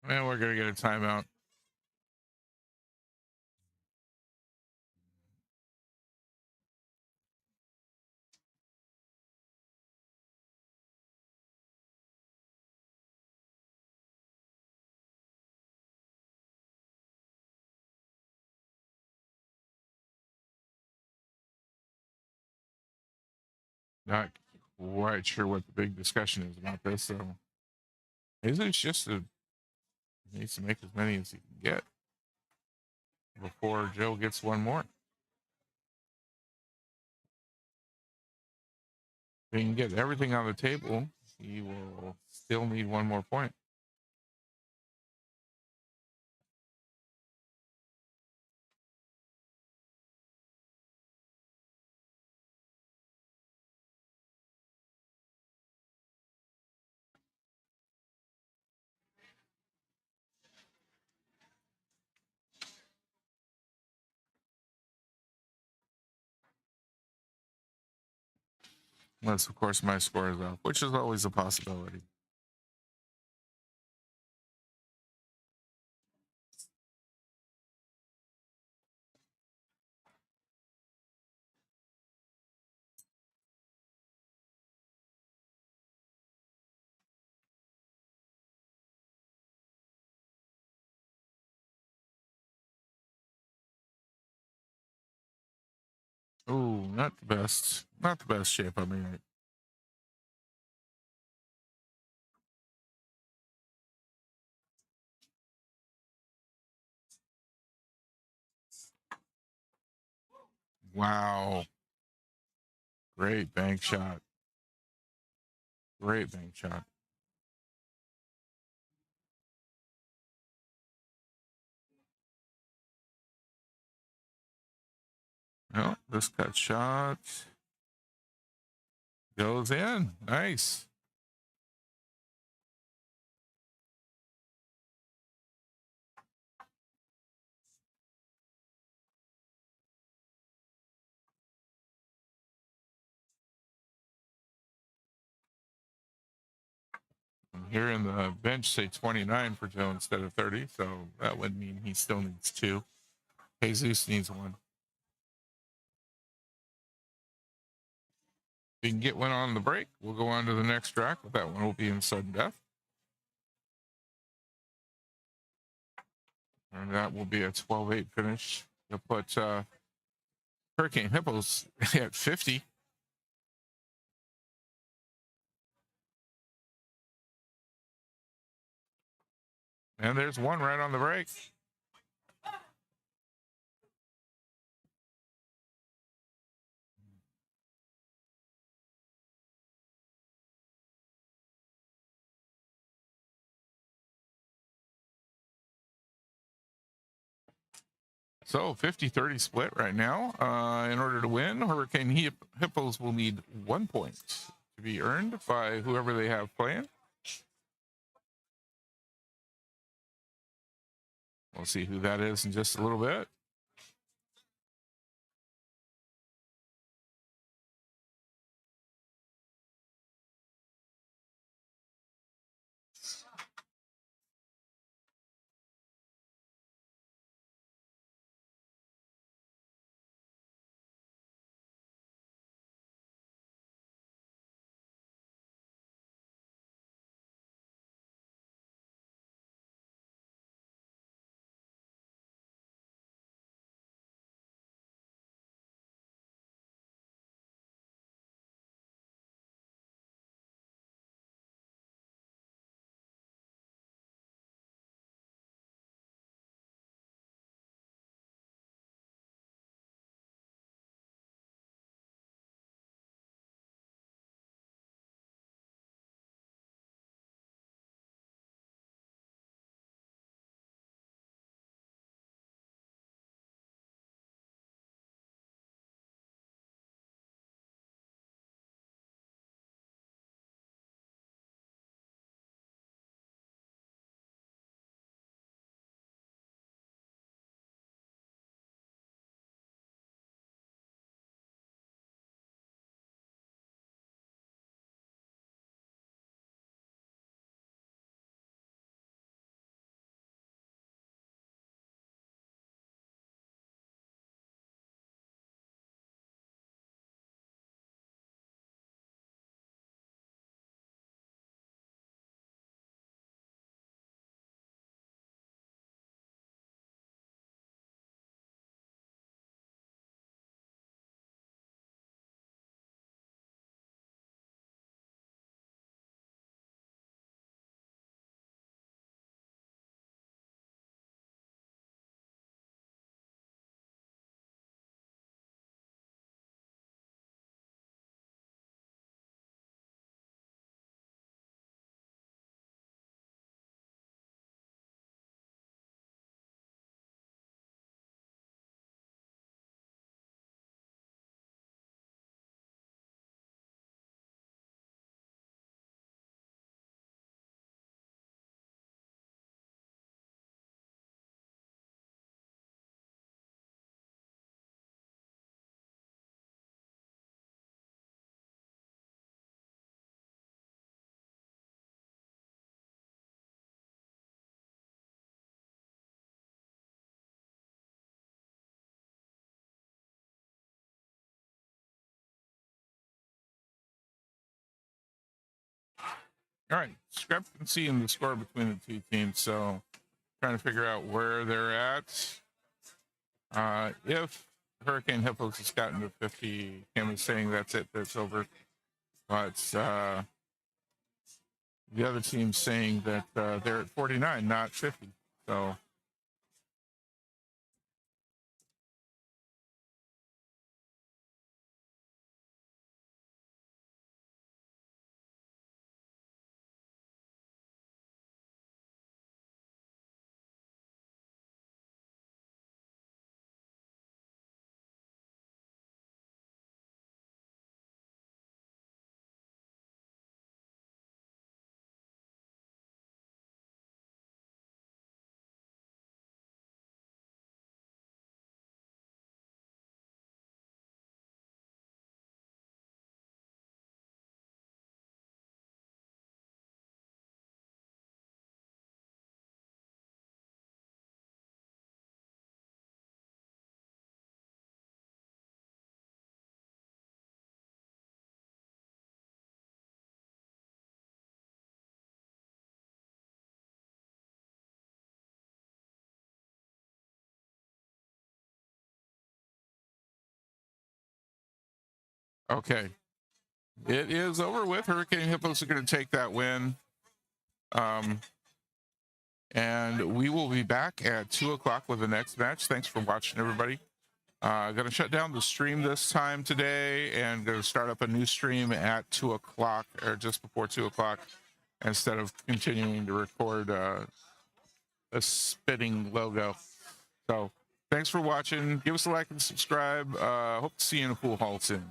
And we're going to get a timeout. Not quite sure what the big discussion is about this. So, Jesus just needs to make as many as he can get before Joe gets one more. If he can get everything on the table, he will still need one more point. Unless, of course, my score is off, which is always a possibility. Ooh, not the best. Not the best shape I made. Wow. Great bank shot. Great bank shot. Well, this cut shot goes in. Nice. I'm hearing the bench say 29 for Joe instead of 30, so that would mean he still needs 2. Jesus needs 1. If we can get one on the break, we'll go on to the next track. That one will be in sudden death. And that will be a 12-8 finish. They'll put Hurricane Hippos at 50. And there's one right on the break. So 50-30 split right now. In order to win, Hurricane Hippos will need 1 point to be earned by whoever they have playing. We'll see who that is in just a little bit. All right, discrepancy in the score between the two teams. So trying to figure out where they're at. If Hurricane Hippos has gotten to 50, Kim is saying that's it, that's over. But the other team's saying that they're at 49, not 50. So okay, it is over with. Hurricane Hippos are going to take that win. And we will be back at 2 o'clock with the next match. Thanks for watching, everybody. Going to shut down the stream this time today and going to start up a new stream at 2 o'clock or just before 2 o'clock instead of continuing to record a spitting logo. So thanks for watching. Give us a like and subscribe. Hope to see you in a pool hall soon.